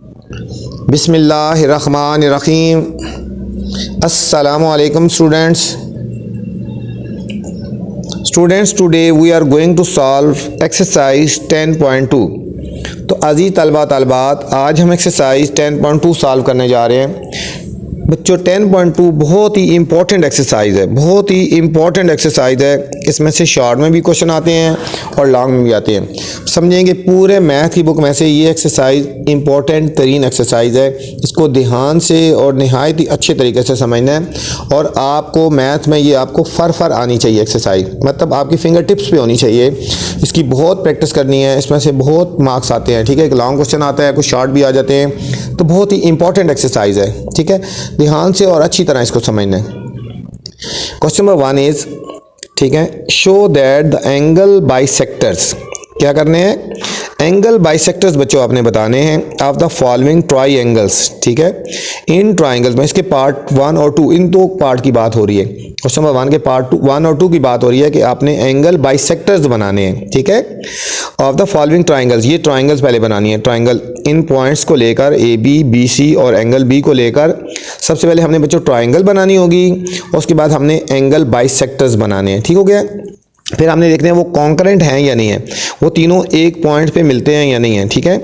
बिस्मिल्लाहिर्रहमानिर्रहीम। अस्सलामुअलैकुम students, today we are going to solve exercise 10.2। तो अजीज़ तलबा तलबात, आज हम एक्सरसाइज 10.2 सॉल्व करने जा रहे हैं। बच्चों 10.2 बहुत ही इम्पोर्टेंट एक्सरसाइज है, बहुत ही इम्पोर्टेंट एक्सरसाइज है। इसमें से शॉर्ट में भी क्वेश्चन आते हैं और लॉन्ग में भी आते हैं। समझेंगे पूरे मैथ की बुक में से ये एक्सरसाइज इम्पोर्टेंट तरीन एक्सरसाइज है। इसको ध्यान से और नहायत ही अच्छे तरीके से समझना है और आपको मैथ में ये आपको फर आनी चाहिए एक्सरसाइज, मतलब आपकी फिंगर टिप्स पे होनी चाहिए। इसकी बहुत प्रैक्टिस करनी है, इसमें से बहुत मार्क्स आते हैं। ठीक है, एक लॉन्ग क्वेश्चन आता है, कुछ शॉर्ट भी आ जाते हैं, तो बहुत ही इंपॉर्टेंट एक्सरसाइज है। ठीक है, ध्यान से और अच्छी तरह इसको समझना है। क्वेश्चन नंबर 1 इज, ठीक है, show that the angle bisectors, क्या करने हैं, एंगल बाइसेक्टर्स बच्चों आपने बताने हैं ऑफ द फॉलोइंग ट्राइंगल्स। ठीक है, इन ट्राइंगल्स में इसके पार्ट 1 और 2, इन दो पार्ट की बात हो रही है। क्वेश्चन नंबर 1 के पार्ट 1 और 2 की बात हो रही है कि आपने एंगल बाइसेक्टर्स बनाने हैं। ठीक है, ऑफ द फॉलोइंग ट्राइंगल्स, ये ट्राइंगल्स पहले बनानी है। ट्राइंगल इन पॉइंट्स को लेकर ए बी, बी सी और एंगल बी को लेकर सबसे पहले हमने बच्चों ट्राइंगल बनानी होगी और उसके बाद हमने एंगल बाइसेक्टर्स बनाने हैं। ठीक हो गया, फिर हमने देखते हैं वो कॉन्करेंट हैं या नहीं है, वो तीनों एक पॉइंट पे मिलते हैं या नहीं है। ठीक है,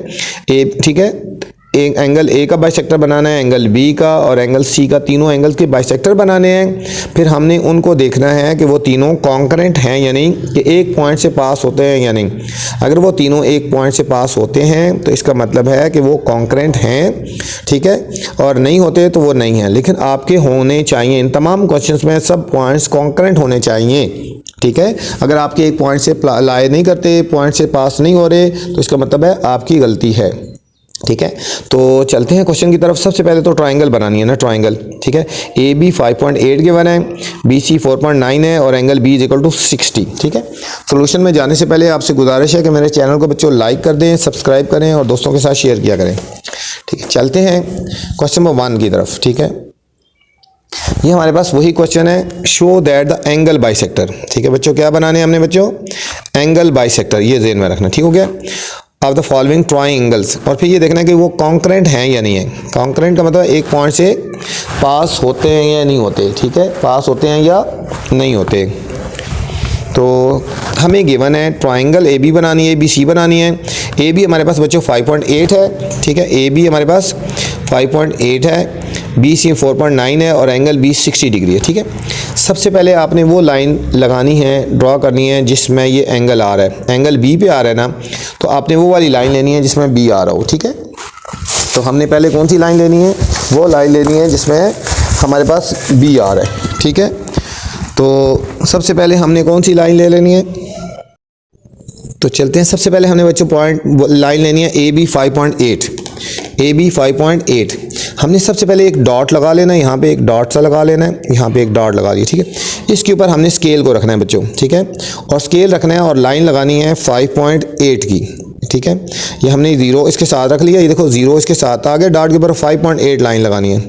ठीक है, एक एंगल ए का बाइसेक्टर बनाना है, एंगल बी का और एंगल सी का, तीनों एंगल्स के बाइसेक्टर बनाने हैं। फिर हमने उनको देखना है कि वो तीनों कॉन्करेंट हैं या नहीं, कि एक पॉइंट से पास होते हैं या नहीं। अगर वो तीनों एक पॉइंट से पास होते हैं तो इसका मतलब है कि वो कॉन्करेंट हैं। ठीक है, और नहीं होते तो वो नहीं है, लेकिन आपके होने चाहिए। इन तमाम क्वेश्चंस में सब पॉइंट्स कॉन्करेंट होने चाहिए। ठीक है, अगर आपके एक पॉइंट से लाए नहीं करते, पॉइंट से पास नहीं हो रहे, तो इसका मतलब है आपकी गलती है। ठीक है, तो चलते हैं क्वेश्चन की तरफ। सबसे पहले तो ट्राइंगल बनानी है ना, ट्राइंगल। ठीक है, ए बी 5.8 के बना है, बी सी 4.9 है और angle B is equal to 60। ठीक है, सोल्यूशन में जाने से पहले आपसे गुजारिश है कि मेरे चैनल को बच्चों लाइक कर दें, सब्सक्राइब करें और दोस्तों के साथ शेयर किया करें। ठीक है, चलते हैं क्वेश्चन नंबर 1 की तरफ। ठीक है, ये हमारे पास वही क्वेश्चन है, show that the angle bisector. ठीक है बच्चों, क्या बनाने हैं हमने बच्चों, एंगल बाइसेक्टर, ये ज़हन में रखना। ठीक हो गया, ऑफ द फॉलोइंग ट्राइंगल्स, और फिर ये देखना है कि वो कॉन्करेंट हैं या नहीं है। कॉन्करेंट का मतलब एक पॉइंट से पास होते हैं या नहीं होते। ठीक है, पास होते हैं या नहीं होते। तो हमें गिवन है ट्राइंगल ए बी बनानी है, बी सी बनानी है। ए बी हमारे पास बच्चों 5.8 है। ठीक है, ए बी हमारे पास 5.8 है, बी सी 4.9 है और एंगल बी 60 डिग्री है। ठीक है, सबसे पहले आपने वो लाइन लगानी है, ड्रॉ करनी है जिसमें ये एंगल आ रहा है, एंगल बी पे आ रहा है ना, तो आपने वो वाली लाइन लेनी है जिसमें बी आ रहा हो। ठीक है, तो हमने पहले कौन सी लाइन लेनी है, वो लाइन लेनी है जिसमें हमारे पास बी आ रहा है। ठीक है, तो सबसे पहले हमने कौन सी लाइन ले लेनी है, तो चलते हैं। सबसे पहले हमने बच्चों पॉइंट लाइन लेनी है ए बी 5.8, ए बी 5.8। हमने सबसे पहले एक डॉट लगा लेना है, यहाँ पे एक डॉट सा लगा लेना है, यहाँ पे एक डॉट लगा दिया। ठीक है, इसके ऊपर हमने स्केल को रखना है बच्चों। ठीक है, और स्केल रखना है और लाइन लगानी है 5.8 की। ठीक है, ये हमने 0 इसके साथ रख लिया, ये देखो 0 इसके साथ आ गया, डॉट के ऊपर 5.8 लाइन लगानी है।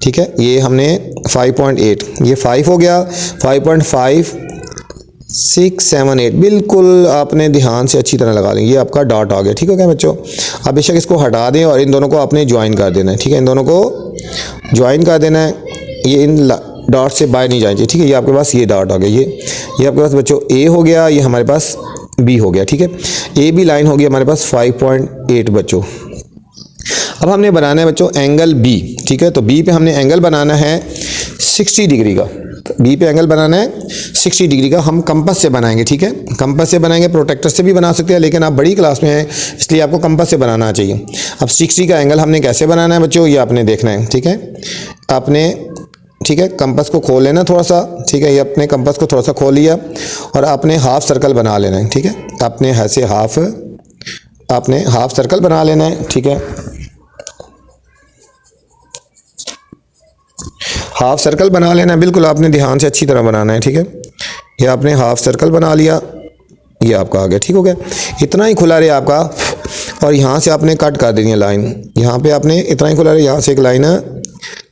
ठीक है, ये हमने 5.8, ये 5 हो गया, 5.5 6 7 8, बिल्कुल आपने ध्यान से अच्छी तरह लगा लें, ये आपका डॉट आ गया। ठीक हो गया बच्चों, अब बेशक इसको हटा दें और इन दोनों को आपने ज्वाइन कर देना है। ठीक है, इन दोनों को ज्वाइन कर देना है, ये इन डॉट से बाहर नहीं जाना चाहिए। ठीक है, ये आपके पास ये डॉट आ गया, ये आपके पास बच्चों ए हो गया, ये हमारे पास बी हो गया। ठीक है, ए बी लाइन हो गई हमारे पास 5.8 बच्चों। अब हमने बनाना है बच्चों एंगल बी। ठीक है, तो बी पे हमने एंगल बनाना है 60 डिग्री का, बी पे एंगल बनाना है 60 डिग्री का। हम कंपास से बनाएंगे। ठीक है, कंपास से बनाएंगे, प्रोटेक्टर से भी बना सकते हैं, लेकिन आप बड़ी क्लास में हैं इसलिए आपको कंपास से बनाना चाहिए। अब 60 का एंगल हमने कैसे बनाना है बच्चों, ये आपने देखना है। ठीक है, आपने, ठीक है, कंपास को खोल लेना थोड़ा सा। ठीक है, ये अपने कंपास को थोड़ा सा खोल लिया और आपने हाफ सर्कल बना लेना है। ठीक है, आपने ऐसे हाफ सर्कल बना लेना है। ठीक है, हाफ सर्कल बना लेना है, बिल्कुल आपने ध्यान से अच्छी तरह बनाना है। ठीक है, ये आपने हाफ सर्कल बना लिया, ये आपका आ गया। ठीक हो गया, इतना ही खुला रहे आपका, और यहाँ से आपने कट कर देनी है लाइन, यहाँ पे आपने इतना ही खुला रहे, यहाँ से एक लाइन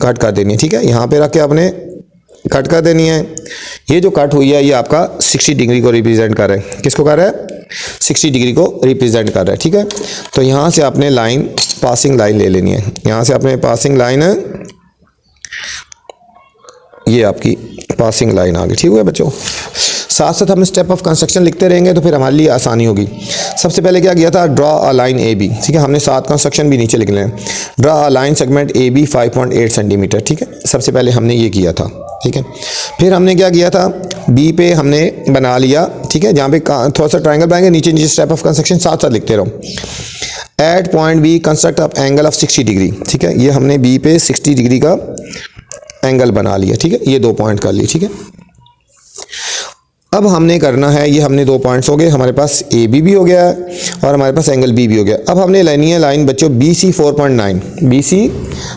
कट कर देनी है। ठीक है, यहाँ पे रख के आपने कट कर देनी है। ये जो कट हुई है ये आपका 60 डिग्री को रिप्रेजेंट कर रहा है। किसको कर रहा है? 60 डिग्री को रिप्रेजेंट कर रहा है। ठीक है, तो यहाँ से आपने लाइन पासिंग लाइन ले लेनी है। यहाँ से अपने पासिंग लाइन है, ये आपकी पासिंग लाइन आ गई। ठीक है बच्चों, साथ साथ हम स्टेप ऑफ कंस्ट्रक्शन लिखते रहेंगे तो फिर हमारे लिए आसानी होगी। सबसे पहले क्या किया था, draw a line A B. ठीक है, हमने 7 कंस्ट्रक्शन भी नीचे लिख लें। Draw a line segment A B 5.8 centimetre. ठीक है, सबसे पहले हमने ये किया था। ठीक है, फिर हमने क्या किया था, बी पे हमने बना लिया। ठीक है, जहाँ पे थोड़ा सा ट्राइंगल बनाएंगे, नीचे नीचे स्टेप ऑफ कंस्ट्रक्शन साथ साथ लिखते रहो। At point B construct of angle of 60 degree. ठीक है, ये हमने बी पे 60 डिग्री का एंगल बना लिया। ठीक है, ये 2 पॉइंट कर लिए। ठीक है, अब हमने करना है, ये हमने 2 पॉइंट्स हो गए, हमारे पास ए बी भी हो गया है और हमारे पास एंगल बी भी हो गया। अब हमने लेनी है लाइन बच्चों बी सी 4.9, बी सी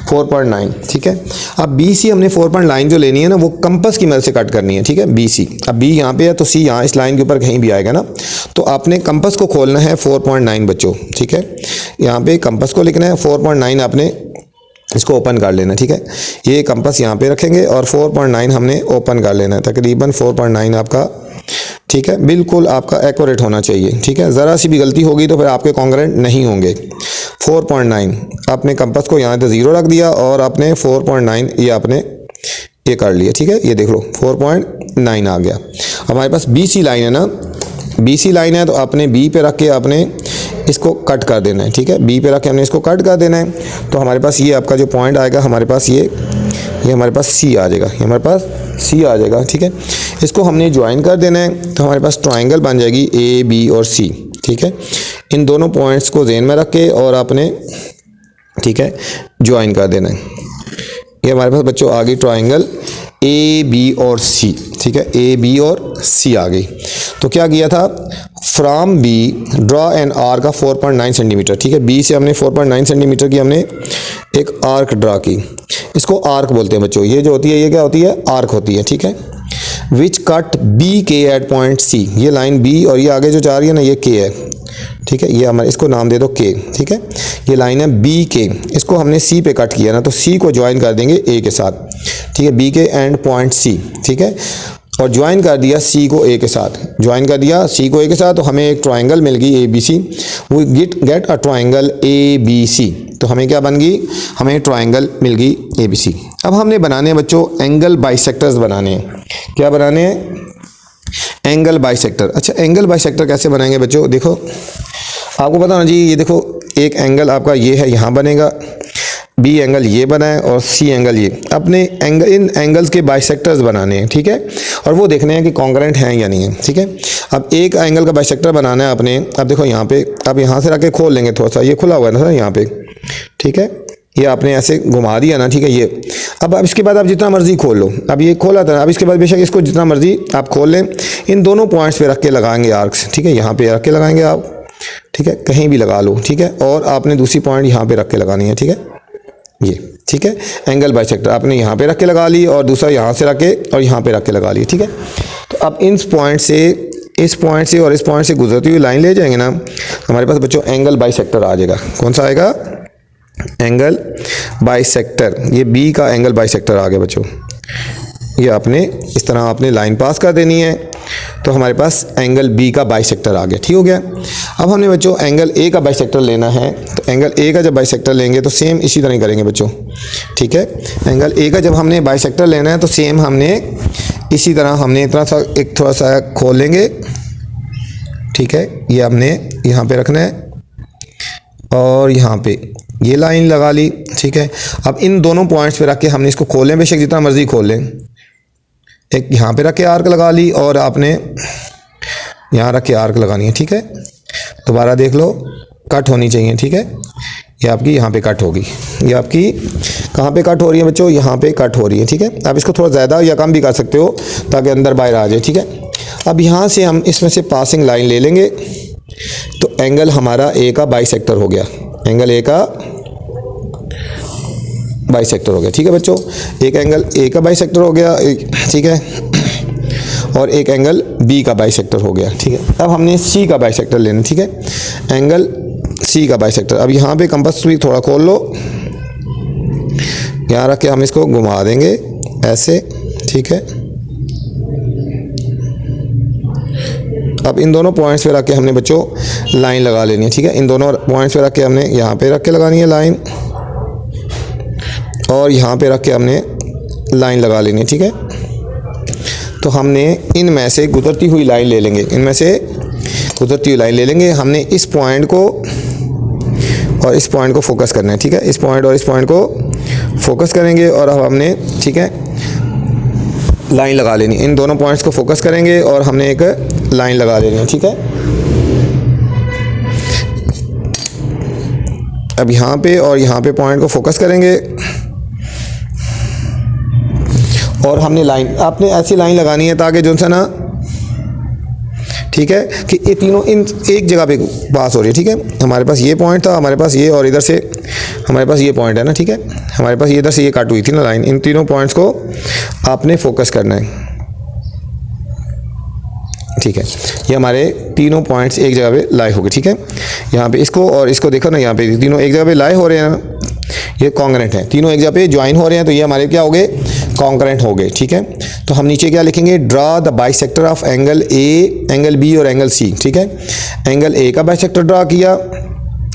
4.9। ठीक है, अब बी सी हमने 4.9 जो लेनी है ना, वो कंपास की मदद से कट करनी है। ठीक है, बी सी, अब बी यहाँ पे है तो सी यहाँ इस लाइन के ऊपर कहीं भी आएगा ना, तो आपने कंपास को खोलना है 4.9 बच्चों। ठीक है, यहाँ पे कंपास को लिखना है 4.9, आपने इसको ओपन कर लेना। ठीक है, ये कंपास यहाँ पे रखेंगे और 4.9 हमने ओपन कर लेना है, तकरीबन 4.9 आपका। ठीक है, बिल्कुल आपका एक्यूरेट होना चाहिए। ठीक है, ज़रा सी भी गलती होगी तो फिर आपके कॉन्ग्रुएंट नहीं होंगे। 4.9 आपने कंपास को यहाँ पे 0 रख दिया और आपने 4.9 ये आपने ये कर लिया। ठीक है, ये देख लो 4.9 आ गया। हमारे पास बी सी लाइन है ना, बी सी लाइन है तो आपने बी पे रख के आपने इसको कट कर देना है। ठीक है, बी पे रख के हमने इसको कट कर देना है, तो हमारे पास ये आपका जो पॉइंट आएगा, हमारे पास ये हमारे पास सी आ जाएगा, ये हमारे पास सी आ जाएगा। ठीक है, इसको हमने ज्वाइन कर देना है, तो हमारे पास ट्राइंगल बन जाएगी ए बी और सी। ठीक है, इन दोनों पॉइंट्स को ज़हन में रख के और आपने ठीक है ज्वाइन कर देना है। ये हमारे पास बच्चों आ गई ट्राइंगल ए बी और सी। ठीक है, ए बी और सी आ गई। तो क्या किया था, from B draw an arc का 4.9 सेंटीमीटर। ठीक है, बी से हमने 4.9 सेंटीमीटर की हमने एक आर्क ड्रा की। इसको आर्क बोलते हैं बच्चों, ये जो होती है ये क्या होती है, आर्क होती है। ठीक है, विच कट बी के एट पॉइंट सी। ये लाइन बी और ये आगे जो जा रही है ना, ये के है। ठीक है, ये हमारे इसको नाम दे दो के। ठीक है, ये लाइन है बी के, इसको हमने सी पे कट किया ना, तो सी को ज्वाइन कर देंगे ए के साथ। ठीक है, बी के एंड पॉइंट सी। ठीक है, और ज्वाइन कर दिया सी को ए के साथ, ज्वाइन कर दिया सी को ए के साथ, तो हमें एक ट्राइंगल मिल गई A B C. We get a triangle A B C. तो हमें क्या बन गई, हमें ट्राइंगल मिल गई ए बी सी। अब हमने बनाने हैं बच्चों एंगल बाइसेक्टर्स बनाने हैं। क्या बनाने हैं, एंगल बाइसेक्टर। अच्छा, एंगल बाइसेक्टर कैसे बनाएंगे बच्चों, देखो आपको पता होना चाहिए। ये देखो एक एंगल आपका ये है, यहाँ बनेगा, बी एंगल ये बना है और सी एंगल ये। अपने एंगल, इन एंगल्स के बाइसेक्टर्स बनाने हैं। ठीक है, और वो देखने हैं कि कॉन्ग्रुएंट हैं या नहीं है। ठीक है, अब एक एंगल का बाइसेक्टर बनाना है आपने। अब देखो यहाँ पे, अब यहाँ से रख के खोल लेंगे, थोड़ा सा ये खुला हुआ है ना यहाँ पे। ठीक है, ये आपने ऐसे घुमा दिया ना। ठीक है, ये अब इसके बाद आप जितना मर्जी खोल लो, अब ये खोला था, अब इसके बाद बेशक इसको जितना मर्जी आप खोल लें। इन दोनों पॉइंट्स पे रख के लगाएंगे आर्क्स। ठीक है, यहाँ पे रख के लगाएंगे आप। ठीक है, कहीं भी लगा लो। ठीक है, और आपने दूसरी पॉइंट यहाँ पे रख के लगानी है। ठीक है, ये ठीक है, एंगल बाइसेक्टर आपने यहाँ पे रख के लगा ली और दूसरा यहाँ से रख के और यहाँ पे रख के लगा ली। ठीक है, तो अब इस पॉइंट से, इस पॉइंट से और इस पॉइंट से गुजरती हुई लाइन ले जाएंगे ना, हमारे पास बच्चों एंगल बाइसेक्टर आ जाएगा। कौन सा आएगा, एंगल बाइसेक्टर। ये बी का एंगल बाइसेक्टर आ गया बच्चों। ये आपने इस तरह आपने लाइन पास कर देनी है, तो हमारे पास एंगल बी का बाइसेक्टर आ गया। ठीक हो गया। अब हमने बच्चों एंगल ए का बाइसेक्टर लेना है, तो एंगल ए का जब बाइसेक्टर लेंगे तो सेम इसी तरह करेंगे बच्चों। ठीक है, एंगल ए का जब हमने बाइसेक्टर लेना है तो सेम हमने इसी तरह हमने इतना सा एक थोड़ा सा खोल लेंगे। ठीक है, ये हमने यहाँ पे रखना है और यहाँ पे ये लाइन लगा ली। ठीक है, अब इन दोनों पॉइंट्स पे रख के हमने इसको खोलें, बेशक जितना मर्जी खोल लें। एक यहाँ पे रख के आर्क लगा ली और आपने यहाँ रख के आर्क लगानी है। ठीक है, दोबारा देख लो, कट होनी चाहिए। ठीक है, ये आपकी यहाँ पे कट होगी। ये आपकी कहाँ पे कट हो रही है बच्चों, यहाँ पे कट हो रही है। ठीक है, आप इसको थोड़ा ज़्यादा या कम भी कर सकते हो ताकि अंदर बाहर आ जाए। ठीक है, अब यहाँ से हम इसमें से पासिंग लाइन ले लेंगे, तो एंगल हमारा ए का बाइसेक्टर हो गया। एंगल ए का बाइसेक्टर हो गया। ठीक है बच्चों, एक एंगल ए का बाइसेक्टर हो गया। ठीक है, और एक एंगल बी का बाइसेक्टर हो गया। ठीक है, अब हमने सी का बाइसेक्टर लेना। ठीक है, एंगल सी का बाइसेक्टर। अब यहाँ पे कंपास भी थोड़ा खोल लो, यहाँ रख के हम इसको घुमा देंगे ऐसे। ठीक है, अब इन दोनों पॉइंट्स पे रख के हमने बच्चों लाइन लगा लेनी है, ठीक है। इन दोनों पॉइंट्स पे रख के हमने यहाँ पे रख के लगानी है लाइन, और यहाँ पे रख के हमने लाइन लगा लेनी है, ठीक है। तो हमने इनमें से गुजरती हुई लाइन ले लेंगे, इनमें से गुजरती हुई लाइन ले लेंगे। हमने इस पॉइंट को और इस पॉइंट को फोकस करना है, ठीक है। इस पॉइंट और इस पॉइंट को फोकस करेंगे और अब हमने, ठीक है, लाइन लगा लेनी। इन दोनों पॉइंट्स को फोकस करेंगे और हमने एक लाइन लगा लेनी है, ठीक है। अब यहाँ पे और यहाँ पे पॉइंट को फोकस करेंगे और हमने लाइन, आपने ऐसी लाइन लगानी है ताकि जो सा ना, ठीक है, कि ये तीनों इन एक जगह पे पास हो रही है, ठीक है। हमारे पास ये पॉइंट था, हमारे पास ये, और इधर से हमारे पास ये पॉइंट है ना, ठीक है। हमारे पास ये इधर से ये काट हुई थी ना लाइन। इन तीनों पॉइंट्स को आपने फोकस करना है, ठीक है। ये हमारे तीनों पॉइंट्स एक जगह पे लाए हो गए, ठीक है। यहाँ पे इसको और इसको देखो ना, यहाँ पे तीनों एक जगह पे लाए हो रहे हैं ना, ये कॉन्ग्रेंट है, तीनों एक जगह पे ज्वाइन हो रहे हैं, तो ये हमारे क्या हो गए, कॉन्ग्रेंट हो गए, ठीक है। तो हम नीचे क्या लिखेंगे, draw the bisector of angle A, angle B और एंगल सी, ठीक है। एंगल ए का बाइसेक्टर ड्रा किया,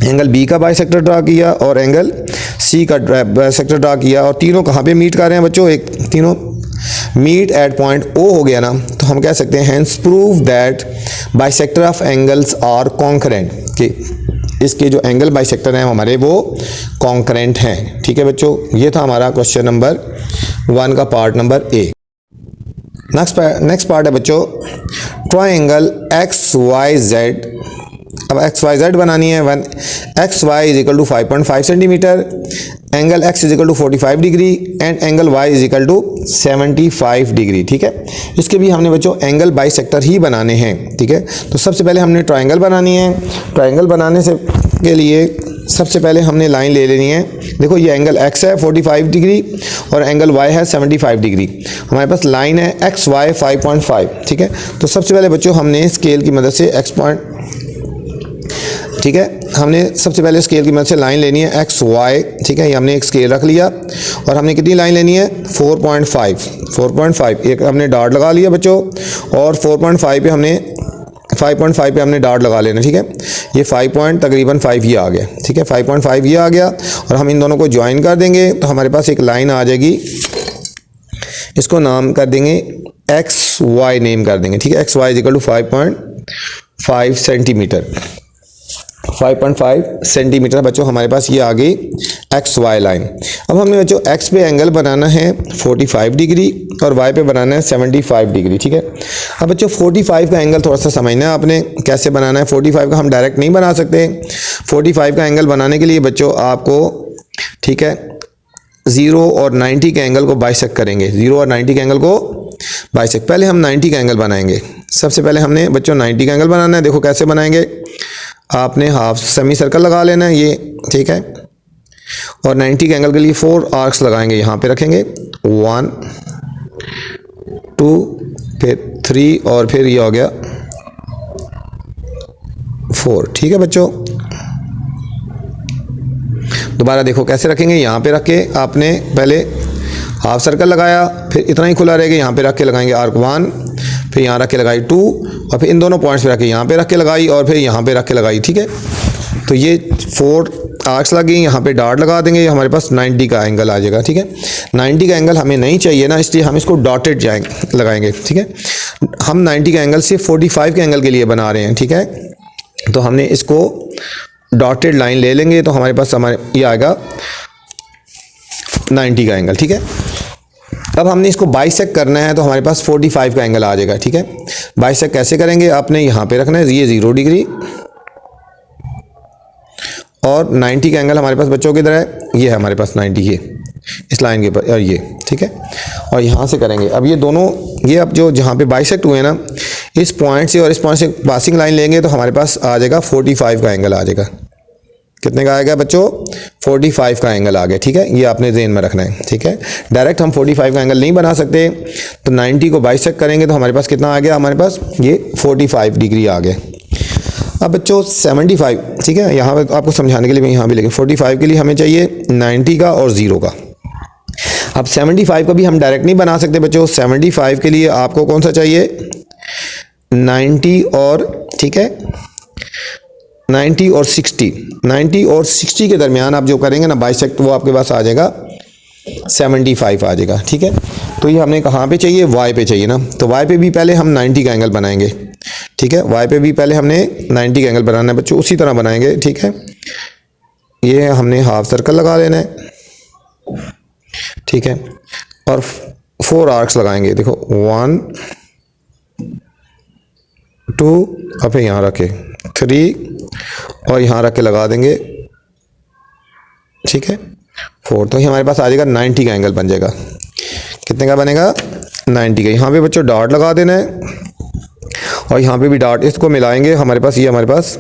एंगल बी का बाइसेक्टर ड्रा किया और एंगल सी का बाइसेक्टर ड्रा किया, और तीनों कहाँ पे मीट कर रहे हैं बच्चों, एक तीनों मीट एट पॉइंट ओ हो गया ना, तो हम कह सकते हैं hence prove that bisector of angles are concurrent, कि इसके जो एंगल बाइसेक्टर हैं हमारे वो कॉन्करेंट हैं, ठीक है बच्चों। ये था हमारा क्वेश्चन नंबर 1 का part number A. Next part है बच्चों, ट्रायंगल एक्स वाई जेड। अब एक्स वाई जेड बनानी है। One X Y is equal to 5.5 centimetre, angle X is equal to 45 degree and angle Y is equal to 75 degree, ठीक है। इसके भी हमने बच्चों एंगल बाइसेक्टर ही बनाने हैं, ठीक है। तो सबसे पहले हमने ट्रायंगल बनानी है। ट्रायंगल बनाने से के लिए सबसे पहले हमने लाइन ले लेनी है। देखो ये एंगल एक्स है 45 डिग्री और एंगल वाई है 75 डिग्री। हमारे पास लाइन है एक्स वाई 5.5, ठीक है। तो सबसे पहले बच्चों हमने स्केल की मदद से एक्स पॉइंट, ठीक है, हमने सबसे पहले स्केल की मदद से लाइन लेनी है एक्स वाई, ठीक है। ये हमने एक स्केल रख लिया और हमने कितनी लाइन लेनी है 4.5, एक हमने डॉट लगा लिया बच्चों, और 4.5 पे हमने 5.5 पे हमने डॉट लगा लेना, ठीक है। ये 5 पॉइंट तकरीबन 5 ये आ गया, ठीक है, 5.5 ये आ गया, और हम इन दोनों को ज्वाइन कर देंगे तो हमारे पास एक लाइन आ जाएगी। इसको नाम कर देंगे एक्स वाई, नेम कर देंगे, ठीक है। X Y is equal to 5.5 centimetre, 5.5 centimetre बच्चों हमारे पास ये आ गई एक्स वाई लाइन। अब हमने बच्चों एक्स पे एंगल बनाना है 45 डिग्री और वाई पे बनाना है 75 डिग्री, ठीक है। अब बच्चों 45 का एंगल थोड़ा सा समझना है आपने, कैसे बनाना है। 45 का हम डायरेक्ट नहीं बना सकते। 45 का एंगल बनाने के लिए बच्चों आपको, ठीक है, 0 और 90 के एंगल को बाइसेक्ट करेंगे। 0 और 90 के एंगल को बाइसेक्ट, पहले हम 90 का एंगल बनाएंगे। सबसे पहले हमने बच्चों 90 का एंगल बनाना है। देखो कैसे बनाएंगे, आपने हाफ सेमी सर्कल लगा लेना है ये, ठीक है, और 90 के एंगल के लिए 4 आर्क्स लगाएंगे, यहाँ पे रखेंगे 1 2 फिर 3 और फिर ये हो गया 4, ठीक है बच्चों। दोबारा देखो कैसे रखेंगे, यहाँ पे रख के आपने पहले हाफ सर्कल लगाया, फिर इतना ही खुला रहेगा, यहाँ पे रख के लगाएंगे आर्क 1, फिर यहाँ रख के लगाई 2, और फिर इन दोनों पॉइंट्स पे रख के यहाँ पे रख के लगाई, और फिर यहाँ पे रख के लगाई, ठीक है। तो ये 4 आर्क्स लगी, यहाँ पे डॉट लगा देंगे, हमारे पास 90 का एंगल आ जाएगा, ठीक है। 90 का एंगल हमें नहीं चाहिए ना, इसलिए हम इसको डॉटेड लगाएंगे, ठीक है। हम 90 का एंगल सिर्फ 45 के एंगल के लिए बना रहे हैं, ठीक है। तो हमने इसको डॉटेड लाइन ले लेंगे तो हमारे पास ये आएगा 90 का एंगल, ठीक है। अब हमने इसको बाइसेक्ट करना है तो हमारे पास 45 का एंगल आ जाएगा, ठीक है। बाइसेक्ट कैसे करेंगे, आपने यहाँ पे रखना है ये 0 डिग्री और 90 का एंगल हमारे पास बच्चों किधर है, ये है हमारे पास 90, ये इस लाइन के ऊपर, और ये, ठीक है, और यहाँ से करेंगे। अब ये दोनों, ये अब जो जहाँ पे बाइसेक्ट हुए ना, इस पॉइंट से और इस पॉइंट से पासिंग लाइन लेंगे तो हमारे पास आ जाएगा 45 का एंगल आ जाएगा। कितने का आएगा बच्चों, 45 का एंगल आ गया, ठीक है। ये आपने ज़हन में रखना है, ठीक है। डायरेक्ट हम 45 का एंगल नहीं बना सकते, तो 90 को बाइसेक्ट करेंगे तो हमारे पास कितना आ गया, हमारे पास ये 45 डिग्री आ गया। अब बच्चों 75, ठीक है, यहाँ पर आपको समझाने के लिए मैं यहाँ भी लिखे 45 के लिए हमें चाहिए 90 का और 0 का। अब 75 का भी हम डायरेक्ट नहीं बना सकते बच्चों। 75 के लिए आपको कौन सा चाहिए, 90 और, ठीक है, 90 और 60, 90 और 60 के दरमियान आप जो करेंगे ना बाइसेक्ट, वो आपके पास आ जाएगा 75 आ जाएगा, ठीक है। तो ये हमने कहाँ पे चाहिए, वाई पे चाहिए ना, तो वाई पे भी पहले हम 90 का एंगल बनाएंगे, ठीक है। वाई पे भी पहले हमने 90 का एंगल बनाना है बच्चों, उसी तरह बनाएंगे, ठीक है। ये हमने हाफ सर्कल लगा लेना है, ठीक है, और 4 आर्क्स लगाएंगे, देखो 1 2, अब यहाँ रखे 3 और यहाँ रख के लगा देंगे, ठीक है, 4। तो हमारे पास आ जाएगा 90 का एंगल बन जाएगा। कितने का बनेगा, 90 का। यहाँ पे बच्चों डॉट लगा देना है और यहाँ पे भी डॉट, इसको मिलाएंगे, हमारे पास ये हमारे पास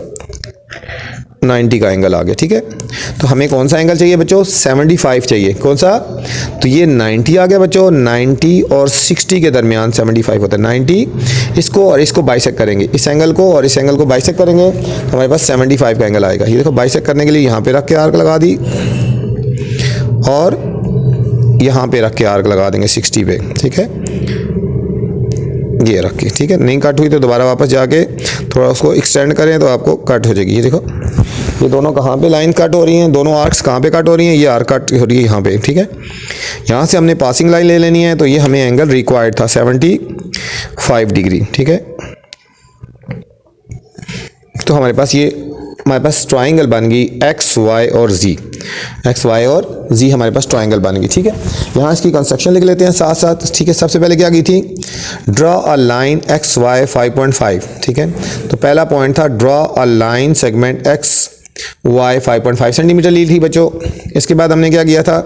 90 का एंगल आ गया, ठीक है। तो हमें कौन सा एंगल चाहिए बच्चों, 75 चाहिए। कौन सा, तो ये 90 आ गया बच्चों, 90 और 60 के दरमियान 75 होता है। 90 इसको और इसको बाइसेक्ट करेंगे, इस एंगल को और इस एंगल को बाइसेक्ट करेंगे तो हमारे पास 75 का एंगल आएगा। ये देखो बाइसेक्ट करने के लिए यहाँ पे रख के आर्क लगा दी और यहाँ पे रख के आर्क लगा देंगे 60 पे, ठीक है, ये रख के, ठीक है। नहीं कट हुई तो दोबारा वापस जाके थोड़ा उसको एक्सटेंड करें तो आपको कट हो जाएगी। ये देखो ये दोनों कहाँ पे लाइन कट हो रही हैं, दोनों आर्क्स कहाँ पे कट हो रही हैं, ये आर्क कट हो रही है यहाँ पे, ठीक है। यहाँ से हमने पासिंग लाइन ले लेनी है, तो ये हमें एंगल रिक्वायर्ड था 75 डिग्री, ठीक है। तो हमारे पास ट्राइंगल बन गई एक्स वाई और जी, एक्स वाई और जी हमारे पास ट्राइंगल बन गई, ठीक है। यहाँ इसकी कंस्ट्रक्शन लिख लेते हैं साथ साथ, ठीक है। सबसे पहले क्या की थी, draw a line X Y 5.5, ठीक है। तो पहला पॉइंट था draw a line segment X Y 5.5 centimetre ली थी बच्चों। इसके बाद हमने क्या किया था,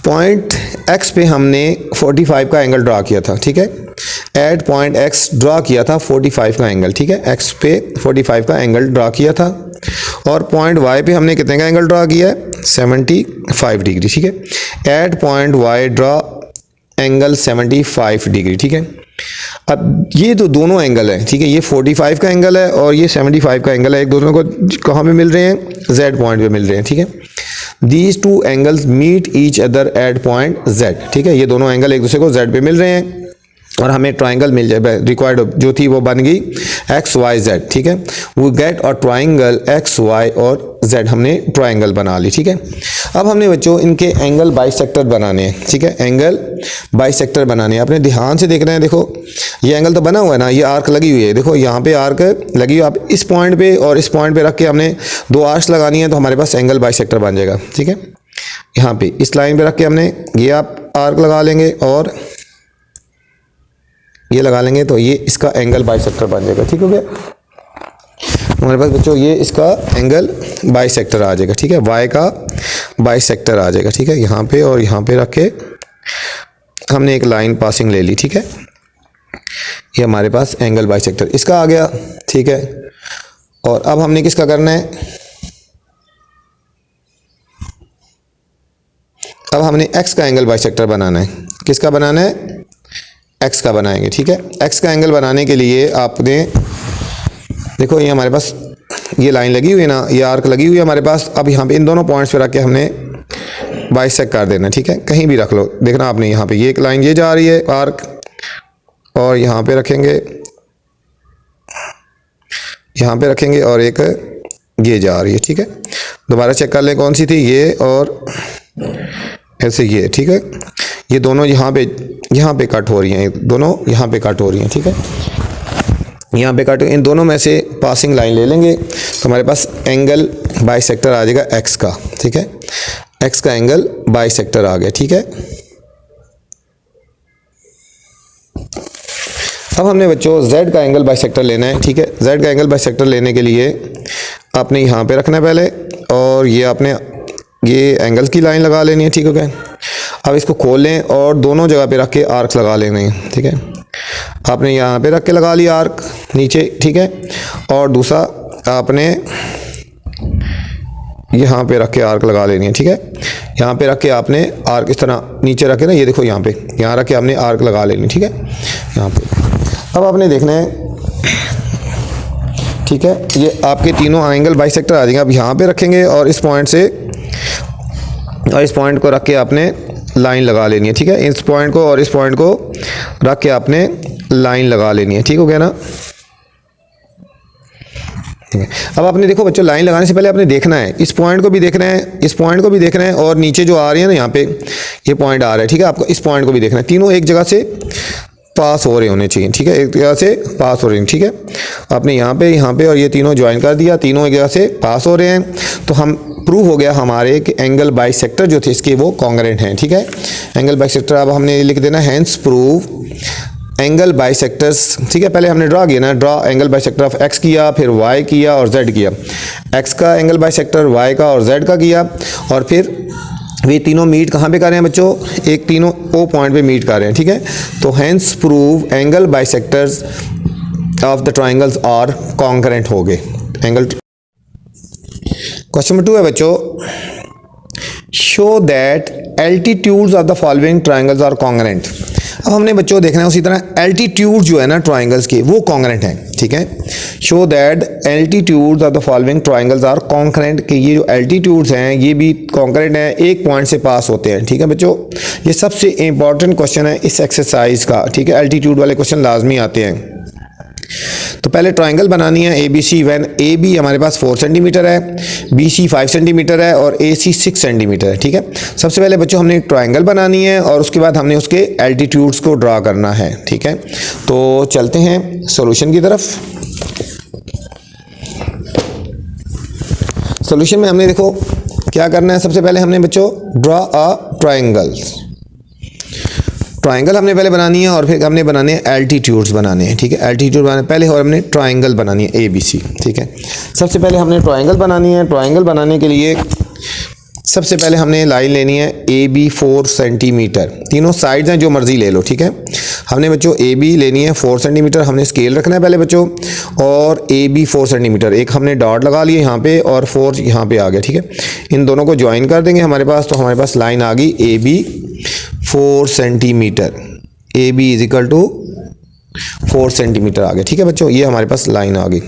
पॉइंट एक्स पे हमने 45 का एंगल ड्रा किया था, ठीक है। एट पॉइंट एक्स ड्रा किया था 45 का एंगल, ठीक है, एक्स पे 45 का एंगल ड्रा किया था। और पॉइंट वाई पे हमने कितने का एंगल ड्रा किया है, 75 डिग्री, ठीक है। At point Y draw angle 75 degree, ठीक है। अब ये तो दोनों एंगल हैं, ठीक है, ये 45 का एंगल है और ये 75 का एंगल है, एक दूसरे को कहाँ पे मिल रहे हैं, Z पॉइंट पे मिल रहे हैं, ठीक है। These two angles meet each other at point Z, ठीक है। ये दोनों एंगल एक दूसरे को Z पे मिल रहे हैं और हमें ट्राइंगल मिल जाए, रिक्वायर्ड जो थी वो बन गई एक्स वाई जेड, ठीक है। वी गेट और ट्राइंगल एक्स वाई और जेड, हमने ट्राइंगल बना ली, ठीक है। अब हमने बच्चों इनके एंगल बाइसेक्टर बनाने हैं, ठीक है, एंगल बाइसेक्टर बनाने हैं। अपने ध्यान से देख रहे हैं, देखो ये एंगल तो बना हुआ है ना, ये आर्क लगी हुई है, देखो यहाँ पे आर्क लगी हुई है। आप इस पॉइंट पे और इस पॉइंट पे रख के हमने 2 आर्क्स लगानी है तो हमारे पास एंगल बाइसेक्टर बन जाएगा, ठीक है। यहाँ पे इस लाइन पे रख के हमने ये आप आर्क लगा लेंगे और ये लगा लेंगे तो ये इसका एंगल बाइसेक्टर बन जाएगा, ठीक हो गया। हमारे पास बच्चों ये इसका एंगल बाइसेक्टर आ जाएगा, ठीक है, वाई का बाइसेक्टर आ जाएगा, ठीक है। यहाँ पे और यहाँ पे रख के हमने एक लाइन पासिंग ले ली, ठीक है। ये हमारे पास एंगल बाइसेक्टर इसका आ गया, ठीक है। और अब हमने किसका करना है, अब हमने एक्स का एंगल बाइसेक्टर बनाना है। किसका बनाना है, एक्स का बनाएंगे, ठीक है। एक्स का एंगल बनाने के लिए आपने देखो ये हमारे पास ये लाइन लगी हुई है ना, ये आर्क लगी हुई है हमारे पास। अब यहाँ पे इन दोनों पॉइंट्स पे रख के हमने बाइसेक्ट कर देना, ठीक है। कहीं भी रख लो, देखना आपने यहाँ पे ये एक लाइन ये जा रही है आर्क और यहाँ पे रखेंगे, यहाँ पे रखेंगे और एक ये जा रही है, ठीक है। दोबारा चेक कर लें कौन सी थी, ये और ऐसे ये, ठीक है। ये दोनों यहाँ पे कट हो रही हैं, दोनों यहाँ पे कट हो रही हैं, ठीक है। यहाँ पे कट, इन दोनों में से पासिंग लाइन ले लेंगे तो हमारे पास एंगल बाइसेक्टर आ जाएगा एक्स का, ठीक है। एक्स का एंगल बाइसेक्टर आ गया, ठीक है। अब हमने बच्चों जेड का एंगल बाइसेक्टर लेना है, ठीक है। जेड का एंगल बाइसेक्टर लेने के लिए आपने यहाँ पे रखना है पहले और ये आपने ये एंगल्स की लाइन लगा लेनी है, ठीक हो गया। अब इसको खोल लें और दोनों जगह पे रख के आर्क्स लगा लेने हैं, ठीक है। आपने यहाँ पे रख के लगा लिया आर्क नीचे, ठीक है। और दूसरा आपने यहाँ पे रख के आर्क लगा लेनी है, ठीक है। यहाँ पे रख के आपने आर्क इस तरह नीचे रखे ना, ये देखो यहाँ पे, यहाँ रख के आपने आर्क लगा लेनी, ठीक है, यहाँ पे। अब आपने देखना है, ठीक है, ये आपके तीनों एंगल बाइसेक्टर आ जाएंगे। अब यहाँ पे रखेंगे और इस पॉइंट से और इस पॉइंट को रख के आपने लाइन लगा लेनी है, ठीक है। इस पॉइंट को और इस पॉइंट को रख के आपने लाइन लगा लेनी है, ठीक हो गया ना। ठीक है, अब आपने देखो बच्चों लाइन लगाने से पहले आपने देखना है, इस पॉइंट को भी देखना है, इस पॉइंट को भी देखना है, और नीचे जो आ रही है ना यहाँ पे ये पॉइंट आ रहा है, ठीक है, आपको इस पॉइंट को भी देखना है। तीनों एक जगह से पास हो रहे होने चाहिए, ठीक है, एक जगह से पास हो रहे हैं, ठीक है। आपने यहाँ पे और ये तीनों ज्वाइन कर दिया, तीनों एक जगह से पास हो रहे हैं, तो हम प्रूव हो गया हमारे कि एंगल बाइसेक्टर जो थे इसके वो कॉन्ग्रेंट हैं, ठीक है। एंगल बाइसेक्टर अब हमने लिख देना हैंस प्रूव एंगल बाइसेक्टर्स, ठीक है। पहले हमने ड्रा किया ना, draw angle bisector of x किया, फिर वाई किया और जेड किया। एक्स का एंगल बाइसेक्टर, वाई का और जेड का किया, और फिर वे तीनों मीट कहाँ पे कर रहे हैं बच्चों, एक तीनों ओ पॉइंट पे मीट कर रहे हैं, ठीक है। तो hence prove angle bisectors of the triangles are concurrent हो गए एंगल। क्वेश्चन नंबर 2 है बच्चों, show that altitudes of the following triangles are congruent. अब हमने बच्चों देखना है उसी तरह एल्टीट्यूड जो है ना ट्राइंगल्स के वो कॉन्ग्रेंट हैं, ठीक है। Show that altitudes of the following triangles are congruent, कि ये जो एल्टीट्यूड्स हैं ये भी कॉन्ग्रेंट हैं, एक पॉइंट से पास होते हैं, ठीक है बच्चों। ये सबसे इंपॉर्टेंट क्वेश्चन है इस एक्सरसाइज का, ठीक है। एल्टीट्यूड वाले क्वेश्चन लाजमी आते हैं। तो पहले ट्राइंगल बनानी है A B C, when A B हमारे पास 4 सेंटीमीटर है, बी सी 5 सेंटीमीटर है और ए सी 6 सेंटीमीटर है, ठीक है। सबसे पहले बच्चों हमने एक ट्राइंगल बनानी है और उसके बाद हमने उसके एल्टीट्यूड्स को ड्रा करना है, ठीक है। तो चलते हैं सॉल्यूशन की तरफ। सॉल्यूशन में हमने देखो क्या करना है, सबसे पहले हमने बच्चों ड्रा अ ट्राइंगल हमने पहले बनानी है और फिर हमने बनाने हैं एल्टीट्यूड्स बनाने हैं, ठीक है। एल्टीट्यूड बनाने पहले और हमने ट्राइंगल बनानी है ए बी सी, ठीक है। सबसे पहले हमने ट्राइंगल बनानी है। ट्राइंगल बनाने के लिए सबसे पहले हमने लाइन लेनी है ए बी 4 सेंटीमीटर, तीनों साइड्स हैं जो मर्जी ले लो, ठीक है। हमने बच्चों ए बी लेनी है 4 सेंटीमीटर, हमने स्केल रखना है पहले बच्चों, और ए बी 4 सेंटीमीटर, एक हमने डॉट लगा लिए यहाँ पे और 4 यहाँ पे आ गया, ठीक है। इन दोनों को ज्वाइन कर देंगे हमारे पास, तो हमारे पास लाइन आ गई A B 4 centimetre, A B is equal to 4 centimetre आ गया, ठीक है बच्चों। ये हमारे पास लाइन आ गई।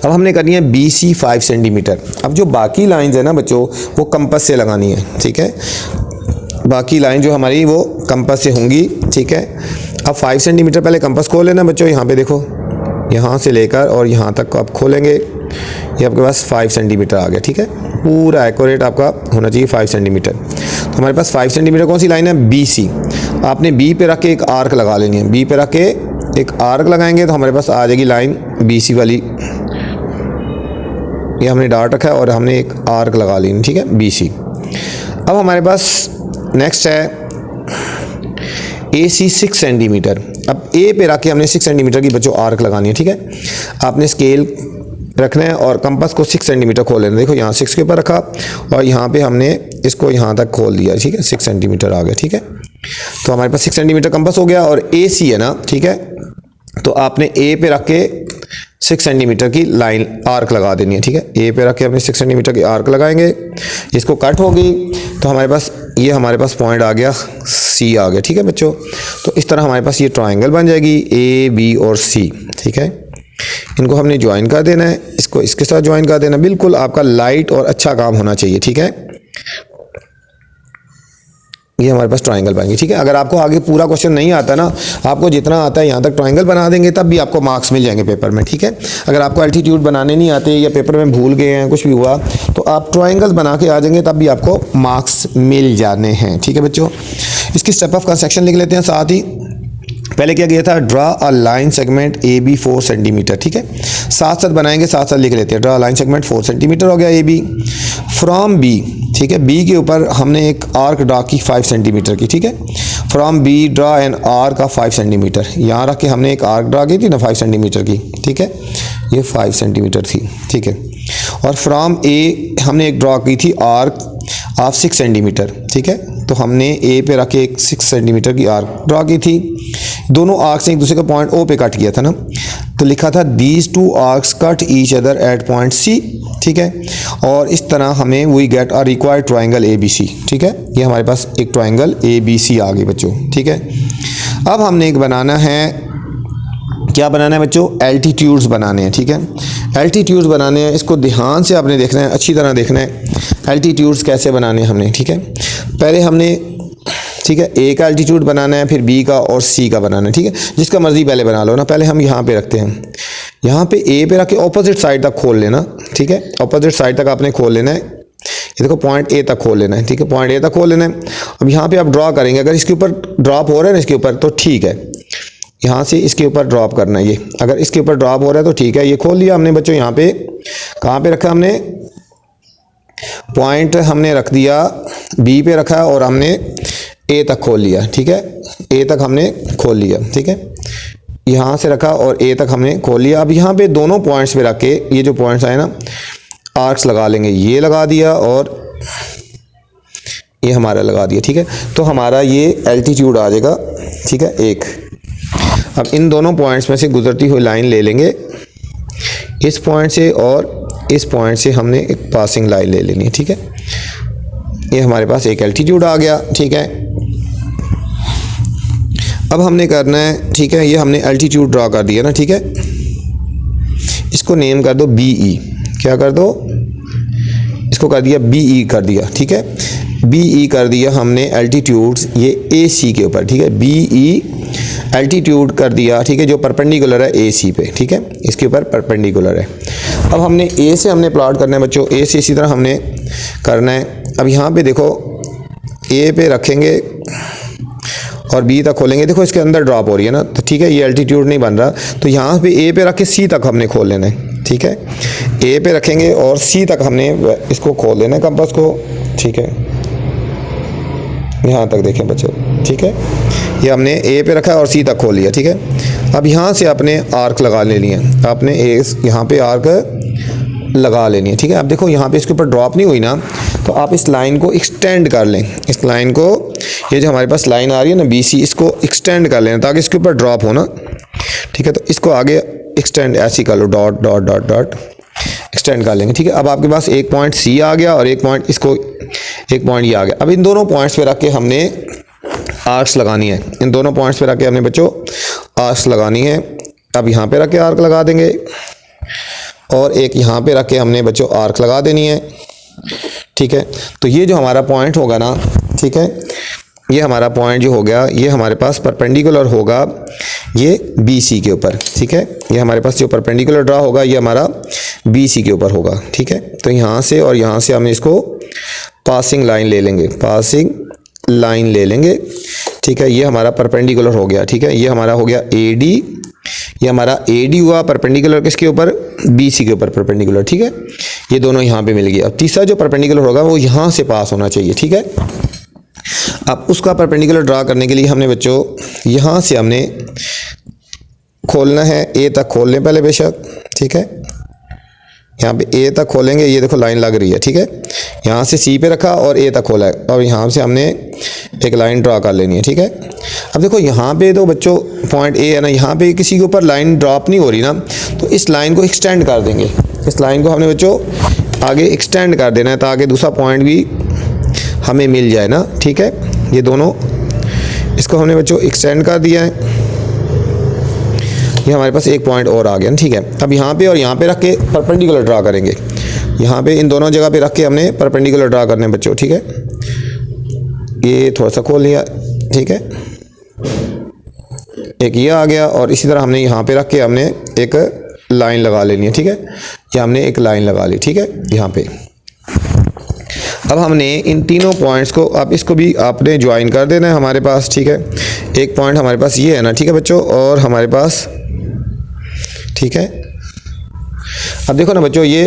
अब हमने करनी है बी सी 5 सेंटीमीटर। अब जो बाकी लाइंस है ना बच्चों वो कंपास से लगानी है, ठीक है। बाकी लाइन जो हमारी वो कंपास से होंगी, ठीक है। अब 5 सेंटीमीटर पहले कंपास खोल लेना बच्चों, यहाँ पे देखो, यहाँ से लेकर और यहाँ तक आप खोलेंगे, ये आपके पास 5 सेंटीमीटर आ गया, ठीक है। पूरा एक्यूरेट आपका होना चाहिए 5 सेंटीमीटर। तो हमारे पास 5 सेंटीमीटर कौन सी लाइन है, बी सी। आपने बी पे रख के एक आर्क लगा लेनी है, बी पे रख के एक आर्क लगाएंगे तो हमारे पास आ जाएगी लाइन बी सी वाली। ये हमने डॉट रखा है और हमने एक आर्क लगा ली, ठीक है, बी सी। अब हमारे पास नेक्स्ट है ए सी 6 सेंटीमीटर। अब ए पे रख के हमने 6 सेंटीमीटर की बच्चों आर्क लगानी है, ठीक है। आपने स्केल रखना है और कंपास को 6 सेंटीमीटर खोल लेना। देखो यहाँ 6 के ऊपर रखा और यहाँ पे हमने इसको यहाँ तक खोल दिया, ठीक है, 6 सेंटीमीटर आ गया, ठीक है। तो हमारे पास 6 सेंटीमीटर कंपास हो गया और ए सी है ना, ठीक है। तो आपने ए पे रख के 6 सेंटीमीटर की लाइन आर्क लगा देनी है, ठीक है। ए पे रख के हमने 6 सेंटीमीटर की आर्क लगाएंगे, इसको कट होगी तो हमारे पास ये हमारे पास पॉइंट आ गया सी आ गया, ठीक है बच्चों। तो इस तरह हमारे पास ये ट्राइंगल बन जाएगी ए बी और सी, ठीक है। इनको हमने ज्वाइन कर देना है, इसको इसके साथ ज्वाइन कर देना, बिल्कुल आपका लाइट और अच्छा काम होना चाहिए, ठीक है। ये हमारे पास ट्राइंगल बनेगी, ठीक है। अगर आपको आगे पूरा क्वेश्चन नहीं आता ना, आपको जितना आता है यहाँ तक ट्राइंगल बना देंगे तब भी आपको मार्क्स मिल जाएंगे पेपर में, ठीक है। अगर आपको एल्टीट्यूड बनाने नहीं आते या पेपर में भूल गए हैं, कुछ भी हुआ, तो आप ट्राइंगल बना के आ जाएंगे तब भी आपको मार्क्स मिल जाने हैं, ठीक है बच्चों। इसकी स्टेप ऑफ कंस्ट्रक्शन लिख लेते हैं साथ ही। पहले क्या किया था, draw a line segment A B 4 centimetre, ठीक है। साथ साथ बनाएंगे, साथ साथ लिख लेते हैं। ड्रा लाइन सेगमेंट 4 सेंटीमीटर हो गया ए बी फ्रॉम बी, ठीक है। बी के ऊपर हमने एक आर्क ड्रा की 5 सेंटीमीटर की, ठीक है। From B draw an arc of 5 centimetre, यहाँ रख के हमने एक आर्क ड्रा की थी ना 5 सेंटीमीटर की, ठीक है। ये 5 सेंटीमीटर थी, ठीक है। और फ्रॉम ए हमने एक ड्रा की थी आर्क ऑफ 6 सेंटीमीटर, ठीक है। तो हमने ए पे रख के एक 6 सेंटीमीटर की आर्क ड्रा की थी। दोनों आर्क से एक दूसरे का पॉइंट ओ पे कट किया था ना, तो लिखा था these two arcs cut each other at point C, ठीक है। और इस तरह हमें we get a required triangle A B C, ठीक है। ये हमारे पास एक ट्राइंगल ए बी सी आ गई बच्चों, ठीक है। अब हमने एक बनाना है, क्या बनाना है बच्चों, एल्टीट्यूड्स बनाने हैं, ठीक है। एल्टीट्यूड्स बनाने हैं, इसको ध्यान से आपने देखना है, अच्छी तरह देखना है एल्टीट्यूड्स कैसे बनाने हैं हमने, ठीक है। पहले हमने ठीक है, ए का एल्टीट्यूड बनाना है, फिर बी का और सी का बनाना है। ठीक है, जिसका मर्जी पहले बना लो ना। पहले हम यहाँ पे रखते हैं, यहाँ पे ए पे रख के ऑपोजिट साइड तक खोल लेना। ठीक है, ऑपोजिट साइड तक आपने खोल लेना है। ये देखो पॉइंट ए तक खोल लेना है। ठीक है, पॉइंट ए तक खोल लेना है। अब यहाँ पे आप ड्रॉ करेंगे, अगर इसके ऊपर ड्रॉप हो रहा है ना इसके ऊपर तो ठीक है, यहाँ से इसके ऊपर ड्रॉप करना है। ये अगर इसके ऊपर ड्रॉप हो रहा है तो ठीक है। ये खोल लिया हमने बच्चों। यहाँ पे कहाँ पे रखा हमने, पॉइंट हमने रख दिया बी पे रखा और हमने ए तक खोल लिया। ठीक है, ए तक हमने खोल लिया। ठीक है, यहाँ से रखा और ए तक हमने खोल लिया। अब यहाँ पे दोनों पॉइंट्स पे रख के ये जो पॉइंट्स आए ना, आर्क्स लगा लेंगे। ये लगा दिया और ये हमारा लगा दिया। ठीक है, तो हमारा ये एल्टीट्यूड आ जाएगा। ठीक है, एक। अब इन दोनों पॉइंट्स में से गुजरती हुई लाइन ले लेंगे, इस पॉइंट से और इस पॉइंट से हमने एक पासिंग लाइन ले लेनी है। ठीक है, ये हमारे पास एक एल्टीट्यूड आ गया। ठीक है, अब हमने करना है, ठीक है, ये हमने एल्टीट्यूड ड्रॉ कर दिया ना। ठीक है, इसको नेम कर दो BE। क्या कर दो, इसको कर दिया BE कर दिया। ठीक है, BE कर दिया हमने एल्टीट्यूड्स ये AC के ऊपर। ठीक है, BE एल्टीट्यूड कर दिया। ठीक है, जो परपेंडिकुलर है AC पे। ठीक है, इसके ऊपर परपेंडिकुलर है। अब हमने A से हमने प्लॉट करना है बच्चों, A से इसी तरह हमने करना है। अब यहाँ पे देखो A पे रखेंगे और B तक खोलेंगे। देखो इसके अंदर ड्रॉप हो रही है ना, तो ठीक है, ये एल्टीट्यूड नहीं बन रहा, तो यहाँ पे A पे रख के C तक हमने खोल लेना है। ठीक है, A पे रखेंगे और C तक हमने इसको खोल लेना है, कंपास को। ठीक है, यहाँ तक देखें बच्चों। ठीक है, ये हमने A पे रखा और C तक खोल लिया। ठीक है, अब यहाँ से आपने आर्क लगा लेनी है, आपने यहाँ पे आर्क लगा लेनी है। ठीक है, अब देखो यहाँ पे इसके ऊपर ड्रॉप नहीं हुई ना, तो आप इस लाइन को एक्सटेंड कर लें। इस लाइन को, ये जो हमारे पास लाइन आ रही है ना BC, इसको एक्सटेंड कर लेना ताकि इसके ऊपर ड्रॉप हो ना। ठीक है, तो इसको आगे एक्सटेंड ऐसी कर लो, dot dot dot dot extend कर लेंगे। ठीक है, अब आपके पास एक पॉइंट C आ गया और एक पॉइंट इसको, एक पॉइंट ये आ गया। अब इन दोनों पॉइंट्स पे रख के हमने आर्क्स लगानी है। इन दोनों पॉइंट्स पे रख के हमने बच्चों आर्क्स लगानी है। अब यहाँ पे रख के आर्क लगा देंगे और एक यहाँ पे रख के हमने बच्चों आर्क लगा देनी है। ठीक है, तो ये जो हमारा पॉइंट होगा ना, ठीक है, ये हमारा पॉइंट जो हो गया, ये हमारे पास परपेंडिकुलर होगा ये BC के ऊपर। ठीक है, ये हमारे पास जो परपेंडिकुलर ड्रा होगा ये हमारा BC के ऊपर होगा। ठीक है, तो यहाँ से और यहाँ से हम इसको पासिंग लाइन ले लेंगे, पासिंग लाइन ले लेंगे। ठीक है, ये हमारा परपेंडिकुलर हो गया। ठीक है, ये हमारा हो गया AD, ये हमारा AD हुआ परपेंडिकुलर किसके ऊपर, BC के ऊपर परपेंडिकुलर। ठीक है, ये दोनों यहाँ पे मिल गए। अब तीसरा जो परपेंडिकुलर होगा वो यहाँ से पास होना चाहिए। ठीक है, अब उसका परपेंडिकुलर ड्रा करने के लिए हमने बच्चों यहाँ से हमने खोलना है, A तक खोल लें पहले बेशक। ठीक है, यहाँ पे A तक खोलेंगे, ये देखो लाइन लग रही है। ठीक है, यहाँ से C पे रखा और A तक खोला है और यहाँ से हमने एक लाइन ड्रा कर लेनी है। ठीक है, अब देखो यहाँ पे तो बच्चों पॉइंट A है ना, यहाँ पे किसी के ऊपर लाइन ड्रॉप नहीं हो रही ना, तो इस लाइन को एक्सटेंड कर देंगे। इस लाइन को हमने बच्चों आगे एक्सटेंड कर देना है ताकि दूसरा पॉइंट भी हमें मिल जाए ना। ठीक है, ये दोनों, इसको हमने बच्चों एक्सटेंड कर दिया है। ये हमारे पास एक पॉइंट और आ गया। ठीक है, अब यहाँ पे और यहाँ पे रख के परपेंडिकुलर ड्रा करेंगे। यहाँ पे इन दोनों जगह पे रख के हमने परपेंडिकुलर ड्रा करने हैं बच्चों। ठीक है, ये थोड़ा सा खोल लिया। ठीक है, एक ये आ गया और इसी तरह हमने यहाँ पे रख के हमने एक लाइन लगा लेनी है। ठीक है, ये हमने एक लाइन लगा ली। ठीक है, यहाँ पे अब हमने इन तीनों पॉइंट्स को, अब इसको भी आपने ज्वाइन कर देना है हमारे पास। ठीक है, एक पॉइंट हमारे पास ये है ना। ठीक है बच्चों, और हमारे पास, ठीक है, अब देखो ना बच्चों, ये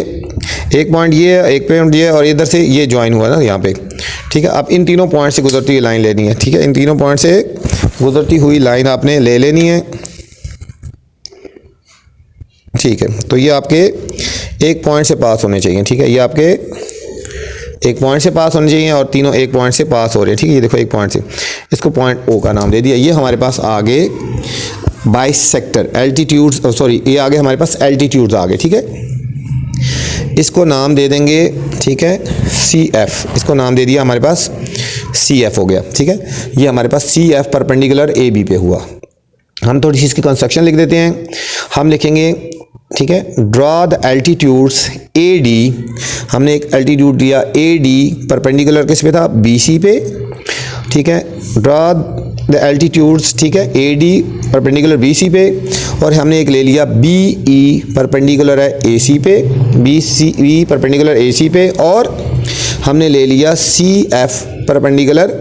एक पॉइंट ये है, एक पॉइंट ये है और इधर से ये ज्वाइन हुआ ना यहाँ पे। ठीक है, अब इन तीनों पॉइंट से गुजरती हुई लाइन लेनी है। ठीक है, इन तीनों पॉइंट से गुजरती हुई लाइन आपने ले लेनी है। ठीक है, तो ये आपके एक पॉइंट से पास होने चाहिए। ठीक है, ये आपके एक पॉइंट से पास होने चाहिए और तीनों एक पॉइंट से पास हो रहे हैं। ठीक है, ये देखो एक पॉइंट से, इसको पॉइंट O का नाम दे दिया। ये हमारे पास आगे बाइसेक्टर एल्टीट्यूड्स, सॉरी, ये आगे हमारे पास एल्टीट्यूड्स आ गए। ठीक है, इसको नाम दे देंगे। ठीक है, CF, इसको नाम दे दिया हमारे पास CF हो गया। ठीक है, ये हमारे पास CF परपेंडिकुलर AB पे हुआ। हम थोड़ी सी इसकी कंस्ट्रक्शन लिख देते हैं। हम लिखेंगे, ठीक है, ड्रॉ द एल्टीट्यूड्स AD, हमने एक एल्टीट्यूड दिया AD परपेंडिकुलर किस पे था, BC पे। ठीक है। ड्रा द एल्टीट्यूड्स, ठीक है, A D perpendicular B C पे, और हमने एक ले लिया बी ई परपेंडिकुलर है ए सी पे, बी परपेंडिकुलर ए सी पे, और हमने ले लिया C F perpendicular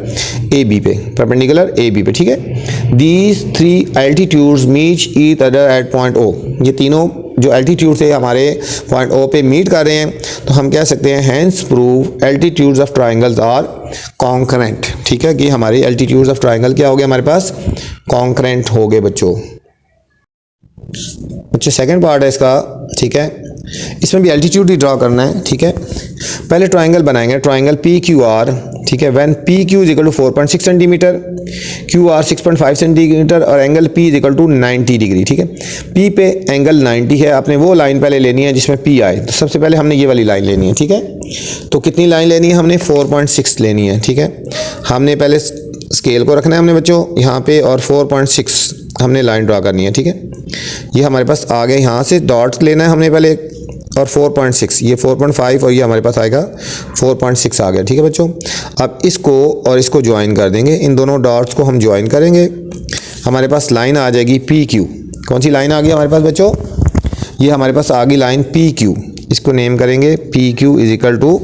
A B पे, परपेंडिकुलर ए बी पे, ठीक है। These three altitudes meet each other at point O, ये तीनों जो एल्टीट्यूड से हमारे पॉइंट ओ पे मीट कर रहे हैं, तो हम कह सकते हैं hence prove altitudes of triangles are concurrent, ठीक है, कि हमारे एल्टीट्यूड्स ऑफ ट्राइंगल क्या हो गए हमारे पास, कॉन्करेंट हो गए बच्चों। सेकंड पार्ट है इसका, ठीक है, इसमें भी एल्टीट्यूड ही ड्रा करना है, ठीक है। पहले ट्राइंगल बनाएंगे, ट्राइंगल पी क्यू आर, ठीक है, when P Q is equal to 4.6 centimetre, Q R 6.5 centimetre और angle P is equal to 90 degree, ठीक है। पी पे एंगल 90 है, आपने वो लाइन पहले लेनी है जिसमें पी आए, तो सबसे पहले हमने ये वाली लाइन लेनी है, ठीक है। तो कितनी लाइन लेनी है हमने, 4.6 लेनी है, ठीक है। हमने पहले स्केल को रखना है हमने बच्चों यहाँ पे, और 4.6 हमने लाइन ड्रा करनी है, ठीक है। ये हमारे पास आ गए, यहाँ से डॉट्स लेना है हमने पहले, और 4.6, ये 4.5 और ये हमारे पास आएगा 4.6 आ गया, ठीक है बच्चों। अब इसको और इसको ज्वाइन कर देंगे, इन दोनों डॉट्स को हम ज्वाइन करेंगे, हमारे पास लाइन आ जाएगी पी क्यू। कौन सी लाइन आ गई हमारे पास बच्चों, ये हमारे पास आ गई लाइन पी क्यू, इसको नेम करेंगे P Q is equal to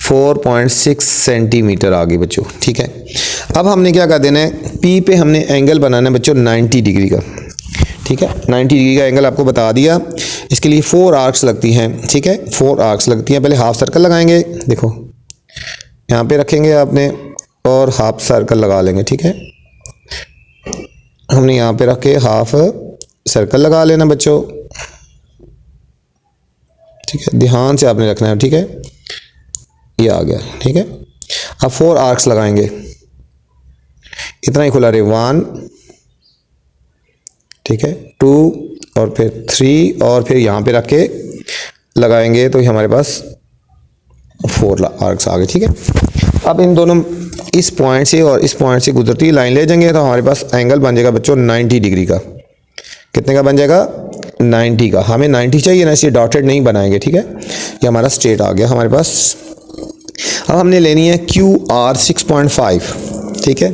4.6 centimetre आ गई बच्चों, ठीक है। अब हमने क्या कर देना है, पी पे हमने एंगल बनाना है बच्चों 90 डिग्री का, ठीक है। 90 डिग्री का एंगल आपको बता दिया, इसके लिए 4 आर्क्स लगती हैं, ठीक है, 4 आर्क्स लगती हैं। पहले हाफ सर्कल लगाएंगे, देखो यहाँ पे रखेंगे आपने, और हाफ सर्कल लगा लेंगे, ठीक है। हमने यहाँ पे रख के हाफ सर्कल लगा लेना बच्चों, ठीक है, ध्यान से आपने रखना है, ठीक है। ये आ गया, ठीक है। अब 4 आर्क्स लगाएंगे, इतना ही खुला रहे, 1, ठीक है, 2 और फिर 3 और फिर यहाँ पे रख के लगाएंगे, तो हमारे पास 4 आर्क्स आ गए, ठीक है। अब इन दोनों इस पॉइंट से और इस पॉइंट से गुजरती लाइन ले जाएंगे, तो हमारे पास एंगल बन जाएगा बच्चों 90 डिग्री का। कितने का बन जाएगा, 90 का। हमें 90 चाहिए ना, इसलिए डॉटेड नहीं बनाएंगे, ठीक है। ये हमारा स्ट्रेट आ गया हमारे पास। अब हमने लेनी है क्यू आर 6.5, ठीक है,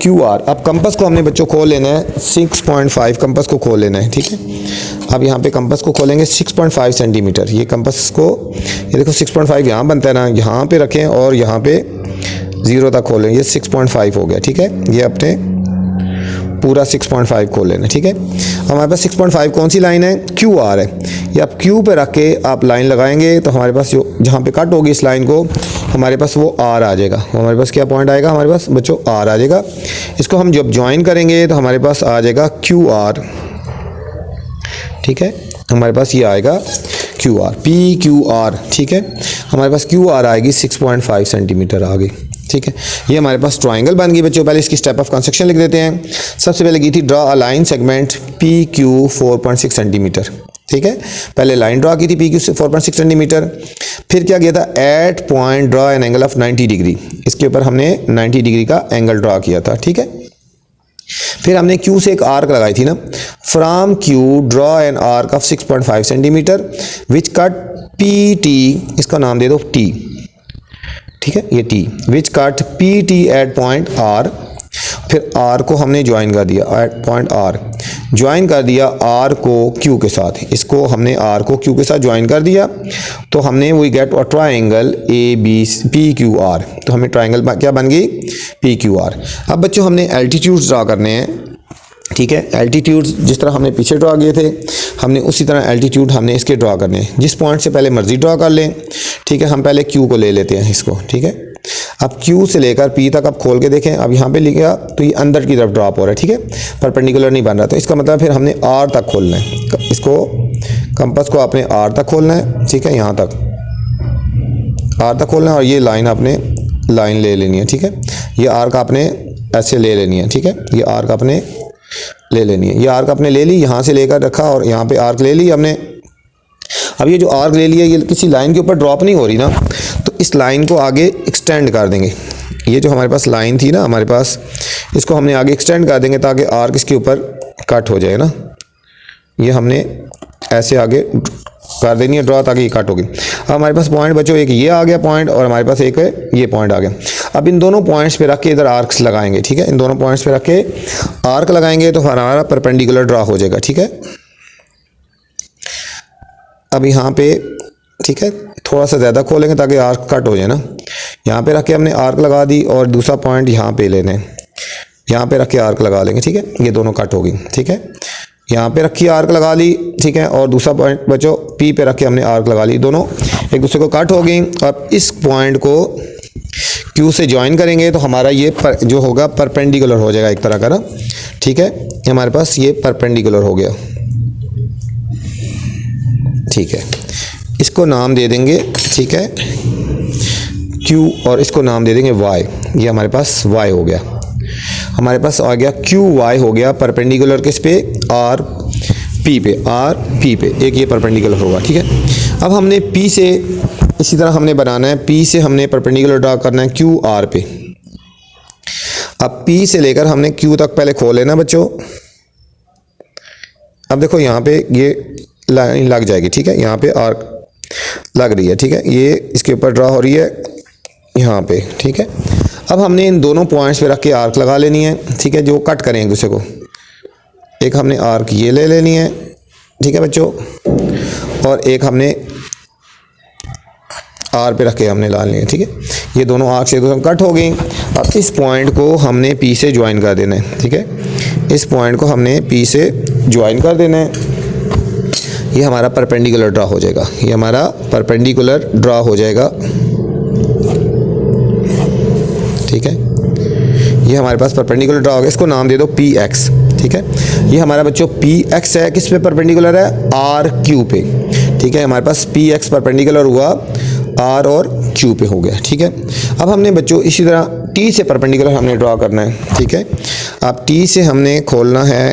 क्यू आर। अब कंपस को हमने बच्चों खोल लेना है 6.5, कंपस को खोल लेना है, ठीक है। अब यहाँ पे कंपस को खोलेंगे 6.5 सेंटीमीटर, ये कंपस को, ये देखो 6.5 यहाँ बनता है ना, यहाँ पे रखें और यहाँ पे 0 तक खोलें, ये 6.5 हो गया, ठीक है। ये अपने पूरा 6.5 खोल लेना, ठीक है। हमारे पास 6.5 कौन सी लाइन है, क्यू आर है। ये आप क्यू पे रख के आप लाइन लगाएंगे, तो हमारे पास जो जहाँ पे कट होगी इस लाइन को, हमारे पास वो आर आ जाएगा। हमारे पास क्या पॉइंट आएगा हमारे पास बच्चों, आर आ जाएगा। इसको हम जब ज्वाइन करेंगे तो हमारे पास आ जाएगा क्यू आर, ठीक है। हमारे पास ये आएगा Q R, P Q R, ठीक है। हमारे पास क्यू आर आएगी 6.5 सेंटीमीटर आ गई, ठीक है। ये हमारे पास ट्राइंगल बन गई बच्चों। पहले इसकी स्टेप ऑफ कंस्ट्रक्शन लिख देते हैं। सबसे पहले की थी draw a line segment P Q 4.6 centimetre, ठीक है। पहले लाइन ड्रा की थी पी क्यू से 4.6 सेंटीमीटर। फिर क्या किया था, at point draw an angle of 90 degree, इसके ऊपर हमने 90 डिग्री का एंगल ड्रा किया था, ठीक है। फिर हमने क्यू से एक आर्क लगाई थी ना, from Q draw an arc of 6.5 centimetre which cut P T, इसका नाम दे दो टी, ठीक है, ये T, which cut P T at point R. फिर आर को हमने ज्वाइन कर दिया एट पॉइंट आर, ज्वाइन कर दिया आर को क्यू के साथ, इसको हमने आर को क्यू के साथ ज्वाइन कर दिया, तो हमने we get a triangle A B P Q R. तो हमें ट्राइंगल क्या बन गई, पी क्यू आर। अब बच्चों हमने एल्टीट्यूड्स ड्रा करने हैं, ठीक है। एल्टीट्यूड्स जिस तरह हमने पीछे ड्रा किए थे, हमने उसी तरह एल्टीट्यूड हमने इसके ड्रा करने हैं। जिस पॉइंट से पहले मर्जी ड्रा कर लें, ठीक है। हम पहले क्यू को ले लेते हैं इसको, ठीक है। अब क्यू से लेकर पी तक आप खोल के देखें, अब यहाँ पे लिखा तो ये अंदर की तरफ ड्रॉप हो रहा है, ठीक है, परपेंडिकुलर नहीं बन रहा। तो इसका मतलब फिर हमने आर तक खोलना है, इसको कंपास को आपने आर तक खोलना है, ठीक है, यहाँ तक आर तक खोलना है। और ये लाइन आपने लाइन ले लेनी है, ठीक है। ये आर्क आपने ऐसे ले लेनी है, ठीक है। ये आर्क आपने ले लेनी है, ये आर्क आपने ले ली, यहाँ से लेकर रखा और यहाँ पे आर्क ले ली हमने। अब ये जो आर्क ले लिया, ये किसी लाइन के ऊपर ड्रॉप नहीं हो रही ना, तो इस लाइन को आगे एक्सटेंड कर देंगे। ये जो हमारे पास लाइन थी ना हमारे पास, इसको हमने आगे एक्सटेंड कर देंगे ताकि आर्क इसके ऊपर कट हो जाए ना। ये हमने ऐसे आगे कर देनी है ड्रा ताकि ये कट होगी। अब हमारे पास पॉइंट बच्चों एक ये आ गया पॉइंट और हमारे पास एक ये पॉइंट आ गया। अब इन दोनों पॉइंट्स पे रख के इधर आर्क्स लगाएंगे, ठीक है, इन दोनों पॉइंट्स पे रख के आर्क लगाएंगे तो हमारा परपेंडिकुलर ड्रा हो जाएगा, ठीक है। अब यहाँ पे ठीक है थोड़ा सा ज़्यादा खोलेंगे ताकि आर्क कट हो जाए ना। यहाँ पे रख के हमने आर्क लगा दी और दूसरा पॉइंट यहाँ पे लेने, यहाँ पे रख के आर्क लगा लेंगे, ठीक है, ये दोनों कट होगी, ठीक है। यहाँ पे रखी आर्क लगा ली, ठीक है, और दूसरा पॉइंट बच्चों पी पे रख के हमने आर्क लगा ली, दोनों एक दूसरे को कट हो गई। अब इस पॉइंट को क्यू से ज्वाइन करेंगे तो हमारा ये जो होगा परपेंडिकुलर हो जाएगा एक तरह का ना, ठीक है, हमारे पास ये परपेंडिकुलर हो गया, ठीक है। इसको नाम दे देंगे, ठीक है, Q और इसको नाम दे देंगे Y, ये हमारे पास Y हो गया, हमारे पास आ गया QY हो गया परपेंडिकुलर किस पे RP पे, RP पे एक ये परपेंडिकुलर होगा, ठीक है। अब हमने P से इसी तरह हमने बनाना है, P से हमने परपेंडिकुलर ड्रा करना है QR पे। अब P से लेकर हमने Q तक पहले खोल लेना बच्चों। अब देखो यहाँ पे ये लाइन लग जाएगी, ठीक है, यहाँ पे आर्क लग रही है, ठीक है, ये इसके ऊपर ड्रा हो रही है यहाँ पे, ठीक है। अब हमने इन दोनों पॉइंट्स पे रख के आर्क लगा लेनी है, ठीक है, जो कट करें एक दूसरे को। एक हमने आर्क ये ले लेनी है, ठीक है बच्चों, और एक हमने आर पे रख के हमने ला लिया, ठीक है, ये दोनों आर्क से कट हो गई। अब इस पॉइंट को हमने पी से ज्वाइन कर देना है, ठीक है, इस पॉइंट को हमने पी से ज्वाइन कर देना है, ये हमारा परपेंडिकुलर ड्रा हो जाएगा, ये हमारा परपेंडिकुलर ड्रा हो जाएगा, ठीक है, ये हमारे पास परपेंडिकुलर ड्रा हो गया। इसको नाम दे दो PX, ठीक है, ये हमारा बच्चों PX है, किस पे परपेंडिकुलर है RQ पे, ठीक है, हमारे पास PX परपेंडिकुलर हुआ R और Q पे हो गया, ठीक है। अब हमने बच्चों इसी तरह T से परपेंडिकुलर हमने ड्रा करना है, ठीक है। अब T से हमने खोलना है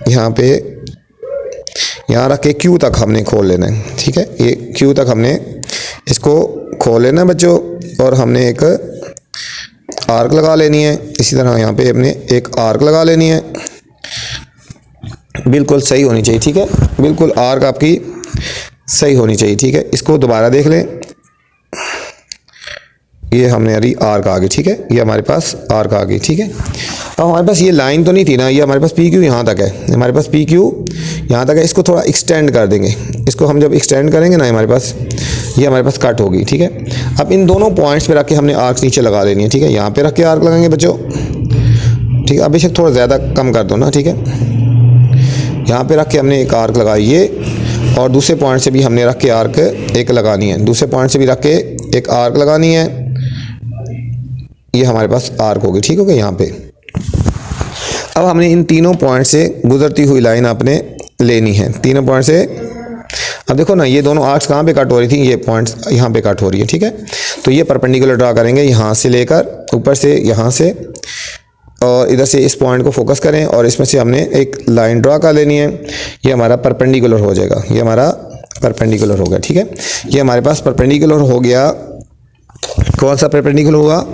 यहाँ पे, यहाँ रख के Q तक हमने खोल लेना है, ठीक है, ये Q तक हमने इसको खोल लेना है बच्चों, और हमने एक आर्क लगा लेनी है। इसी तरह यहाँ पे हमने एक आर्क लगा लेनी है, बिल्कुल सही होनी चाहिए, ठीक है, बिल्कुल आर्क आपकी सही होनी चाहिए, ठीक है। इसको दोबारा देख लें, ये हमने अभी आर्क आ गई, ठीक है, ये हमारे पास आर्क आ गई, ठीक है। अब हमारे पास ये लाइन तो नहीं थी ना, ये हमारे पास PQ यहाँ तक है, हमारे पास PQ यहाँ तक है, इसको थोड़ा एक्सटेंड कर देंगे, इसको हम जब एक्सटेंड करेंगे ना हमारे पास ये हमारे पास कट होगी, ठीक है। अब इन दोनों पॉइंट्स पे रख के हमने आर्क नीचे लगा लेनी है, ठीक है, यहाँ पे रख के आर्क लगाएंगे बच्चों, ठीक है। अब बेशक थोड़ा ज़्यादा कम कर दो ना, ठीक है, यहाँ पे रख के हमने एक आर्क लगाई ये, और दूसरे पॉइंट से भी हमने रख के आर्क एक लगानी है, दूसरे पॉइंट से भी रख के एक आर्क लगानी है, ये हमारे पास आर्क होगी, ठीक हो गया यहाँ पे। अब हमने इन तीनों पॉइंट से गुजरती हुई लाइन आपने लेनी है, तीनों पॉइंट से। अब देखो ना ये दोनों आर्क्स कहाँ पे कट हो रही थी, ये पॉइंट्स यहाँ पे कट हो रही है, ठीक है। तो ये परपेंडिकुलर ड्रा करेंगे यहाँ से लेकर ऊपर से यहाँ से, और इधर से इस पॉइंट को फोकस करें और इसमें से हमने एक लाइन ड्रा कर लेनी है, ये हमारा परपेंडिकुलर हो जाएगा, ये हमारा परपेंडिकुलर हो गया, ठीक है। ये हमारे पास परपेंडिकुलर हो गया, कौन सा परपेंडिकुलर हुआ,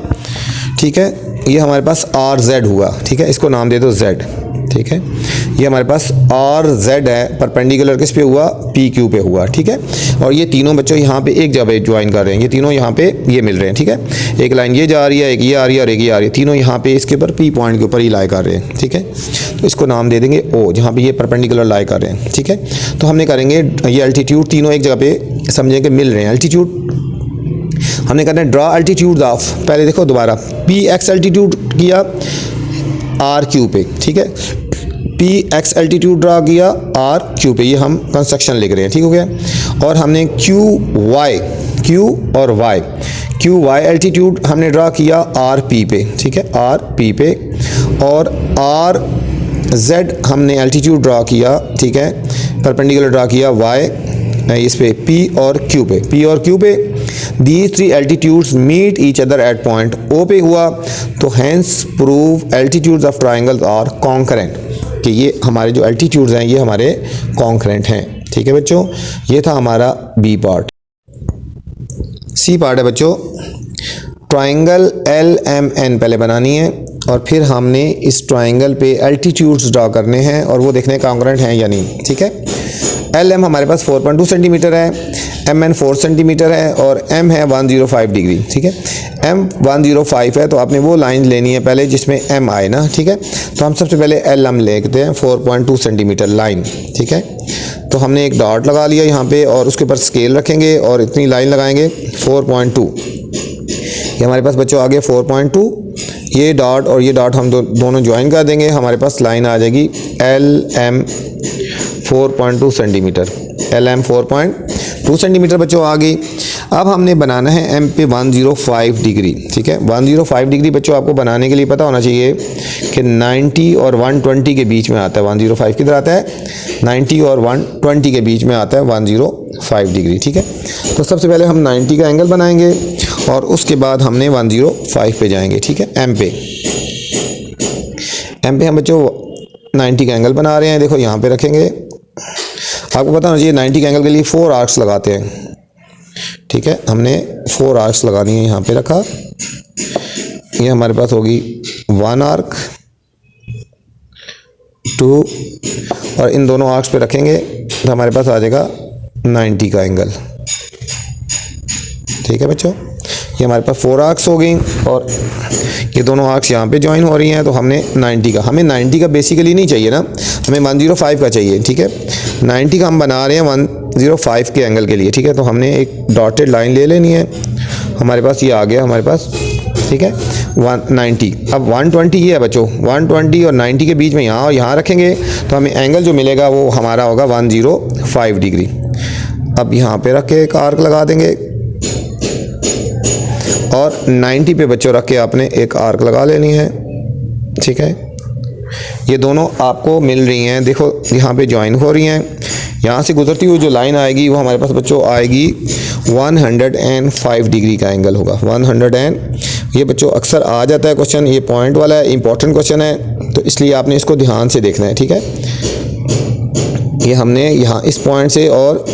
ठीक है, ये हमारे पास RZ हुआ, ठीक है, इसको नाम दे दो Z, ठीक है, ये हमारे पास RZ है, परपेंडिकुलर किस पे हुआ PQ पे हुआ, ठीक है। और ये तीनों बच्चों यहाँ पे एक जगह ज्वाइन कर रहे हैं, ये तीनों यहाँ पे ये मिल रहे हैं, ठीक है, एक लाइन ये जा रही है, एक ये आ रही है और एक ये आ रही है, तीनों यहाँ पे इसके ऊपर P पॉइंट के ऊपर ही लाई कर रहे हैं, ठीक है। तो इसको नाम दे देंगे O, जहाँ पे ये परपेंडिकुलर लाई कर रहे हैं, ठीक है। तो हमने करेंगे ये अल्टीट्यूड तीनों एक जगह पे समझेंगे मिल रहे हैं, अल्टीट्यूड हमने करना है ड्रा अल्टीट्यूड ऑफ, पहले देखो दोबारा PX अल्टीट्यूड किया RQ पे, ठीक है, PX अल्टीट्यूड ड्रा किया RQ पे, ये हम कंस्ट्रक्शन लिख रहे हैं, ठीक हो गया। और हमने Q और Y अल्टीट्यूड हमने ड्रा किया RP पे, ठीक है, RP पे, और RZ हमने अल्टीट्यूड ड्रा किया, ठीक है, परपेंडिकुलर ड्रा किया Y इस पे P और Q पे। These three altitudes meet each other at point O पे हुआ, तो hence prove altitudes of triangles are concurrent, कि ये हमारे जो एल्टीट्यूड्स हैं ये हमारे कॉन्करेंट हैं, ठीक है बच्चों। ये था हमारा B पार्ट। C पार्ट है बच्चों, ट्राइंगल LMN पहले बनानी है और फिर हमने इस ट्राइंगल पे एल्टीट्यूड्स ड्रा करने हैं और वो देखने कॉन्करेंट हैं या नहीं, ठीक है। एल एम हमारे पास 4.2 सेंटीमीटर है, एम एन 4 सेंटीमीटर है और एम है 105 डिग्री। ठीक है, एम 105 है तो आपने वो लाइन लेनी है पहले जिसमें एम आए ना। ठीक है, तो हम सबसे पहले एल एम लेते हैं 4.2 सेंटीमीटर लाइन। ठीक है, तो हमने एक डॉट लगा लिया यहाँ पे और उसके ऊपर स्केल रखेंगे और इतनी लाइन लगाएंगे 4.2। ये हमारे पास बच्चों आ गया 4.2। ये डॉट और ये डॉट हम दोनों ज्वाइन कर देंगे, हमारे पास लाइन आ जाएगी L M 4.2 centimetre. L M 4.2 centimetre बच्चों आ गई। अब हमने बनाना है एम पे 105 डिग्री। ठीक है, 105 डिग्री बच्चों आपको बनाने के लिए पता होना चाहिए कि 90 और 120 के बीच में आता है। 105 किधर आता है? 90 और 120 के बीच में आता है 105 डिग्री। ठीक है, तो सबसे पहले हम 90 का एंगल बनाएंगे और उसके बाद हमने 105 पे जाएंगे। ठीक है, एम पे हम बच्चों 90 का एंगल बना रहे हैं। देखो यहाँ पे रखेंगे, आपको पता होना चाहिए 90 के एंगल के लिए 4 आर्क्स लगाते हैं। ठीक है, हमने 4 आर्क्स लगानी है। यहाँ पे रखा, ये हमारे पास होगी 1 आर्क, 2 और इन दोनों आर्क्स पे रखेंगे तो हमारे पास आ जाएगा 90 का एंगल। ठीक है बच्चों, ये हमारे पास 4 आर्क्स हो गई और ये दोनों आर्क्स यहाँ पे ज्वाइन हो रही हैं। तो हमने 90 का, हमें 90 का बेसिकली नहीं चाहिए ना, हमें 105 का चाहिए। ठीक है, 90 का हम बना रहे हैं 105 के एंगल के लिए। ठीक है, तो हमने एक डॉटेड लाइन ले लेनी है। हमारे पास ये आ गया हमारे पास। ठीक है, 190। अब 120 ये है बच्चों, 120 और 90 के बीच में यहाँ और यहाँ रखेंगे तो हमें एंगल जो मिलेगा वो हमारा होगा 105 डिग्री। अब यहाँ पे रख के एक आर्क लगा देंगे और 90 पे बच्चों रख के आपने एक आर्क लगा लेनी है। ठीक है, ये दोनों आपको मिल रही हैं, देखो यहाँ पे ज्वाइन हो रही हैं। यहाँ से गुजरती हुई जो लाइन आएगी वो हमारे पास बच्चों आएगी 105 डिग्री का एंगल होगा। 100 ये बच्चों अक्सर आ जाता है क्वेश्चन, ये पॉइंट वाला है, इंपॉर्टेंट क्वेश्चन है, तो इसलिए आपने इसको ध्यान से देखना है। ठीक है, ये हमने यहाँ इस पॉइंट से और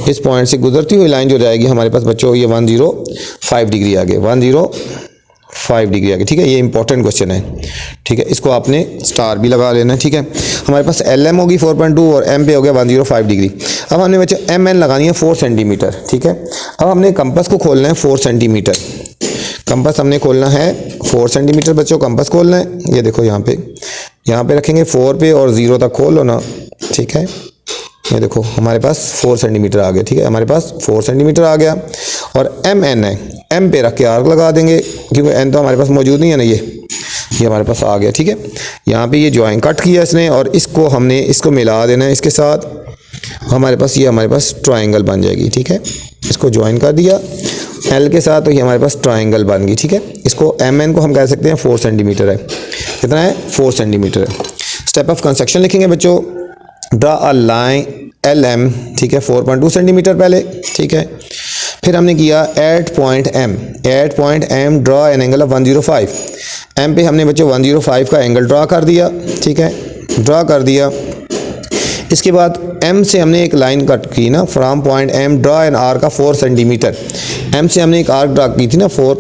इस पॉइंट से गुजरती हुई लाइन जो जाएगी हमारे पास बच्चों ये 105 डिग्री आ गए, 105 डिग्री आ गई। ठीक है, ये इंपॉर्टेंट क्वेश्चन है। ठीक है, इसको आपने स्टार भी लगा लेना है। ठीक है, हमारे पास एल एम होगी 4.2 और एम पे हो गया 105 डिग्री। अब हमने बच्चों एम एन लगानी है 4 सेंटीमीटर। ठीक है, अब हमने कंपास को खोलना है 4 सेंटीमीटर। कंपास हमने खोलना है 4 सेंटीमीटर बच्चों, कंपास खोलना है। ये देखो यहाँ पे रखेंगे 4 पे और 0 तक खोल लो ना। ठीक है, ये देखो हमारे पास 4 सेंटीमीटर आ गया। ठीक है, हमारे पास 4 सेंटीमीटर आ गया और एम एन है, एम पे रख के आर्क लगा देंगे क्योंकि एन तो हमारे पास मौजूद नहीं है ना, ये हमारे पास आ गया। ठीक है, यहाँ पे ये ज्वाइन कट किया इसने और इसको मिला देना है इसके साथ, हमारे पास ट्रायंगल बन जाएगी। ठीक है, इसको ज्वाइन कर दिया एल के साथ तो ये हमारे पास ट्रायंगल बन गई। ठीक है, इसको एम एन को हम कह सकते हैं 4 सेंटीमीटर है। कितना है? 4 सेंटीमीटर है। स्टेप ऑफ कंस्ट्रक्शन लिखेंगे बच्चों, draw a line L M. ठीक है, 4.2 सेंटीमीटर पहले। ठीक है, फिर हमने किया at point M draw an angle of 105। M पे हमने बच्चों 105 का एंगल ड्रा कर दिया। ठीक है, ड्रा कर दिया। इसके बाद एम से हमने एक लाइन कट की ना, from point M draw an arc का 4 सेंटीमीटर। एम से हमने एक आर्क ड्रा की थी ना 4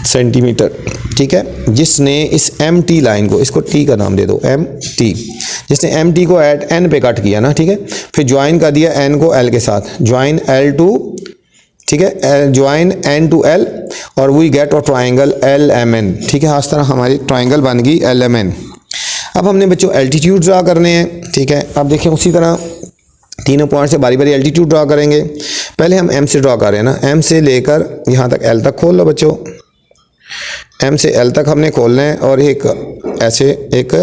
सेंटीमीटर। ठीक है, जिसने इस एम टी लाइन को, इसको टी का नाम दे दो, एम टी, जिसने एम टी को एट एन पे कट किया ना। ठीक है, फिर ज्वाइन कर दिया एन को एल के साथ, ज्वाइन एल टू, ठीक है, ज्वाइन एन टू एल और we get a triangle L M N. ठीक है, इस तरह हमारी ट्राइंगल बन गई एल एम एन। अब हमने बच्चों एल्टीट्यूड ड्रा करने हैं। ठीक है, अब देखिए उसी तरह तीनों पॉइंट से बारी बारी एल्टीट्यूड ड्रा करेंगे। पहले हम एम से ड्रा कर रहे हैं ना, एम से लेकर यहाँ तक एल तक खोल लो बच्चों, एम से एल तक हमने खोलना है और एक ऐसे एक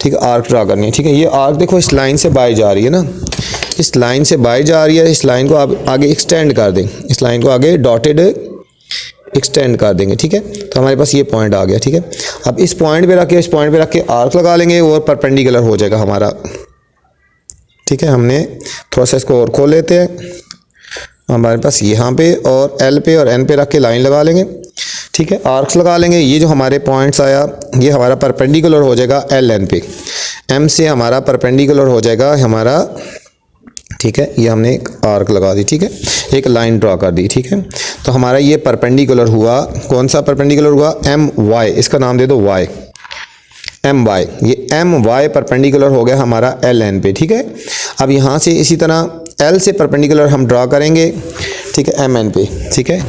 ठीक है आर्क ड्रा करनी है। ठीक है, ये आर्क देखो इस लाइन से बाहर जा रही है ना, इस लाइन से बाहर जा रही है, इस लाइन को आप आगे एक्सटेंड कर दें, इस लाइन को आगे डॉटेड एक्सटेंड कर देंगे। ठीक है, तो हमारे पास ये पॉइंट आ गया। ठीक है, अब इस पॉइंट पे रख के, इस पॉइंट पे रख के आर्क लगा लेंगे और परपेंडिकुलर हो जाएगा हमारा। ठीक है, हमने थोड़ा सा इसको और खोल लेते हैं, हमारे पास यहाँ पे और एल पे और एन पे रख के लाइन लगा लेंगे। ठीक है, आर्क्स लगा लेंगे। ये जो हमारे पॉइंट्स आया ये हमारा परपेंडिकुलर हो जाएगा एल एन पे, एम से हमारा परपेंडिकुलर हो जाएगा हमारा। ठीक है, ये हमने एक आर्क लगा दी। ठीक है, एक लाइन ड्रा कर दी। ठीक है, तो हमारा ये परपेंडिकुलर हुआ, कौन सा परपेंडिकुलर हुआ? एम वाई, इसका नाम दे दो वाई, एम वाई, ये एम वाई परपेंडिकुलर हो गया हमारा एल एन पे, ठीक है। अब यहाँ से इसी तरह एल से परपेंडिकुलर हम ड्रा करेंगे, ठीक है, एम एन पे, ठीक है।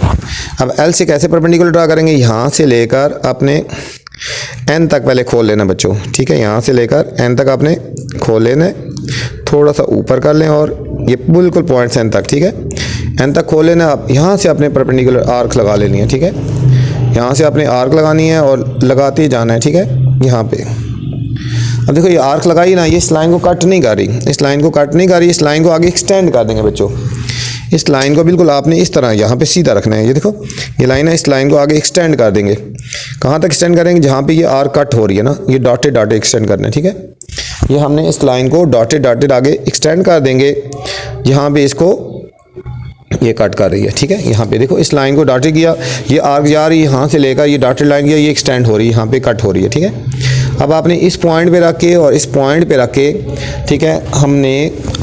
अब एल से कैसे परपेंडिकुलर ड्रा करेंगे, यहाँ से लेकर अपने एन तक पहले खोल लेना बच्चों, ठीक है। यहाँ से लेकर एन तक आपने खोल लेना है, थोड़ा सा ऊपर कर लें और ये बिल्कुल पॉइंट एन तक, ठीक है, एन तक खोल लेना। आप यहाँ से अपने परपेंडिकुलर आर्क लगा लेनी है, ठीक है। यहाँ से आपने आर्क लगानी है और लगाते जाना है, ठीक है, यहाँ पे। अब देखो ये आर्क लगाई ना, ये इस लाइन को कट नहीं कर रही, इस लाइन को कट नहीं कर रही, इस लाइन को आगे एक्सटेंड कर देंगे बच्चों। इस लाइन को बिल्कुल आपने इस तरह यहाँ पे सीधा रखना है, ये देखो ये लाइन है, इस लाइन को आगे एक्सटेंड कर देंगे। कहाँ तक एक्सटेंड करेंगे, जहाँ पे ये आर्क कट हो रही है ना, ये डॉटेड डॉटेड एक्सटेंड करना है, ठीक है। ये हमने इस लाइन को डॉटेड डॉटेड आगे एक्सटेंड कर देंगे, यहाँ पे इसको ये कट कर रही है, ठीक है। यहाँ पे देखो इस लाइन को डॉटेड किया, ये आर्क जा रही है यहाँ से लेकर, ये डॉटेड लाइन किया, ये एक्सटेंड हो रही है, यहाँ पे कट हो रही है, ठीक है। अब आपने इस पॉइंट पे रख के और इस पॉइंट पे रख के, ठीक है, हमने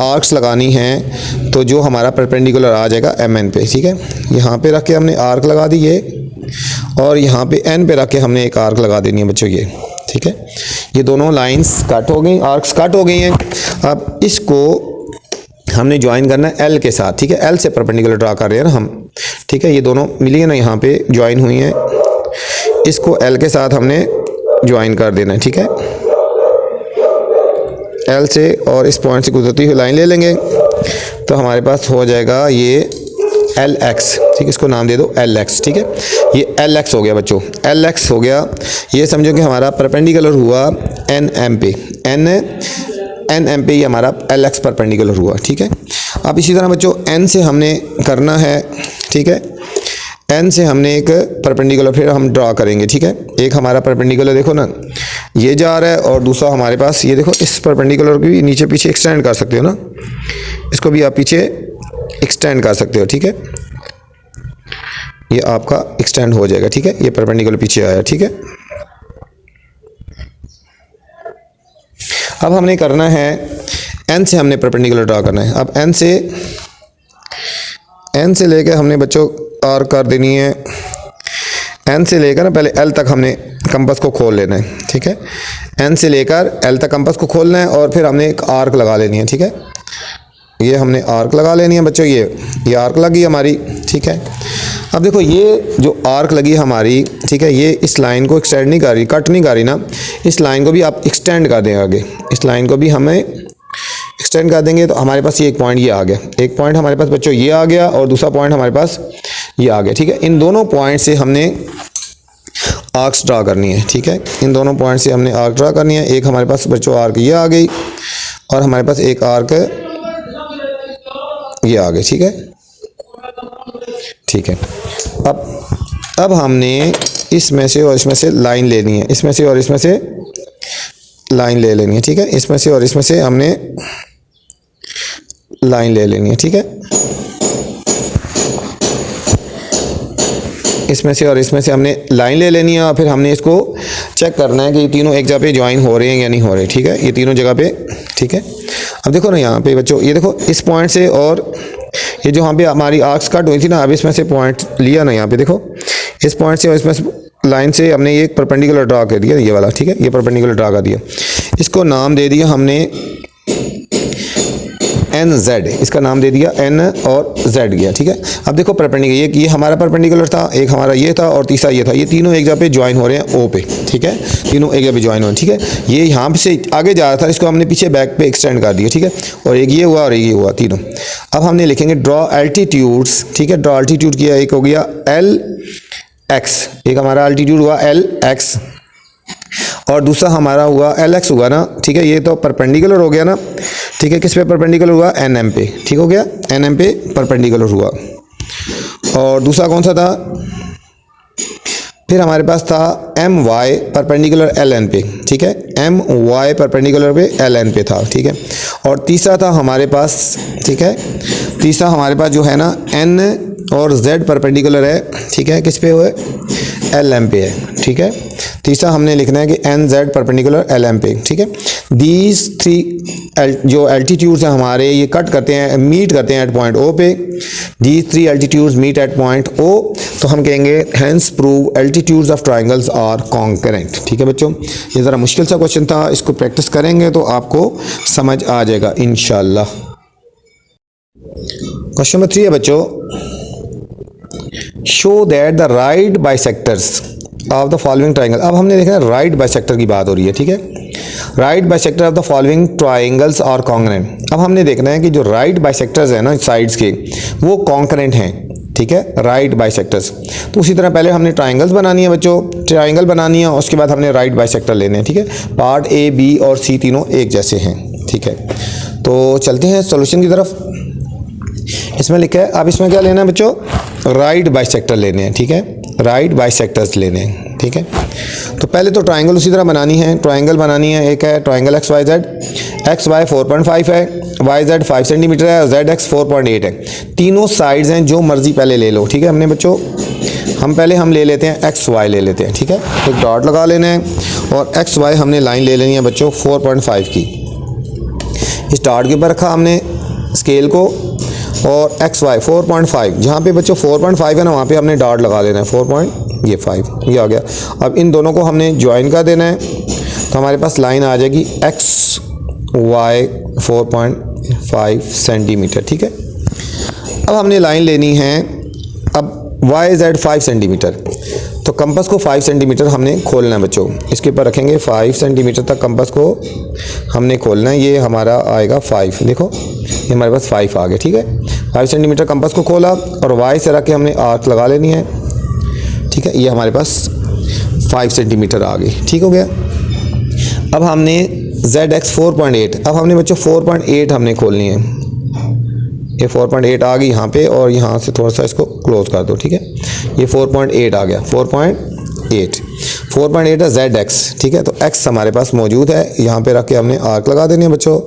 आर्क्स लगानी हैं, तो जो हमारा परपेंडिकुलर आ जाएगा एम एन पे, ठीक है। यहाँ पे रख के हमने आर्क लगा दी ये, और यहाँ पे एन पे रख के हमने एक आर्क लगा देनी है बच्चों ये, ठीक है। ये दोनों लाइंस कट हो गई, आर्क्स कट हो गई हैं। अब इसको हमने ज्वाइन करना है एल के साथ, ठीक है, एल से परपेंडिकुलर ड्रा कर रहे हैं ना हम, ठीक है। ये दोनों मिली है ना, यहाँ पे ज्वाइन हुई हैं, इसको एल के साथ हमने ज्वाइन कर देना है, ठीक है। एल से और इस पॉइंट से गुजरती हुई लाइन ले लेंगे, तो हमारे पास हो जाएगा ये एल एक्स, ठीक है, इसको नाम दे दो एल एक्स, ठीक है। ये एल एक्स हो गया बच्चों, एल एक्स हो गया। ये समझो कि हमारा परपेंडिकुलर हुआ एन एम पे, एन एम पे ही हमारा एल एक्स परपेंडिकुलर हुआ, ठीक है। अब इसी तरह बच्चों एन से हमने करना है, ठीक है, एन से हमने एक परपेंडिकुलर फिर हम ड्रा करेंगे, ठीक है। एक हमारा परपेंडिकुलर देखो ना ये जा रहा है, और दूसरा हमारे पास ये देखो, इस परपेंडिकुलर को भी नीचे पीछे एक्सटेंड कर सकते हो ना, इसको भी आप पीछे एक्सटेंड कर सकते हो, ठीक है। ये आपका एक्सटेंड हो जाएगा, ठीक है, ये परपेंडिकुलर पीछे आया, ठीक है। अब हमने करना है एन से हमने परपेंडिकुलर ड्रा करना है। अब एन से लेकर हमने बच्चों आर्क कर देनी है, एन से लेकर ना पहले एल तक हमने कंपास को खोल लेना है, ठीक है। एन से लेकर एल तक कंपास को खोलना है और फिर हमने एक आर्क लगा लेनी है, ठीक है। ये हमने आर्क लगा लेनी है बच्चों, ये आर्क लगी हमारी, ठीक है। अब देखो ये जो आर्क लगी हमारी, ठीक है, ये इस लाइन को एक्सटेंड नहीं कर रही, कट नहीं कर रही ना, इस लाइन को भी आप एक्सटेंड कर देंगे आगे, इस लाइन को भी हमें एक्सटेंड कर देंगे, तो हमारे पास ये एक पॉइंट ये आ गया, एक पॉइंट हमारे पास बच्चों ये आ गया, और दूसरा पॉइंट हमारे पास ये आ गया, ठीक है। इन दोनों पॉइंट से हमने आर्क्स ड्रा करनी है, ठीक है, इन दोनों पॉइंट से हमने आर्क ड्रा करनी है। एक हमारे पास बच्चों आर्क ये आ गई, और हमारे पास एक आर्क ये आ गई, ठीक है, ठीक है। अब हमने इसमें से और इसमें से लाइन लेनी है, इसमें से और इसमें से लाइन ले लेनी है, ठीक है, इसमें से और इसमें से हमने लाइन ले लेनी है, ठीक है, इसमें से और इसमें से हमने लाइन ले लेनी है, और फिर हमने इसको चेक करना है कि ये तीनों एक जगह पे ज्वाइन हो रहे हैं या नहीं हो रहे, ठीक है, ये तीनों जगह पे, ठीक है। अब देखो ना यहाँ पे बच्चों, ये देखो इस पॉइंट से और ये जो यहाँ पे हमारी आर्क्स कट हुई थी ना, अब इसमें से पॉइंट लिया ना, यहाँ पे देखो इस पॉइंट से और इसमें से लाइन से हमने ये एक परपेंडिकुलर ड्रा कर दिया, ये वाला, ठीक है, ये परपेंडिकुलर ड्रा कर दिया, इसको नाम दे दिया हमने एन जेड, इसका नाम दे दिया एन और जेड गया, ठीक है। अब देखो परपेंडिकुलर ये हमारा परपेंडिकुलर था, एक हमारा ये था और तीसरा ये था, ये तीनों एक जगह पे ज्वाइन हो रहे हैं ओ पे, ठीक है, तीनों एक जगह पे ज्वाइन हो रहे हैं, ठीक है। ये यहाँ से आगे जा रहा था, इसको हमने पीछे बैक पे एक्सटेंड कर दिया, ठीक है, और एक ये हुआ और ये हुआ तीनों। अब हमने लिखेंगे ड्रॉ एल्टीट्यूड्स, ठीक है, ड्रॉ एल्टीट्यूड किया, एक हो गया एल एक्स, एक हमारा एल्टीट्यूड हुआ एल एक्स, और दूसरा हमारा हुआ एल एक्स हुआ ना, ठीक है, ये तो परपेंडिकुलर हो गया ना, ठीक है, किस पे परपेंडिकुलर हुआ, एन एम पे, ठीक हो गया, एन एम पे परपेंडिकुलर हुआ। और दूसरा कौन सा था, फिर हमारे पास था M Y perpendicular L N पे, ठीक है, एम वाई परपेंडिकुलर पे एल एन पे था, ठीक है। और तीसरा था हमारे पास, ठीक है, तीसरा हमारे पास जो है ना एन और जेड परपेंडिकुलर है, ठीक है, किस पे हुए, एल एम पे है, ठीक है। तीसरा हमने लिखना है कि N Z perpendicular L M पे, ठीक है। दीज थ्री जो एल्टीट्यूड्स हैं हमारे, ये कट करते हैं, मीट करते हैं एट पॉइंट ओ पे। These three altitudes meet at point O, तो हम कहेंगे hence prove altitudes of triangles are concurrent. ठीक है बच्चों, ये ज़रा मुश्किल सा क्वेश्चन था, इसको प्रैक्टिस करेंगे तो आपको समझ आ जाएगा इंशाल्लाह। क्वेश्चन नंबर 3 है बच्चों, show that the right bisectors of the following triangle. अब हमने देखा राइट बाइसेक्टर की बात हो रही है, ठीक है। Right bisector of the following triangles are concurrent. अब हमने देखना है कि जो राइट बाइसेक्टर्स हैं ना साइड्स के, वो कॉन्करेंट हैं, ठीक है, राइट बाइसेक्टर्स। तो उसी तरह पहले हमने ट्राइंगल्स बनानी है बच्चों, ट्राइंगल बनानी है, उसके बाद हमने राइट बाइसेक्टर लेने हैं, ठीक है। पार्ट ए, बी और सी तीनों एक जैसे हैं, ठीक है। तो चलते हैं सॉल्यूशन की तरफ। इसमें लिखा है, अब इसमें क्या लेना है बच्चों, राइट बाइसेक्टर लेने हैं, ठीक है, राइट बाइसेक्टर्स लेने हैं, ठीक है। तो पहले तो ट्राइंगल उसी तरह बनानी है, ट्राइंगल बनानी है। एक है triangle X Y Z, X Y 4.5 है, वाई जेड 5 सेंटीमीटर है और जेड एक्स 4.8 है। तीनों साइड्स हैं, जो मर्जी पहले ले लो, ठीक है। हमने बच्चों हम ले लेते हैं एक्स वाई ले लेते हैं, ठीक है। एक डॉट लगा लेना है और एक्स वाई हमने लाइन ले लेनी है बच्चों 4.5 की। इस डॉट के ऊपर रखा हमने स्केल को और एक्स वाई 4.5, जहाँ पे बच्चों 4.5 है ना, वहाँ पे हमने डॉट लगा लेना है 4.5, ये आ गया। अब इन दोनों को हमने ज्वाइन कर देना है, तो हमारे पास लाइन आ जाएगी एक्स वाई 4.5 सेंटीमीटर, ठीक है। अब हमने लाइन लेनी है, अब वाई जेड 5 सेंटीमीटर, तो कंपास को 5 सेंटीमीटर हमने खोलना है बच्चों। इसके ऊपर रखेंगे 5 सेंटीमीटर तक कंपास को हमने खोलना है, ये हमारा आएगा 5, देखो ये हमारे पास 5 आ गए, ठीक है। 5 सेंटीमीटर कंपास को खोला और वाई से रख के हमने आर्क लगा लेनी है, ठीक है। ये हमारे पास 5 सेंटीमीटर आ गई, ठीक हो गया। अब हमने जेड एक्स 4.8, अब हमने बच्चों 4.8 हमने खोलनी है, ये 4.8 आ गई यहाँ पे, और यहाँ से थोड़ा सा इसको क्लोज कर दो, ठीक है। ये 4.8 आ गया, 4.8 है जेड एक्स, ठीक है। तो एक्स हमारे पास मौजूद है, यहाँ पे रख के हमने आर्क लगा देनी है बच्चों।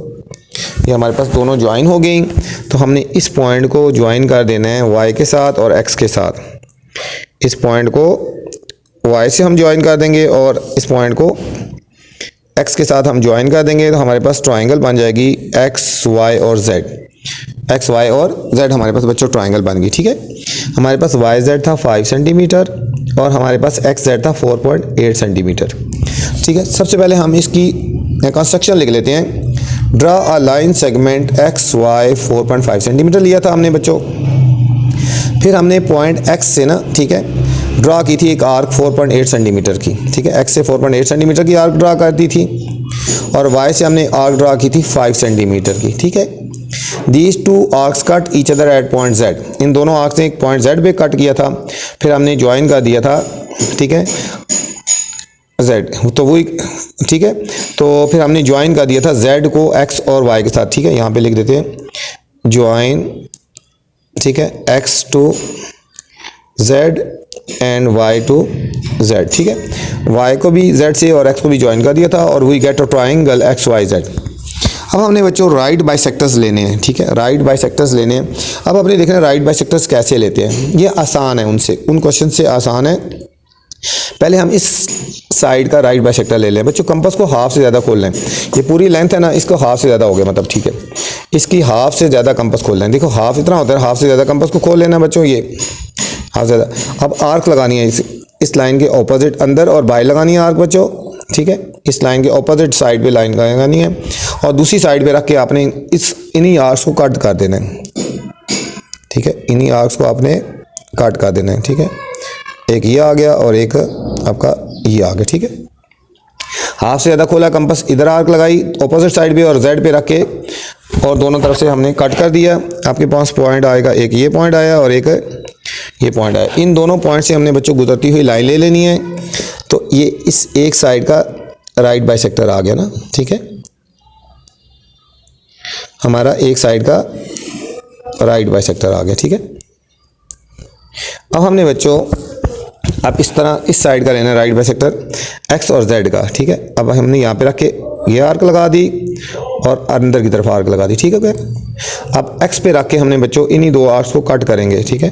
ये हमारे पास दोनों ज्वाइन हो गई, तो हमने इस पॉइंट को ज्वाइन कर देना है वाई के साथ और एक्स के साथ। इस पॉइंट को वाई से हम ज्वाइन कर देंगे और इस पॉइंट को एक्स के साथ हम ज्वाइन कर देंगे, तो हमारे पास ट्राइंगल बन जाएगी एक्स वाई और जेड। एक्स वाई और जेड हमारे पास बच्चों ट्राइंगल बन गई, ठीक है। हमारे पास वाई जेड था 5 सेंटीमीटर और हमारे पास एक्स जेड था 4.8 सेंटीमीटर, ठीक है। सबसे पहले हम इसकी कंस्ट्रक्शन लिख लेते हैं। Draw a line segment X Y 4.5 centimetre लिया था हमने बच्चों। फिर हमने पॉइंट एक्स से ना, ठीक है, ड्रा की थी एक आर्क 4.8 सेंटीमीटर की, ठीक है। एक्स से 4.8 सेंटीमीटर की आर्क ड्रा कर दी थी और वाई से हमने आर्क ड्रा की थी 5 सेंटीमीटर की, ठीक है। These two arcs cut each other at point Z, इन दोनों आर्क्स ने एक पॉइंट जेड पे कट किया था, फिर हमने ज्वाइन कर दिया था, ठीक है, जेड, तो वही, ठीक है। तो फिर हमने ज्वाइन कर दिया था जेड को एक्स और वाई के साथ, ठीक है। यहाँ पे लिख देते हैं ज्वाइन, ठीक है, X to Z and Y to Z, ठीक है। वाई को भी जेड से और एक्स को भी ज्वाइन कर दिया था और we get a triangle X Y Z. अब हमने बच्चों राइट बाइसेक्टर्स लेने हैं, ठीक है, राइट बाइसेक्टर्स लेने हैं। अब अपने देखना है राइट बाइसेक्टर्स कैसे लेते हैं, ये आसान है, उन क्वेश्चन से आसान है। पहले हम इस साइड का राइट बाइसेक्टर ले लें बच्चों, कंपास को हाफ से ज़्यादा खोल लें, ये पूरी लेंथ है ना, इसको हाफ से ज़्यादा हो गया मतलब, ठीक है। इसकी हाफ से ज़्यादा कंपास खोल लें, देखो हाफ इतना होता है, हाफ से ज़्यादा कंपास को खोल लेना बच्चों, ये हाफ ज़्यादा। अब आर्क लगानी है इस लाइन के ऑपोजिट अंदर और बाहर लगानी है आर्क बच्चों, ठीक है। इस लाइन के ऑपोजिट साइड पे लाइन लगानी है और दूसरी साइड पे रख के आपने इन्हीं आर्क्स को कट कर देना है, ठीक है। इन्हीं आर्क्स को आपने कट कर देना है, ठीक है। एक ये आ गया और एक आपका ये आ गया, ठीक है। हाफ से ज़्यादा खोला कंपास, इधर आर्क लगाई ऑपोजिट साइड पे और जेड पे रख के और दोनों तरफ से हमने कट कर दिया। आपके पास पॉइंट आएगा, एक ये पॉइंट आया और एक ये पॉइंट आया। इन दोनों पॉइंट से हमने बच्चों गुजरती हुई लाइन ले लेनी है, तो ये इस एक साइड का राइट बाइसेक्टर आ गया ना, ठीक है। हमारा एक साइड का राइट बाइसेक्टर आ गया, ठीक है। अब हमने बच्चों अब इस तरह इस साइड का लेना है राइट बाइसेक्टर एक्स और जेड का, ठीक है। अब हमने यहाँ पे रख के ये आर्क लगा दी और अंदर की तरफ आर्क लगा दी, ठीक है क्या। अब एक्स पे रख के हमने बच्चों इन्हीं दो आर्क्स को कट करेंगे, ठीक है।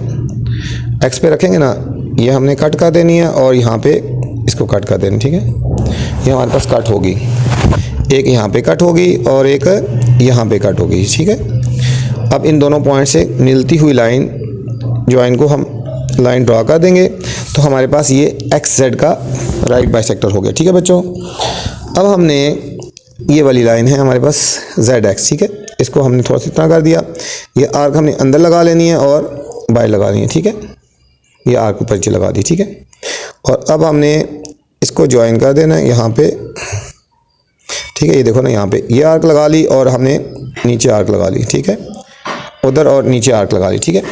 एक्स पे रखेंगे ना, ये हमने कट कर देनी है और यहाँ पे इसको कट कर देनी, ठीक है। ये हमारे पास कट होगी। एक यहाँ पे कट होगी और एक यहाँ पे कट होगी, ठीक है। अब इन दोनों पॉइंट से मिलती हुई लाइन ज्वाइन को हम लाइन ड्रा कर देंगे तो हमारे पास ये एक्स जेड का राइट बाइसेक्टर हो गया, ठीक है बच्चों। अब हमने ये वाली लाइन है हमारे पास जेड एक्स, ठीक है, इसको हमने थोड़ा सा इतना कर दिया। ये आर्क हमने अंदर लगा लेनी है और बाहर लगानी है, ठीक है। ये आर्क ऊपर नीचे लगा दी, ठीक है। और अब हमने इसको ज्वाइन कर देना है यहाँ पे, ठीक है। ये देखो ना, यहाँ पे ये आर्क लगा ली और हमने नीचे आर्क लगा ली, ठीक है, उधर और नीचे आर्क लगा ली, ठीक है।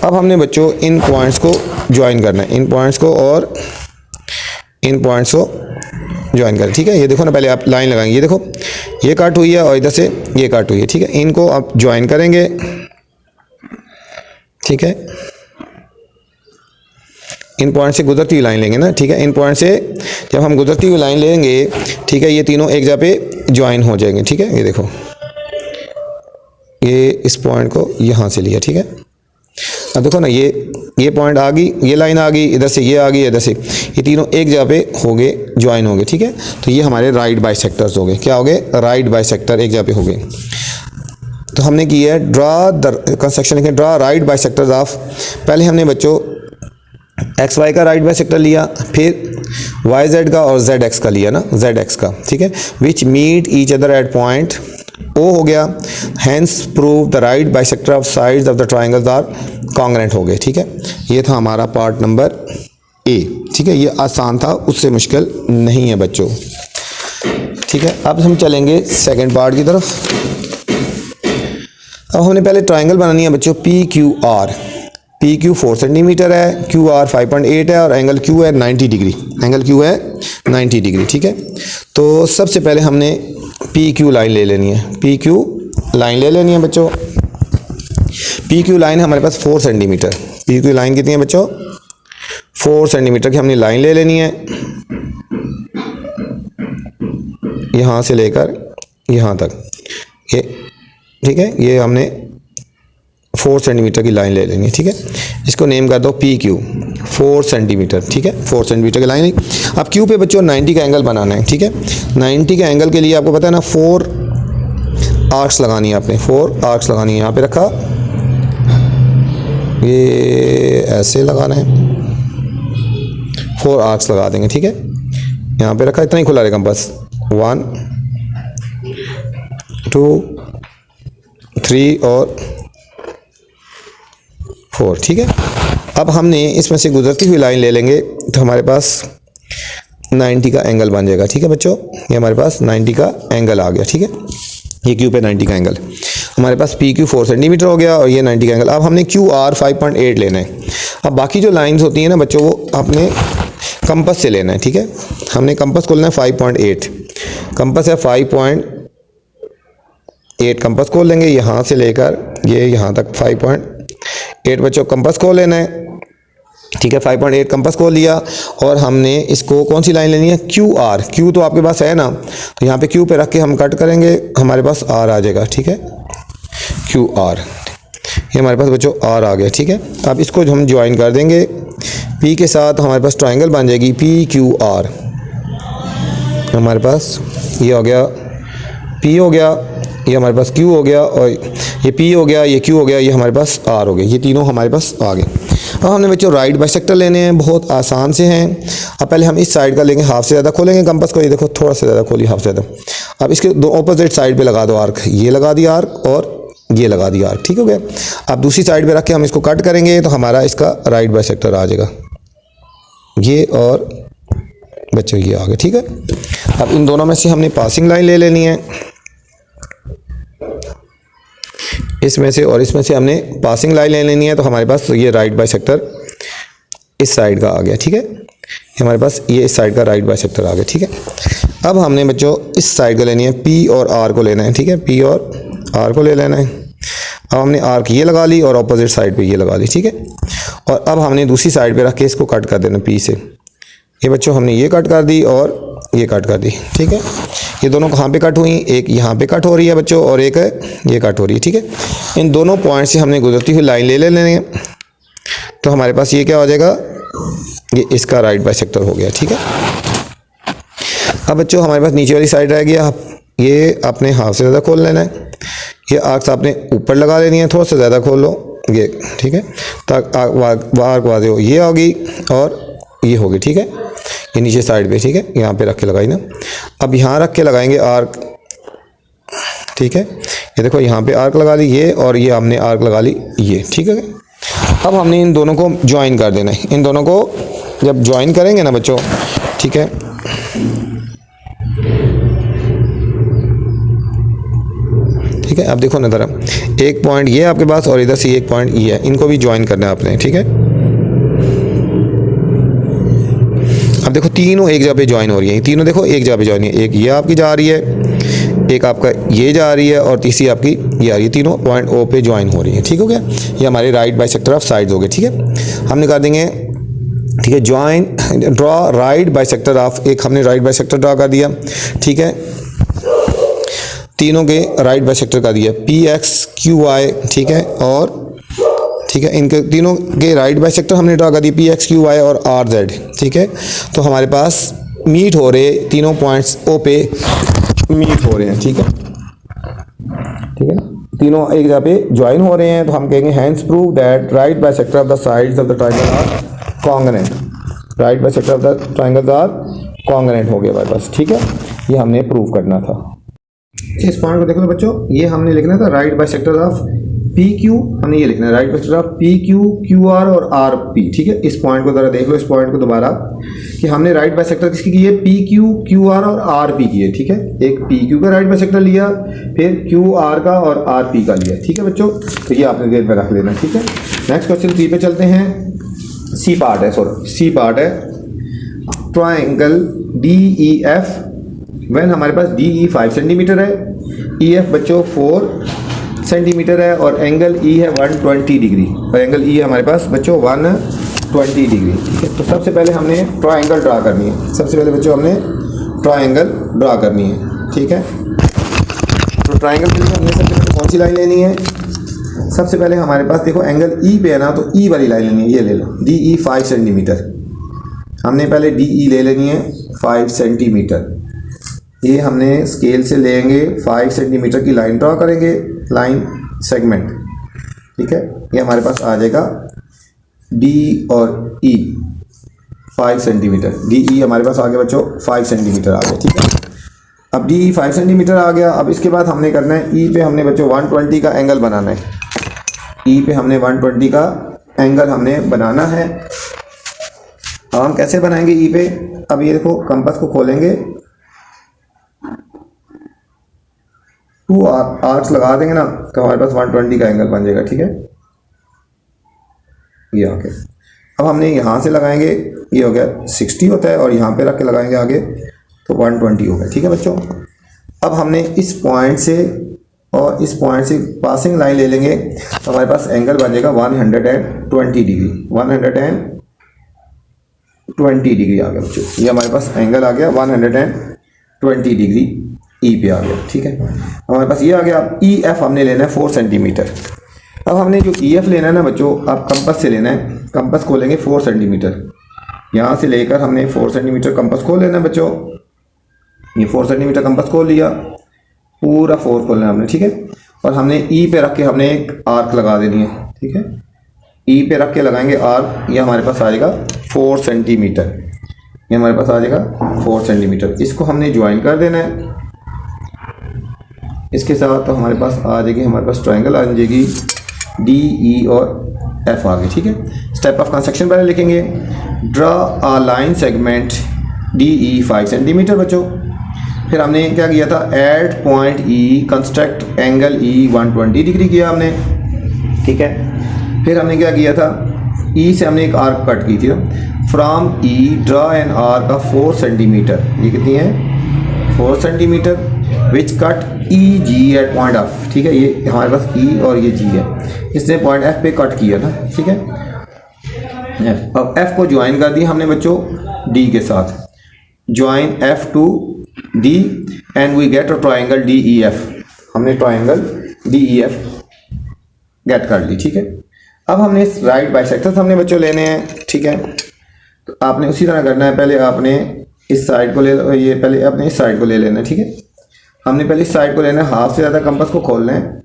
अब हमने बच्चों इन पॉइंट्स को ज्वाइन करना है, इन पॉइंट्स को और इन पॉइंट्स को ज्वाइन करें, ठीक है। ये देखो ना, पहले आप लाइन लगाएंगे, ये देखो ये कट हुई है और इधर से ये कट हुई है, ठीक है। इनको आप ज्वाइन करेंगे, ठीक है। इन पॉइंट से गुजरती हुई लाइन लेंगे ना, ठीक है। इन पॉइंट से जब हम गुजरती हुई लाइन लेंगे, ठीक है, ये तीनों एक जगह पे ज्वाइन हो जाएंगे, ठीक है। ये देखो, ये इस पॉइंट को यहाँ से लिया, ठीक है। अब देखो ना, ये पॉइंट आ गई, ये लाइन आ गई, इधर से ये आ गई, इधर से ये तीनों एक जगह पे हो गए, ज्वाइन हो गए, ठीक है। तो ये हमारे राइट बाइसेक्टर्स हो गए। क्या हो गए? राइट बाइसेक्टर एक जगह पे हो गए। तो हमने किया है ड्रा द कंस्ट्रक्शन लिखें, ड्रा राइट बाइसेक्टर्स ऑफ, पहले हमने बच्चों एक्स वाई का राइट बाइसेक्टर लिया, फिर वाई जेड का और जेड एक्स का लिया ना, जेड एक्स का, ठीक है। Which meet each other at point O हो गया, hence prove the right bisector of sides of the triangles are congruent हो गए, ठीक है। ये था हमारा पार्ट नंबर ए, ठीक है। ये आसान था, उससे मुश्किल नहीं है बच्चों, ठीक है। अब हम चलेंगे सेकंड पार्ट की तरफ। अब हमने पहले ट्राइंगल बनानी है बच्चों P Q are. P Q 4 centimetre है, क्यू आर 5.8 है और एंगल क्यू है 90 डिग्री, एंगल क्यू है 90 डिग्री, ठीक है। तो सबसे पहले हमने पी क्यू लाइन ले लेनी है, पी क्यू लाइन ले लेनी है बच्चों। पी क्यू लाइन है हमारे पास 4 सेंटीमीटर। पी क्यू लाइन कितनी है बच्चों? 4 सेंटीमीटर की हमने लाइन ले लेनी है, यहाँ से लेकर यहाँ तक, ये ठीक है। ये हमने 4 सेंटीमीटर की लाइन ले लेनी है, ठीक है। इसको नेम कर दो पी क्यू, 4 सेंटीमीटर, ठीक है। 4 सेंटीमीटर की लाइन है। अब क्यू पे बच्चों 90 का एंगल बनाना है, ठीक है। 90 के एंगल के लिए आपको पता है ना, 4 आर्क्स लगानी है आपने, 4 आर्क्स लगानी है। यहाँ पे रखा, ये ऐसे लगाना है, 4 आर्क्स लगा देंगे, ठीक है। यहाँ पे रखा, इतना ही खुला रहेगा बस, 1 2 3 और 4, ठीक है। अब हमने इसमें से गुजरती हुई लाइन ले लेंगे तो हमारे पास 90 का एंगल बन जाएगा, ठीक है बच्चों। ये हमारे पास 90 का एंगल आ गया, ठीक है। ये क्यू पे 90 का एंगल, हमारे पास पी क्यू 4 सेंटीमीटर हो गया और ये 90 का एंगल। अब हमने क्यू आर 5.8 लेना है। अब बाकी जो लाइंस होती हैं ना बच्चों, वो आपने कंपस से लेना है, ठीक है। हमने कंपस खोलना है 5.8, कंपस है 5.8, कंपस खोल लेंगे यहाँ से लेकर ये यहाँ तक 5.8 बच्चों कंपस खोल लेना है, ठीक है। 5.8 कंपस खोल लिया और हमने इसको कौन सी लाइन लेनी है? Q R. क्यू तो आपके पास है ना, तो यहाँ पे क्यू पे रख के हम कट करेंगे, हमारे पास आर आ जाएगा, ठीक है। क्यू आर, ये हमारे पास बच्चों आर आ गया, ठीक है। अब इसको हम ज्वाइन कर देंगे पी के साथ, हमारे पास ट्राइंगल बन जाएगी पी क्यू आर। हमारे पास ये हो गया, पी हो गया, ये हमारे पास क्यू हो गया और ये पी हो गया, ये क्यू हो गया, ये हमारे पास आर हो गया। ये तीनों हमारे पास आ गए। अब हमने बच्चों राइट बाइसेक्टर लेने हैं, बहुत आसान से हैं। अब पहले हम इस साइड का लेंगे, हाफ से ज़्यादा खोलेंगे कंपास को, ये देखो थोड़ा सा ज़्यादा खोलिए, हाफ से ज़्यादा। अब इसके दो ऑपोजिट साइड पे लगा दो आर्क, ये लगा दिया आर्क और ये लगा दिया आर्क, ठीक हो गया। अब दूसरी साइड पे रख के हम इसको कट करेंगे तो हमारा इसका राइट बाइसेक्टर आ जाएगा, ये और बच्चों ये आ गया, ठीक है। अब इन दोनों में से हमने पासिंग लाइन ले लेनी है, इसमें से और इसमें से हमने पासिंग लाइन ले लेनी है। तो हमारे पास ये राइट बाइसेक्टर इस साइड का आ गया, ठीक है। हमारे पास ये इस साइड का राइट बाइसेक्टर आ गया, ठीक है। अब हमने बच्चों इस साइड को लेनी है, पी और आर को लेना है, ठीक है। पी और आर को ले लेना है। अब हमने आर्क ये लगा ली और ऑपोजिट साइड पे ये लगा ली, ठीक है। और अब हमने दूसरी साइड पे रख के इसको कट कर देना पी से। ये बच्चों हमने ये कट कर दी और ये कट कर दी, ठीक है। ये दोनों कहाँ पे कट हुई? एक यहाँ पे कट हो रही है बच्चों और एक ये कट हो रही है, ठीक है। इन दोनों पॉइंट से हमने गुजरती हुई लाइन ले लेनी है। तो हमारे पास ये क्या हो जाएगा? ये इसका राइट बाइसेक्टर हो गया, ठीक है। अब बच्चों हमारे पास नीचे वाली साइड रह गया, ये आपने हाफ से ज़्यादा खोल लेना है। ये आर्क्स आपने ऊपर लगा लेनी है, थोड़ा सा ज़्यादा खोल लो ये, ठीक है, ताकि आर्क वाजे हो। ये होगी और ये होगी, ठीक है, ये नीचे साइड पे, ठीक है, यहाँ पे रख के लगाई ना। अब यहाँ रख के लगाएंगे आर्क, ठीक है, ये देखो यहाँ पे आर्क लगा ली ये, और ये हमने आर्क लगा ली ये, ठीक है। अब हमने इन दोनों को ज्वाइन कर देना है। इन दोनों को जब ज्वाइन करेंगे ना बच्चों, ठीक है, ठीक है, अब देखो ना ज़रा, एक पॉइंट ये आपके पास और इधर से एक पॉइंट ये है, इनको भी ज्वाइन करना है आपने, ठीक है। अब देखो तीनों एक जगह पे ज्वाइन हो रही है, तीनों देखो एक जगह पे ज्वाइन है, एक ये आपकी जा रही है, एक आपका ये जा रही है, और तीसरी आपकी ये आ रही है, तीनों पॉइंट ओ पे ज्वाइन हो रही है, ठीक हो गया। ये हमारे राइट बाइसेक्टर ऑफ साइड्स हो गए, ठीक है। हमने कर देंगे, ठीक है, join draw right bisector of, एक हमने राइट बाइसेक्टर ड्रॉ कर दिया, ठीक है, तीनों के राइट बाइसेक्टर का दिया पी एक्स क्यू वाई, ठीक है, और ठीक है, इनके तीनों के राइट बाइसेक्टर हमने ड्रॉ कर दिए पी एक्स क्यू वाई और आर जेड, ठीक है। तो हमारे पास मीट हो रहे, तीनों पॉइंट्स ओ पे मीट हो रहे हैं, ठीक है, ठीक है, तीनों एक जगह पे ज्वाइन हो रहे हैं। तो हम कहेंगे hence prove that right bisector of the sides of the triangle are congruent. Right bisector of the triangles are congruent हो गया हमारे पास, ठीक है, ये हमने प्रूव करना था। इस पॉइंट को देखो बच्चों, ये हमने लिखना था right bisector of P Q, हमने ये लिखना है right bisector of P Q Q R और आर पी, ठीक है। इस पॉइंट को जरा देख लो, इस पॉइंट को दोबारा, कि हमने राइट बाइसेक्टर किसकी की है, पी क्यू क्यू आर और आर पी की है, ठीक है। एक पी क्यू का राइट बाइसेक्टर लिया, फिर क्यू आर का और आर पी का लिया, ठीक है बच्चों। तो ये आपने देर में रख लेना, ठीक है। नेक्स्ट क्वेश्चन 3 पे चलते हैं। सी पार्ट है, सॉरी सी पार्ट है, triangle D E F, when हमारे पास डी ई 5 सेंटीमीटर है, ई एफ बच्चों 4 सेंटीमीटर है, और एंगल ई है 120 डिग्री, और एंगल ई है हमारे पास बच्चों 120 डिग्री, ठीक है। तो सबसे पहले हमने ट्राइंगल ड्रा करनी है, सबसे पहले बच्चों हमने ट्राइंगल ड्रा करनी है, ठीक है। तो ट्राइंगल के लिए हमने सबसे पहले कौन सी लाइन लेनी है, सबसे पहले हमारे पास देखो एंगल ई पे है ना, तो ई वाली लाइन लेनी है, ये ले लो, डी ई 5 सेंटीमीटर, हमने पहले डी ई ले लेनी है 5 सेंटीमीटर, ये हमने स्केल से लेंगे 5 सेंटीमीटर की लाइन ड्रॉ करेंगे, लाइन सेगमेंट, ठीक है। ये हमारे पास आ जाएगा डी और ई 5 सेंटीमीटर, डी ई हमारे पास आ गया बच्चों 5 सेंटीमीटर आ गया, ठीक है। अब डी ई 5 सेंटीमीटर आ गया। अब इसके बाद हमने करना है ई पे हमने बच्चों 120 का एंगल बनाना है, ई पे हमने 120 का एंगल हमने बनाना है। अब हम कैसे बनाएंगे ई पे, अब ये देखो कंपास को खोलेंगे, 2 आर्क्स लगा देंगे ना, तो हमारे पास 120 का एंगल बन जाएगा, ठीक है, ये आके। अब हमने यहाँ से लगाएंगे, ये हो गया 60 होता है, और यहाँ पे रख के लगाएंगे आगे, तो 120 हो गया, ठीक है बच्चों। अब हमने इस पॉइंट से और इस पॉइंट से पासिंग लाइन ले लेंगे, तो हमारे पास एंगल बन जाएगा 120 डिग्री, 120 डिग्री आ गया बच्चों, ये हमारे पास एंगल आ गया 120 डिग्री ई पे आ गया, ठीक है। हमारे पास ये आ गया। अब ई एफ हमने लेना है 4 सेंटीमीटर। अब हमने जो ई एफ लेना है ना बच्चों, आप कंपास से लेना है, कंपास खोलेंगे 4 सेंटीमीटर, यहाँ से लेकर हमने 4 सेंटीमीटर कंपास खोल लेना है बच्चों, ये 4 सेंटीमीटर कंपास खोल लिया, पूरा 4 खोलना है हमने, ठीक है। और हमने ई पे रख के हमने एक आर्क लगा देनी है, ठीक है, ई पे रख के लगाएंगे आर्क, ये हमारे पास आ जाएगा 4 सेंटीमीटर, ये हमारे पास आ जाएगा 4 सेंटीमीटर। इसको हमने ज्वाइन कर देना है इसके साथ, तो हमारे पास आ जाएगी, हमारे पास ट्रायंगल आ जाएगी डी ई और एफ आ गई, ठीक है। स्टेप ऑफ कंस्ट्रक्शन पहले लिखेंगे, draw a line segment D E 5 centimetre बच्चों। फिर हमने क्या किया था, at point E construct angle E 120 degree किया हमने, ठीक है। फिर हमने क्या किया था, ई से हमने एक आर्क कट की थी, from E draw an arc of 4 centimetre, ये कितनी है 4 centimetre, which cut E G at point F, ठीक है। ये हमारे पास ई और ये जी है, इसने पॉइंट एफ पे कट किया था, ठीक है। एफ, अब एफ को ज्वाइन कर दिया हमने बच्चों डी के साथ, join F to D and we get a triangle D E F, हमने triangle D E F get कर ली, ठीक है। अब हमने राइट बाइसेक्टर्स हमने बच्चों लेने हैं, ठीक है। तो आपने उसी तरह करना है, पहले आपने इस साइड को ले, ये पहले आपने इस साइड को ले लेना है, ठीक है। हमने पहले इस साइड को लेना है, हाफ से ज़्यादा कंपास को खोलना है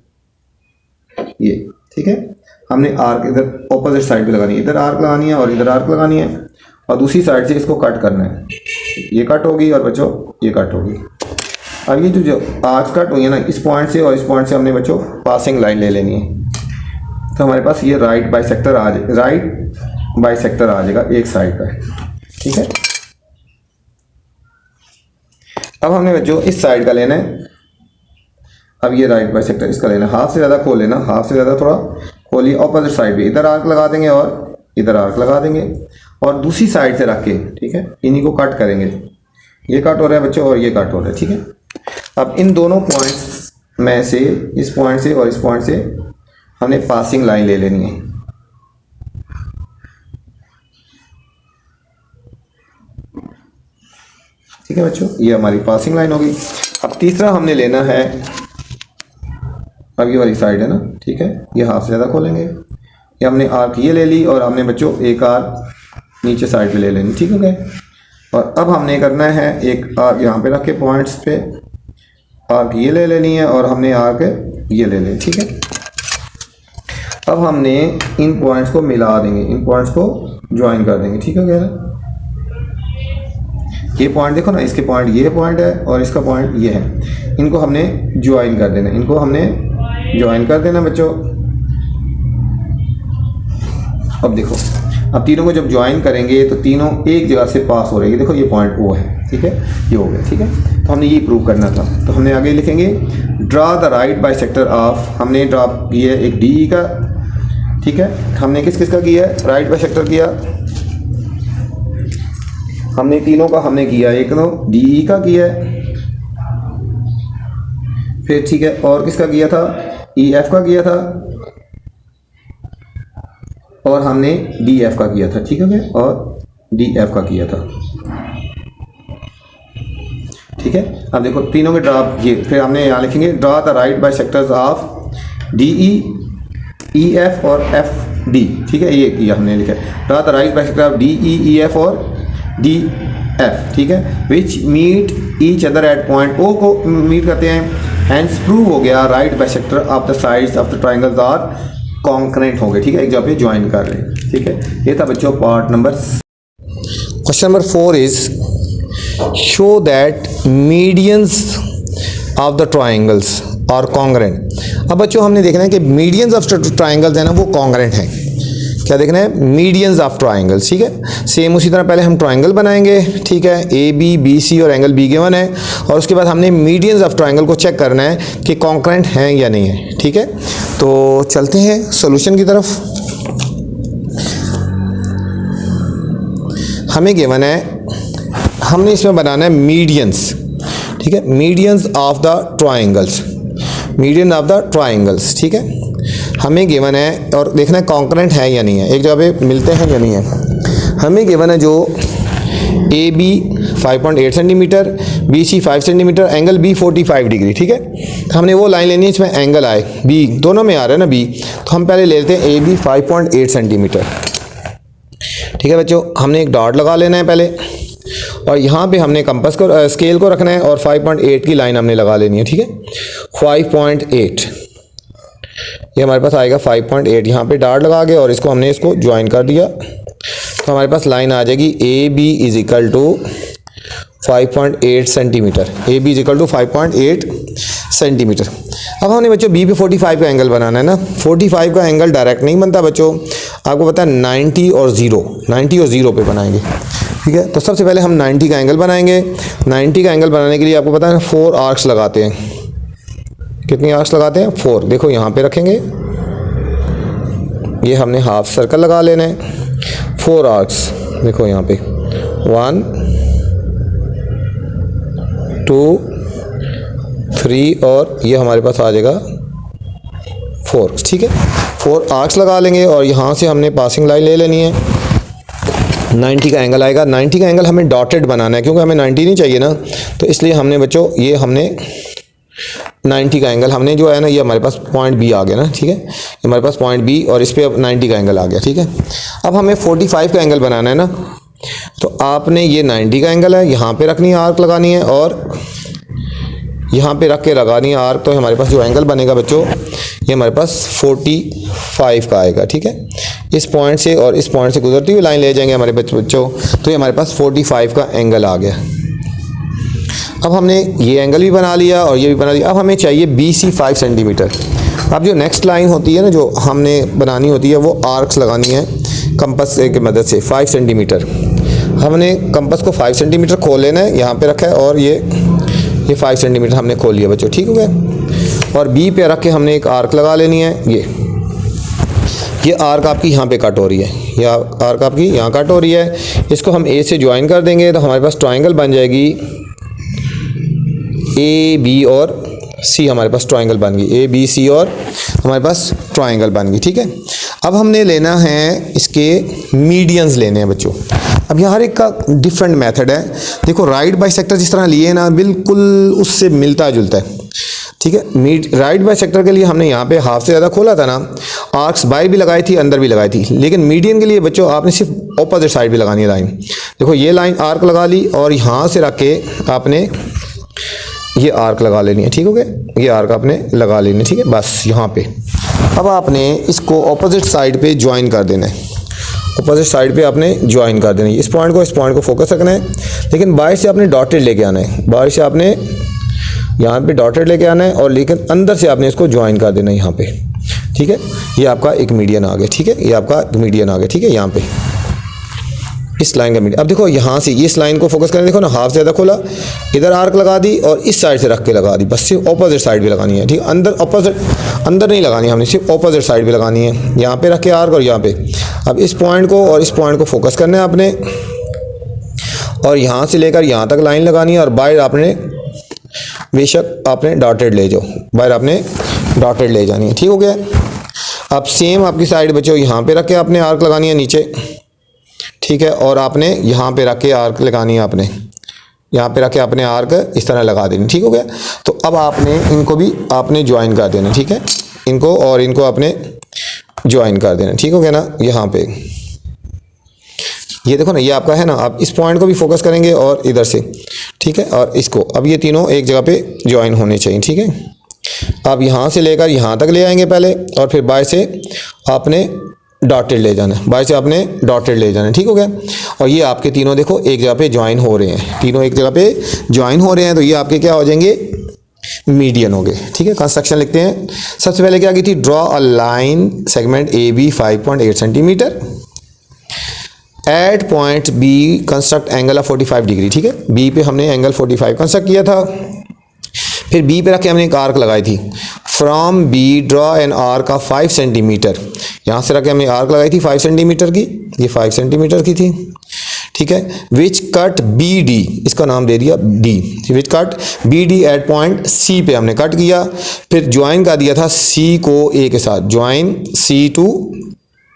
ये, ठीक है। हमने आर्क इधर ऑपोजिट साइड पे लगानी है, इधर आर्क लगानी है और इधर आर्क लगानी है, और दूसरी साइड से इसको कट करना है। ये कट होगी और बच्चों ये कट होगी। अब ये जो आर्क्स कट हुई है ना, इस पॉइंट से और इस पॉइंट से हमने बच्चों पासिंग लाइन ले लेनी है। तो हमारे पास ये राइट बाइसेक्टर आ जाएगा एक साइड का, ठीक है। अब हमने बच्चों इस साइड का लेना है। अब ये राइट बाइसेक्टर इसका लेना, हाफ से ज़्यादा खोल लेना, हाफ से ज़्यादा थोड़ा खोलिए, ऑपोजिट साइड पे इधर आर्क लगा देंगे और इधर आर्क लगा देंगे, और दूसरी साइड से रख के, ठीक है, इन्हीं को कट करेंगे। ये कट हो रहा है बच्चों और ये कट हो रहा है, ठीक है। अब इन दोनों पॉइंट्स में से, इस पॉइंट से और इस पॉइंट से हमने पासिंग लाइन ले लेनी है। ठीक है बच्चों, ये हमारी पासिंग लाइन होगी। अब तीसरा हमने लेना है, अब ये वाली साइड है ना, ठीक है, ये हाफ से ज़्यादा खोलेंगे। ये हमने आर्क ये ले ली और हमने बच्चों एक आर्क नीचे साइड पे ले लेनी, ठीक हो गए। और अब हमने करना है एक आर्क यहाँ पे रख के पॉइंट्स पे आर्क ये ले लेनी है और हमने आर्क ये ले लेनी, ठीक है। अब हमने इन पॉइंट्स को मिला देंगे, इन पॉइंट्स को ज्वाइन कर देंगे, ठीक है ना। ये पॉइंट देखो ना, इसके पॉइंट ये पॉइंट है और इसका पॉइंट ये है, इनको हमने ज्वाइन कर देना, इनको हमने ज्वाइन कर देना बच्चों। अब देखो, अब तीनों को जब ज्वाइन करेंगे तो तीनों एक जगह से पास हो रहेगी। देखो ये पॉइंट वो है, ठीक है, ये हो गया, ठीक है। तो हमने ये प्रूव करना था, तो हमने आगे लिखेंगे draw the right bisector of, हमने ड्रा किया है एक डी का, ठीक है। हमने किस किस का किया है, राइट बाइसेक्टर किया हमने, तीनों का हमने किया, एक तो डी का किया है, फिर ठीक है, और किसका किया था, ई एफ का किया था, और हमने डी एफ का किया था, ठीक है, और डी एफ का किया था, ठीक है। अब देखो तीनों के ड्रा ये, फिर हमने यहाँ लिखेंगे draw the right bisectors of D E F और एफ डी, ठीक है, ये किया हमने लिखा draw the right bisector of D E F और डी एफ, ठीक है, which meet each other at point O को मीट करते हैं। हैंस प्रूव हो गया right bisector of the sides of the triangles are concurrent हो गए, ठीक है, एक जगह पे ज्वाइन कर रहे हैं, ठीक है। ये था बच्चों part number. Question number 4 is show that medians of the triangles are congruent. अब बच्चों हमने देखना है कि मीडियंस ऑफ ट्राइंगल्स है ना वो कॉन्ग्रेंट हैं। क्या देखना है, मीडियंस ऑफ ट्राइंगल्स, ठीक है। सेम उसी तरह पहले हम ट्राइंगल बनाएंगे, ठीक है, ए बी बी सी और एंगल बी गिवन है, और उसके बाद हमने मीडियंस ऑफ ट्राइंगल को चेक करना है कि कॉन्करेंट हैं या नहीं है, ठीक है। तो चलते हैं सॉल्यूशन की तरफ। हमें गिवन है, हमने इसमें बनाना है मीडियंस, ठीक है, medians of the triangles, median of the triangles, ठीक है। हमें गिवन है और देखना है कॉन्करेंट है या नहीं है, एक जगह पे मिलते हैं या नहीं है। हमें गिवन है जो A B 5.8 centimetre, B C 5 centimetre, angle B 45 degree, ठीक है। तो हमने वो लाइन लेनी है इसमें एंगल आए, बी दोनों में आ रहा है ना बी, तो हम पहले ले लेते हैं ए बी 5.8 सेंटीमीटर, ठीक है बच्चों। हमने एक डॉट लगा लेना है पहले, और यहाँ पे हमने कंपास को स्केल को रखना है और 5.8 की लाइन हमने लगा लेनी है, ठीक है। 5.8 ये हमारे पास आएगा 5.8, यहाँ पे डॉट लगा के और इसको हमने इसको ज्वाइन कर दिया, तो हमारे पास लाइन आ जाएगी A B is equal to 5.8 centimetre, A B is equal to 5.8 centimetre. अब हमने बच्चों बी पे 45 का एंगल बनाना है ना। 45 का एंगल डायरेक्ट नहीं बनता बच्चों, आपको पता है 90 और 0 पे बनाएंगे, ठीक है। तो सबसे पहले हम 90 का एंगल बनाएंगे। 90 का एंगल बनाने के लिए आपको पता है 4 आर्क्स लगाते हैं। कितनी आर्क्स लगाते हैं, 4। देखो यहाँ पे रखेंगे, ये हमने हाफ सर्कल लगा लेना है। 4 आर्क्स देखो यहाँ पे 1 2 3 और ये हमारे पास आ जाएगा 4, ठीक है। 4 आर्क्स लगा लेंगे और यहाँ से हमने पासिंग लाइन ले लेनी है। 90 का एंगल आएगा। 90 का एंगल हमें डॉटेड बनाना है क्योंकि हमें 90 नहीं चाहिए ना, तो इसलिए हमने बच्चों ये हमने 90 का एंगल हमने जो है ना, ये हमारे पास पॉइंट बी आ गया ना, ठीक है। ये हमारे पास पॉइंट बी और इस पे अब 90 का एंगल आ गया, ठीक है। अब हमें 45 का एंगल बनाना है ना, तो आपने ये 90 का एंगल है यहाँ पे रखनी है, आर्क लगानी है, और यहाँ पे रख के लगानी है आर्क, तो हमारे पास जो एंगल बनेगा बच्चों ये हमारे पास 45 का आएगा। ठीक है, इस पॉइंट से और इस पॉइंट से गुजरती हुई लाइन ले जाएंगे हमारे बच्चों, तो ये हमारे पास 45 का एंगल आ गया। अब हमने ये एंगल भी बना लिया और ये भी बना लिया। अब हमें चाहिए BC 5 सेंटीमीटर। अब जो नेक्स्ट लाइन होती है ना जो हमने बनानी होती है वो आर्क्स लगानी है कंपास की मदद से 5 सेंटीमीटर। हमने कंपास को 5 सेंटीमीटर खोल लेना है, यहाँ पे रखा है और ये 5 सेंटीमीटर हमने खोल लिया बच्चों। ठीक हो गया, और B पे रख के हमने एक आर्क लगा लेनी है। ये आर्क आपकी यहाँ पे कट हो रही है, या आर्क आपकी यहाँ कट हो रही है। इसको हम A से ज्वाइन कर देंगे तो हमारे पास ट्राइंगल बन जाएगी AB और C, हमारे पास ट्राइंगल बन गई ABC और हमारे पास ट्राइंगल बन गई। ठीक है, अब हमने लेना है इसके मीडियंस लेने हैं बच्चों। अब यहाँ हर एक का डिफरेंट मेथड है। देखो राइट बाइसेक्टर जिस तरह लिए ना बिल्कुल उससे मिलता जुलता है। ठीक है, राइट बाइसेक्टर के लिए हमने यहाँ पे हाफ से ज़्यादा खोला था ना, आर्क्स बाहर भी लगाई थी अंदर भी लगाई थी, लेकिन मीडियन के लिए बच्चों आपने सिर्फ ऑपोजिट साइड भी लगानी है लाइन। देखो ये लाइन आर्क लगा ली और यहाँ से रख के आपने ये आर्क लगा लेनी है। ठीक हो गया, ये आर्क आपने लगा लेनी है। ठीक है, बस यहाँ पे अब आपने इसको ऑपोजिट साइड पे ज्वाइन कर देना है। ऑपोजिट साइड पे आपने ज्वाइन कर देना है। इस पॉइंट को फोकस रखना है, लेकिन बाहर से आपने डॉटेड लेके आना है। बाहर से आपने यहाँ पे डॉटेड लेके आना है और लेकिन अंदर से आपने इसको ज्वाइन कर देना है यहाँ पे। ठीक है, ये आपका एक मीडियन आ गया। ठीक है, ये आपका मीडियन आ गया। ठीक है, यहाँ पे इस लाइन का मीडियन। अब देखो यहाँ से इस लाइन को फोकस करें, देखो ना हाफ से ज़्यादा खोला, इधर आर्क लगा दी और इस साइड से रख के लगा दी। बस सिर्फ ऑपोजिट साइड भी लगानी है। ठीक है, अंदर ऑपोजिट अंदर नहीं लगानी, हमने सिर्फ ऑपोजिट साइड भी लगानी है। यहाँ पे रख के आर्क और यहाँ पे। अब इस पॉइंट को और इस पॉइंट को फोकस करना है आपने, और यहाँ से लेकर यहाँ तक लाइन लगानी है। और बाहर आपने बेशक आपने डॉटेड ले जाओ, बाहर आपने डॉटेड ले जानी है। ठीक हो गया, अब सेम आपकी साइड बच्चों यहाँ पे रख के आपने आर्क लगानी है नीचे। ठीक है, और आपने यहाँ पे रख के आर्क लगानी है, आपने यहाँ पे रख के आपने आर्क इस तरह लगा देनी। ठीक हो गया, तो अब आपने इनको भी आपने ज्वाइन कर देना। ठीक है, इनको और इनको आपने ज्वाइन कर देना। ठीक हो गया ना, यहाँ पे ये देखो ना, ये आपका है ना। आप इस पॉइंट को भी फोकस करेंगे और इधर से। ठीक है, और इसको अब ये तीनों एक जगह पे ज्वाइन होने चाहिए। ठीक है, आप यहाँ से लेकर यहाँ तक ले आएंगे पहले, और फिर बाहर से आपने डॉटेड ले जाना है। बाहर से आपने डॉटेड ले जाना है। ठीक हो गया, और ये आपके तीनों देखो एक जगह पे ज्वाइन हो रहे हैं। तीनों एक जगह पे ज्वाइन हो रहे हैं, तो ये आपके क्या हो जाएंगे, मीडियन हो गए। ठीक है, कंस्ट्रक्शन लिखते हैं। सबसे पहले क्या की थी, draw a line segment AB 5.8 centimetre at point B construct angle of 45 degree. ठीक है, B पे हमने एंगल 45 कंस्ट्रक्ट किया था। फिर B पे रख के हमने एक आर्क लगाई थी। From B draw an arc of 5 centimetre. यहाँ से रख के हमने आर्क लगाई थी 5 सेंटीमीटर की, ये 5 सेंटीमीटर की थी। ठीक है, विच कट BD, इसका नाम दे दिया D, which cut BD at point C पे हमने कट किया। फिर ज्वाइन कर दिया था C को A के साथ, ज्वाइन C टू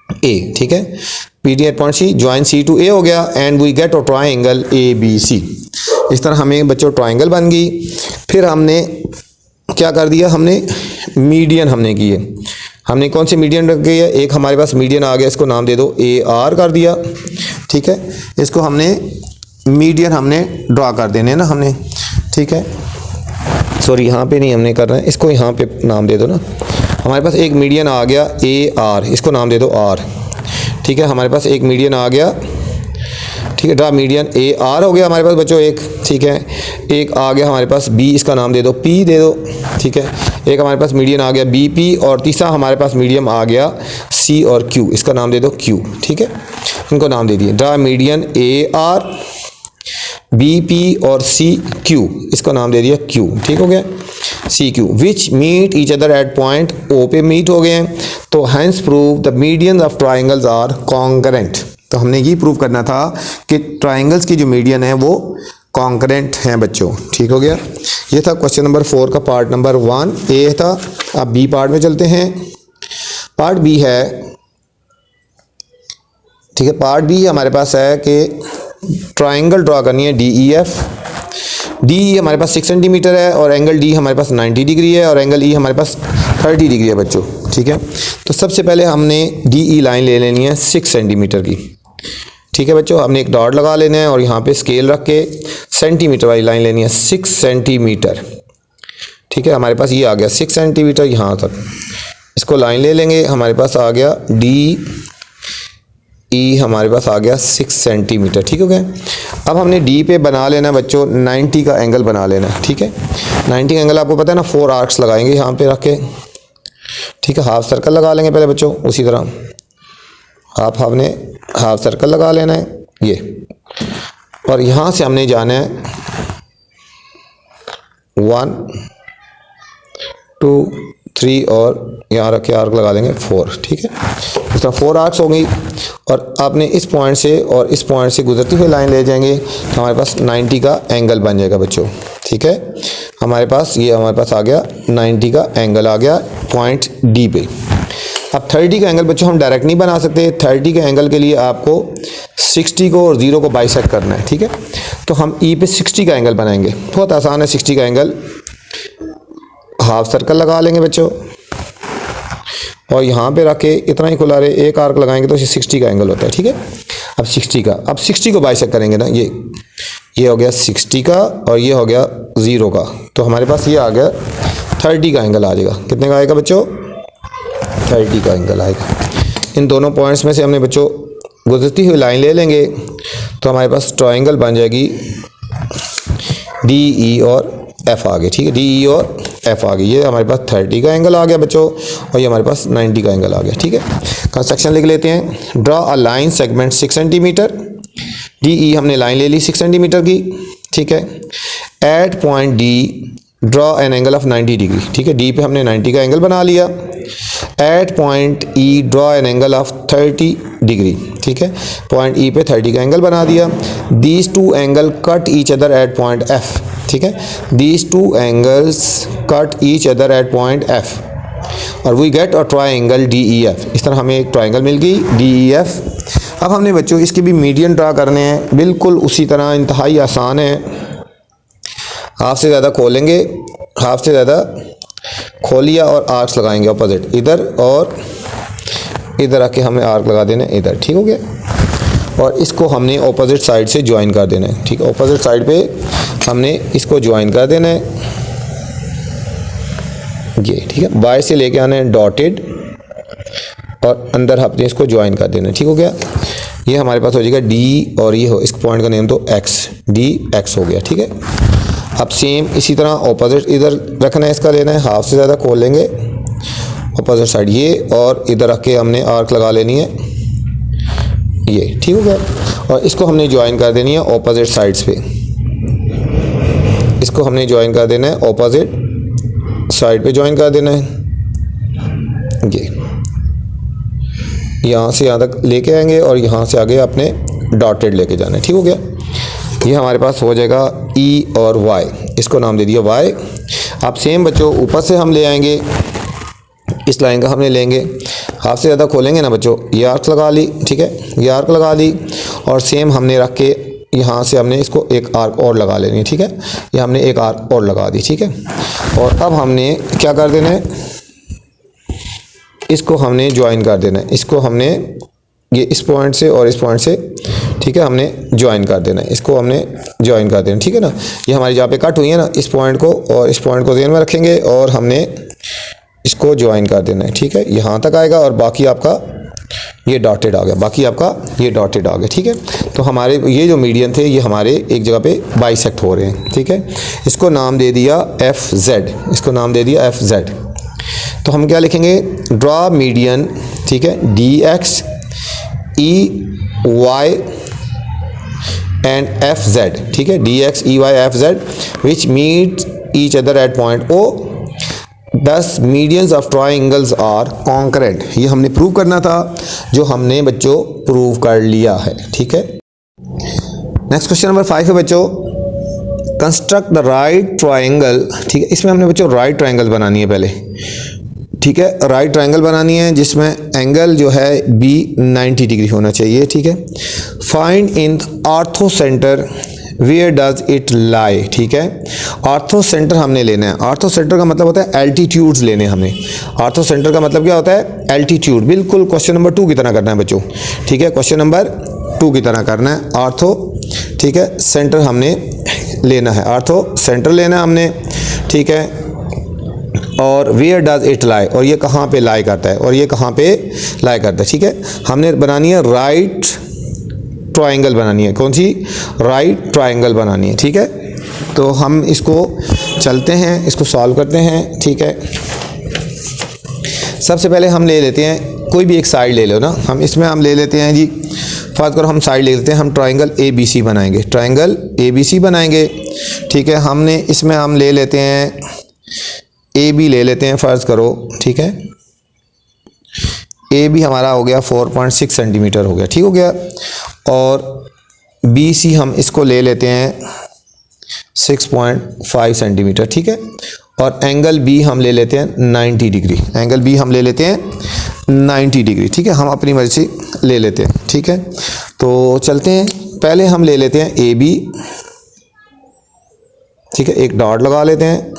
A। ठीक है, BD at point C join C to A हो गया, and we get a triangle ABC। इस तरह हमें बच्चों ट्राइंगल बन गई। फिर हमने क्या कर दिया, हमने मीडियन हमने किए। हमने कौन से मीडियन रख गए, एक हमारे पास मीडियन आ गया, इसको नाम दे दो AR कर दिया। ठीक है, इसको हमने मीडियन हमने ड्रा कर देने ना हमने। ठीक है, सॉरी यहाँ पे नहीं हमने करना है, इसको यहाँ पे नाम दे दो ना। हमारे पास एक मीडियन आ गया AR, इसको नाम दे दो R। ठीक है, हमारे पास एक मीडियन आ गया। ठीक है, ड्रा मीडियन AR हो गया हमारे पास बच्चों एक। ठीक है, एक आ गया हमारे पास B, इसका नाम दे दो P दे दो। ठीक है, एक हमारे पास मीडियन आ गया BP, और तीसरा हमारे पास मीडियम आ गया C और Q, इसका नाम दे दो Q। ठीक है, इनको नाम दे दिए। ड्रा मीडियन AR BP और CQ, इसका नाम दे दिया Q। ठीक हो गया, CQ which meet each other at point O पे मीट हो गए हैं, तो hence prove the median of triangles are concurrent. तो हमने ये प्रूव करना था कि ट्राइंगल्स की जो मीडियन है वो कॉन्करेंट हैं बच्चों। ठीक हो गया, ये था क्वेश्चन नंबर 4 का पार्ट नंबर 1 A था। अब B पार्ट में चलते हैं। पार्ट B है। ठीक है, पार्ट B हमारे पास है कि ट्राइंगल ड्रॉ करनी है DEF। DE हमारे पास 6 सेंटीमीटर है, और एंगल D हमारे पास 90 डिग्री है, और एंगल E हमारे पास 30 डिग्री है बच्चों। ठीक है, तो सबसे पहले हमने DE लाइन ले लेनी है 6 सेंटीमीटर की। ठीक है बच्चों, हमने एक डॉट लगा लेना है और यहाँ पे स्केल रख के सेंटीमीटर वाली लाइन लेनी है 6 सेंटीमीटर। ठीक है, हमारे पास ये आ गया 6 सेंटीमीटर यहाँ तक। इसको लाइन ले लेंगे, हमारे पास आ गया डी ई, हमारे पास आ गया 6 सेंटीमीटर। ठीक हो गया। अब हमने डी पे बना लेना बच्चों 90 का एंगल बना लेना है। ठीक है, 90 का एंगल आपको पता है ना, 4 आर्क्स लगाएंगे यहाँ पे रख के। ठीक है, हाफ सर्कल लगा लेंगे पहले बच्चों, उसी तरह हमने हाफ सर्कल लगा लेना है ये, और यहाँ से हमने जाना है 1 2 3 और यहाँ रख के आर्क लगा लेंगे 4। ठीक है, इस तरह 4 आर्क्स होंगी, और आपने इस पॉइंट से और इस पॉइंट से गुजरती हुई लाइन ले जाएंगे तो हमारे पास 90 का एंगल बन जाएगा बच्चों। ठीक है, हमारे पास आ गया 90 का एंगल आ गया पॉइंट डी पे। अब 30 का एंगल बच्चों हम डायरेक्ट नहीं बना सकते। 30 के एंगल के लिए आपको 60 को और 0 को बाइसेक्ट करना है। ठीक है, तो हम ई पे 60 का एंगल बनाएंगे। बहुत आसान है 60 का एंगल। हाफ सर्कल लगा लेंगे बच्चों, और यहाँ पे रख के इतना ही खुला रहे, एक आर्क लगाएंगे तो 60 का एंगल होता है। ठीक है, अब 60 को बाइसेक्ट करेंगे ना, ये हो गया 60 का और ये हो गया 0 का, तो हमारे पास ये आ गया 30 का एंगल आ जाएगा। कितने का आएगा बच्चों? 30 का एंगल आएगा। इन दोनों पॉइंट्स में से हमने बच्चों गुजरती हुई लाइन ले लेंगे तो हमारे पास ट्रायंगल बन जाएगी डी ई और एफ आ गए। ठीक है, डी ई और एफ आ गई। ये हमारे पास 30 का एंगल आ गया बच्चों, और ये हमारे पास 90 का एंगल आ गया। ठीक है, कंस्ट्रक्शन लिख लेते हैं। Draw a line segment 6 centimetre, D E हमने लाइन ले ली 6 सेंटीमीटर की। ठीक है, at point D draw an angle of 90 degree. ठीक है, डी पे हमने 90 का एंगल बना लिया। At point E draw an angle of 30 degree. ठीक है, पॉइंट ई पे 30 का एंगल बना दिया। These two angle cut each other at point F. ठीक है, these two angles cut each other at point F, और we get a triangle D E F. इस तरह हमें एक ट्रायंगल मिल गई डी ई एफ। अब हमने बच्चों इसके भी मीडियन ड्रा करने हैं, बिल्कुल उसी तरह, इंतहाई आसान है। हाफ से ज़्यादा खोलेंगे, हाफ से ज़्यादा खोलिया और आर्क्स लगाएंगे अपोजिट, इधर और इधर आके हमें आर्क लगा देना है इधर। ठीक हो गया, और इसको हमने ऑपोजिट साइड से ज्वाइन कर देना है। ठीक है, ऑपोजिट साइड पे हमने इसको ज्वाइन कर देना है ये। ठीक है, बाहर से लेके आना है डॉटेड, और अंदर हमने इसको ज्वाइन कर देना है। ठीक हो गया, ये हमारे पास हो जाएगा डी, और ये हो इस पॉइंट का नेम तो एक्स, डी एक्स हो गया। ठीक है, अब सेम इसी तरह ऑपोजिट इधर रखना है, इसका लेना है, हाफ से ज़्यादा खोल लेंगे ऑपोजिट साइड ये, और इधर रख के हमने आर्क लगा लेनी है ये। ठीक हो गया, और इसको हमने ज्वाइन कर देनी है ऑपोजिट साइड्स पे। इसको हमने ज्वाइन कर देना है ऑपोजिट साइड पे, ज्वाइन कर देना है ये। यहाँ से यहाँ तक लेके आएंगे और यहाँ से आगे अपने डॉटेड लेके जाना है। ठीक हो गया, ये हमारे पास हो जाएगा ई और वाई, इसको नाम दे दिया वाई। अब सेम बच्चों ऊपर से हम ले आएंगे, इस लाइन का हमने लेंगे, हाफ से ज़्यादा खोलेंगे ना बच्चों, ये आर्क लगा ली। ठीक है, ये आर्क लगा ली, और सेम हमने रख के यहाँ से हमने इसको एक आर्क और लगा लेनी है। ठीक है, ये हमने एक आर्क और लगा दी। ठीक है, और अब हमने क्या कर देना है, इसको हमने ज्वाइन कर देना है। इसको हमने ये इस पॉइंट से और इस पॉइंट से, ठीक है, हमने ज्वाइन कर देना है, इसको हमने ज्वाइन कर देना। ठीक है ना, ये हमारी जहाँ पे कट हुई है ना, इस पॉइंट को और इस पॉइंट को ध्यान में रखेंगे, और हमने इसको ज्वाइन कर देना है। ठीक है, यहाँ तक आएगा, और बाकी आपका ये डॉटेड आ गया, बाकी आपका ये डॉटेड आ गया। ठीक है, तो हमारे ये जो मीडियन थे ये हमारे एक जगह पे बाइसेक्ट हो रहे हैं। ठीक है, इसको नाम दे दिया एफ जेड, इसको नाम दे दिया एफ जेड। तो हम क्या लिखेंगे, ड्रा मीडियन। ठीक है, D X E Y and F Z. ठीक है, D X E Y F Z which meet each other at point O, thus medians of triangles are concurrent. ये हमने प्रूव करना था, जो हमने बच्चों प्रूव कर लिया है। ठीक है, नेक्स्ट क्वेश्चन नंबर 5 है बच्चों, कंस्ट्रक्ट द राइट ट्राइंगल। ठीक है, इसमें हमने बच्चों राइट ट्राइंगल बनानी है पहले। ठीक है, राइट ट्राइंगल बनानी है जिसमें एंगल जो है बी 90 डिग्री होना चाहिए। ठीक है, find in orthocentre where does it lie. ठीक है, आर्थो सेंटर हमने लेना है। आर्थो सेंटर का मतलब होता है एल्टीट्यूड्स लेने हमें। आर्थो सेंटर का मतलब क्या होता है, एल्टीट्यूड। बिल्कुल क्वेश्चन नंबर 2 की तरह करना है बच्चों। ठीक है, क्वेश्चन नंबर 2 की तरह करना है आर्थो। ठीक है, सेंटर हमने लेना है, आर्थो सेंटर लेना है हमने। ठीक है, और वेयर डज इट लाई, और ये कहाँ पे लाई करता है, और ये कहाँ पे लाई करता है। ठीक है, हमने बनानी है राइट ट्रायंगल बनानी है। कौन सी? राइट ट्रायंगल बनानी है। ठीक है, तो हम इसको चलते हैं, इसको सॉल्व करते हैं। ठीक है, सबसे पहले हम ले लेते हैं कोई भी एक साइड ले लो ना, हम इसमें हम ले लेते हैं जी, फर्ज करो हम साइड ले लेते हैं, हम ट्रायंगल ABC बनाएंगे, ट्रायंगल ABC बनाएंगे। ठीक है, हमने इसमें हम ले लेते हैं AB ले लेते हैं फ़र्ज़ करो। ठीक है, AB हमारा हो गया 4.6 सेंटीमीटर हो गया। ठीक हो गया, और BC हम इसको ले लेते हैं 6.5 सेंटीमीटर। ठीक है, और एंगल B हम ले लेते हैं 90 डिग्री, एंगल B हम ले लेते हैं 90 डिग्री। ठीक है, हम अपनी मर्ज़ी से ले लेते हैं। ठीक है, तो चलते हैं, पहले हम ले लेते हैं AB। ठीक है, एक डॉट लगा लेते हैं,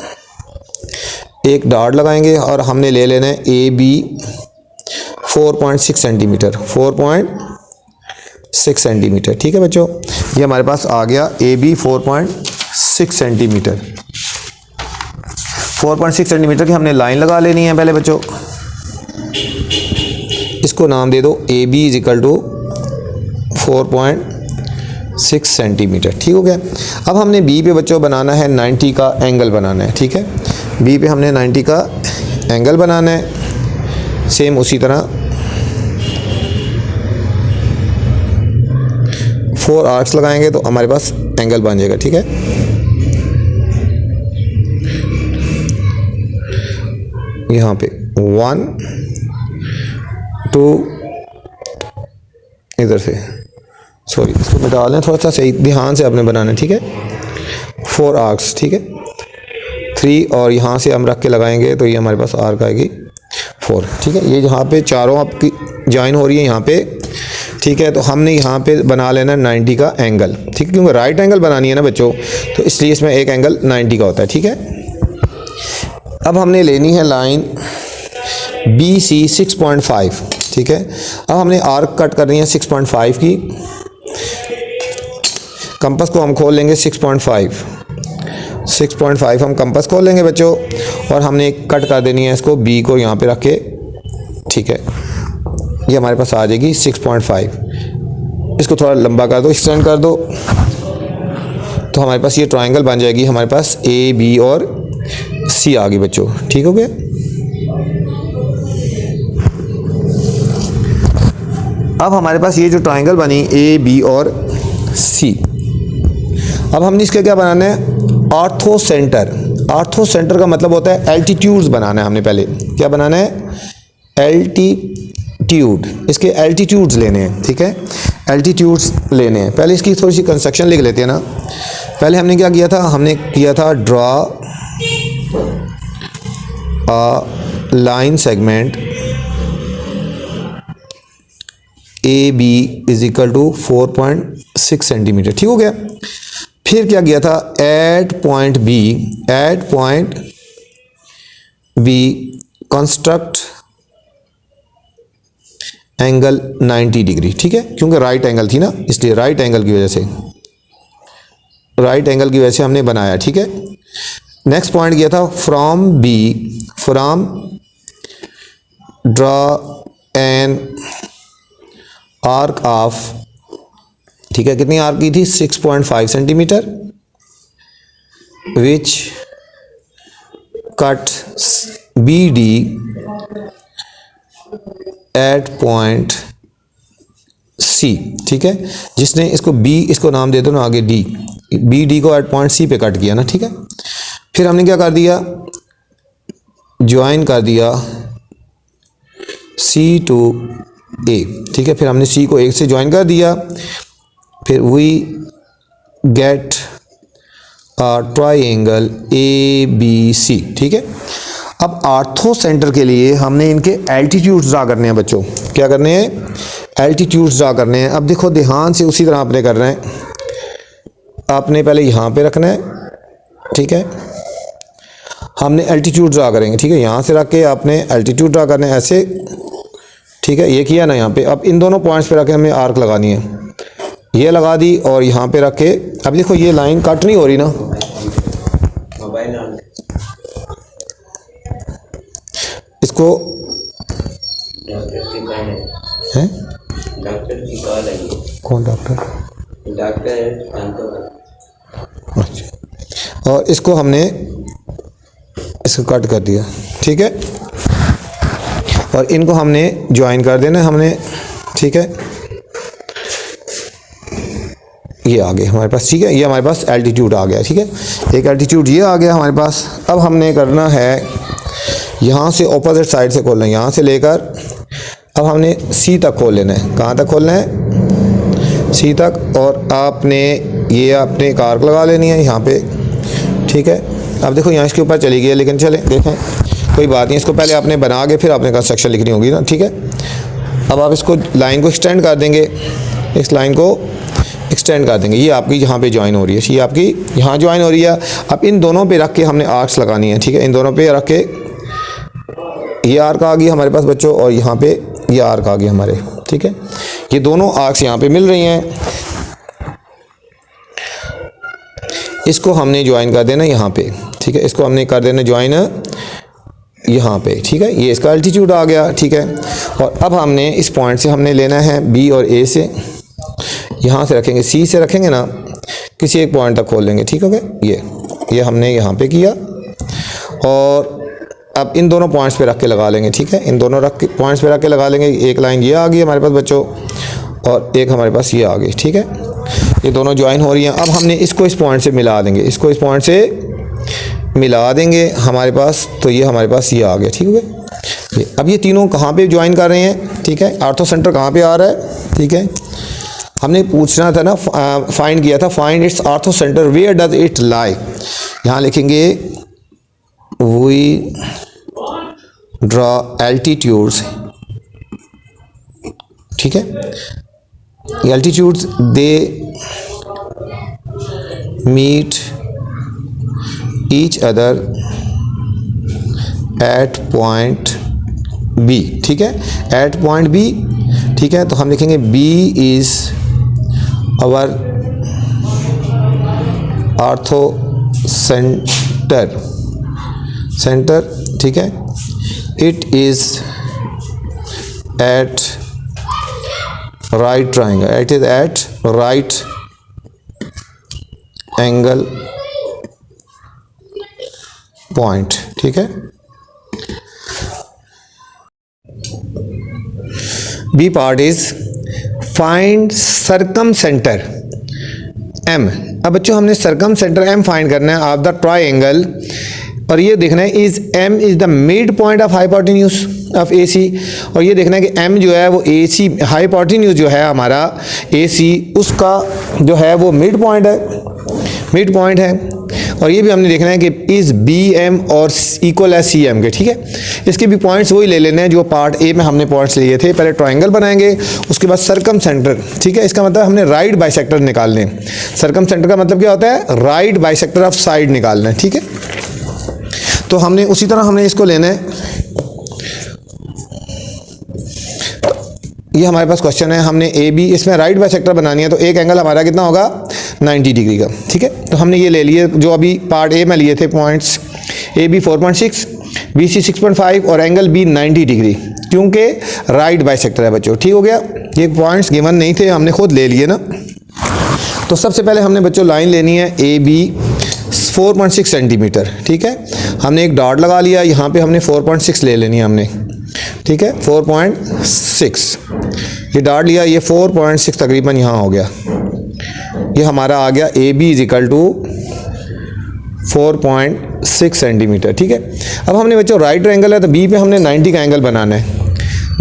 एक डॉट लगाएंगे, और हमने ले लेना है AB 4.6 सेंटीमीटर, 4.6 सेंटीमीटर। ठीक है बच्चों, ये हमारे पास आ गया AB 4.6 सेंटीमीटर। 4.6 सेंटीमीटर की हमने लाइन लगा लेनी है पहले बच्चों, इसको नाम दे दो AB is equal to 4.6 centimetre. ठीक हो गया, अब हमने B पे बच्चों बनाना है 90 का एंगल बनाना है। ठीक है, B पे हमने 90 का एंगल बनाना है, सेम उसी तरह 4 आर्क्स लगाएंगे तो हमारे पास एंगल बन जाएगा। ठीक है, यहाँ पे 1 2, इधर से सॉरी इसको मिटा लें, थोड़ा सा सही ध्यान से आपने बनाना है। ठीक है, 4 आर्क्स। ठीक है, 3 और यहाँ से हम रख के लगाएंगे तो ये हमारे पास आर्क आएगी 4। ठीक है, ये जहाँ पे चारों आपकी ज्वाइन हो रही है यहाँ पे। ठीक है, तो हमने यहाँ पे बना लेना 90 का एंगल। ठीक है, क्योंकि राइट एंगल बनानी है ना बच्चों, तो इसलिए इसमें एक एंगल 90 का होता है। ठीक है, अब हमने लेनी है लाइन BC 6.5। ठीक है, अब हमने आर्क कट करनी है 6.5 की, कंपास को हम खोल लेंगे 6.5 हम कंपास खोल लेंगे बच्चों, और हमने कट कर देनी है इसको B को यहाँ पे रख के। ठीक है, ये हमारे पास आ जाएगी 6.5। इसको थोड़ा लंबा कर दो, एक्सटेंड कर दो, तो हमारे पास ये ट्रायंगल बन जाएगी। हमारे पास AB और C आ गई बच्चों। ठीक हो गया, अब हमारे पास ये जो ट्रायंगल बनी AB और C, अब हमने इसका क्या बनाना है? Ortho centre. ऑर्थो सेंटर का मतलब होता है एल्टीट्यूड्स बनाना है। हमने पहले क्या बनाना है? एल्टीट्यूड, इसके एल्टीट्यूड्स लेने हैं। ठीक है, एल्टीट्यूड्स लेने हैं। पहले इसकी थोड़ी सी कंस्ट्रक्शन लिख लेते हैं ना। पहले हमने क्या किया था? हमने किया था draw a line segment AB is equal to 4.6 centimetre. ठीक हो गया। फिर क्या किया था? At point B construct angle 90 degree. ठीक है, क्योंकि राइट एंगल थी ना, इसलिए राइट एंगल की वजह से हमने बनाया। ठीक है, नेक्स्ट पॉइंट किया था from draw an arc of, ठीक है, कितनी आर्क की थी? 6.5 centimetre, which cut BD at point C। ठीक है, जिसने इसको B, इसको नाम दे दो ना आगे D, BD को एट पॉइंट C पे कट किया ना। ठीक है, फिर हमने क्या कर दिया? ज्वाइन कर दिया C to A। ठीक है, फिर हमने C को A से ज्वाइन कर दिया, फिर वी गेट ट्रायंगल ABC। ठीक है, अब ऑर्थो सेंटर के लिए हमने इनके एल्टीट्यूड्स ड्रा करने हैं बच्चों। क्या करने हैं? एल्टीट्यूड्स ड्रा करने हैं। अब देखो ध्यान से उसी तरह आपने करना है। आपने पहले यहाँ पे रखना है। ठीक है, हमने एल्टीट्यूड ड्रा करेंगे। ठीक है, यहाँ से रख के आपने एल्टीट्यूड ड्रा करना है ऐसे। ठीक है, ये किया ना यहाँ पे। अब इन दोनों पॉइंट्स पे रख के हमें आर्क लगानी है। ये लगा दी और यहाँ पे रख के, अब देखो ये लाइन कट नहीं हो रही ना, इसको हैं, डॉक्टर की कॉल आई है। कौन डॉक्टर? डॉक्टर अच्छा, और इसको हमने इसको कट कर दिया, ठीक है, और इनको हमने ज्वाइन कर देना हमने, ठीक है। ये आ गए हमारे पास, ठीक है, ये हमारे पास एल्टीट्यूड आ गया, ठीक है, एक एल्टीट्यूड ये आ गया हमारे पास। अब हमने करना है यहाँ से अपोजिट साइड से खोलना है, यहाँ से लेकर अब हमने सी तक खोल लेना है। कहाँ तक खोलना है? सी तक। और आपने ये अपने कार्क लगा लेनी है यहाँ पे, ठीक है। अब देखो यहाँ इसके ऊपर चली गई है, लेकिन चले देखें कोई बात नहीं, इसको पहले आपने बना के फिर आपने कंस्ट्रक्शन लिखनी होगी ना, ठीक है। अब आप इसको लाइन को एक्सटेंड कर देंगे, इस लाइन को एक्सटेंड कर देंगे, ये आपकी यहाँ पे ज्वाइन हो रही है, ये आपकी यहाँ ज्वाइन हो रही है। अब इन दोनों पे रख के हमने आर्क्स लगानी है, ठीक है, इन दोनों पे रख के ये आर्क आ गई हमारे पास बच्चों, और यहाँ पे ये आर्क आ गई हमारे, ठीक है। ये दोनों आर्क्स यहाँ पे मिल रही हैं, इसको हमने ज्वाइन कर देना यहाँ पे, ठीक है, इसको हमने कर देना ज्वाइन यहाँ पे, ठीक है। ये इसका एल्टीट्यूड आ गया, ठीक है। और अब हमने इस पॉइंट से हमने लेना है बी और ए से, यहाँ से रखेंगे, सी से रखेंगे ना, किसी एक पॉइंट तक खोल लेंगे, ठीक हो गया। ये हमने यहाँ पे किया, और अब इन दोनों पॉइंट्स पे रख के लगा लेंगे, ठीक है, इन दोनों पॉइंट्स पे रख के लगा लेंगे। एक लाइन ये आ गई हमारे पास बच्चों, और एक हमारे पास ये आ गई, ठीक है, ये दोनों ज्वाइन हो रही हैं। अब हमने इसको इस पॉइंट से मिला देंगे, इसको इस पॉइंट से मिला देंगे हमारे पास, तो ये हमारे पास ये आ गया, ठीक है। अब ये तीनों कहाँ पे ज्वाइन कर रहे हैं, ठीक है, आर्थो सेंटर कहाँ पे आ रहा है, ठीक है। हमने पूछना था ना, फाइंड किया था, find its orthocentre, where does it lie. यहाँ लिखेंगे वी ड्रॉ एल्टीट्यूड्स, ठीक है, altitudes they meet each other at point B, ठीक है, एट पॉइंट बी, ठीक है। तो हम लिखेंगे B is our orthocentre, ठीक है, it is at right triangle, it is at right angle point, ठीक है। B part is find circumcentre M. अब बच्चों हमने सरकम सेंटर एम फाइंड करना है ऑफ द ट्राइंगल, और ये देखना है is M is the mid point of hypotenuse of A C, और ये देखना है कि एम जो है वो ए सी हाइपोटेन्यूज जो है हमारा ए सी, उसका जो है वो मिड पॉइंट है। और ये भी हमने देखना है कि इज़ बी एम और इक्वल है सी एम के, ठीक है। इसके भी पॉइंट्स वही ले लेने हैं जो पार्ट ए में हमने पॉइंट्स लिए थे। पहले ट्रायंगल बनाएंगे, उसके बाद सरकम सेंटर, ठीक है। इसका मतलब हमने राइट बाइसेक्टर निकालने। सरकम सेंटर का मतलब क्या होता है? राइट बाइसेक्टर ऑफ साइड निकालना है, ठीक है। तो हमने उसी तरह हमने इसको लेना है। ये हमारे पास क्वेश्चन है, हमने ए बी इसमें राइट बाइसेक्टर बनानी है, तो एक एंगल हमारा कितना होगा 90 डिग्री का, ठीक है। तो हमने ये ले लिए जो अभी पार्ट ए में लिए थे points, A B 4.6, B C 6.5 और एंगल बी 90 डिग्री, क्योंकि राइट बाइसेक्टर है बच्चों, ठीक हो गया। ये पॉइंट्स गिवन नहीं थे, हमने खुद ले लिए ना। तो सबसे पहले हमने बच्चों लाइन लेनी है ए बी 4.6 सेंटीमीटर, ठीक है। हमने एक डॉट लगा लिया, यहाँ पे हमने 4.6 ले लेनी है हमने, ठीक है, 4.6 ये डॉट लिया, ये 4.6 तकरीबन यहाँ हो गया। ये हमारा आ गया A B is equal to 4.6 centimetre, ठीक है। अब हमने बच्चों राइट एंगल है तो बी पे हमने 90 का एंगल बनाना है।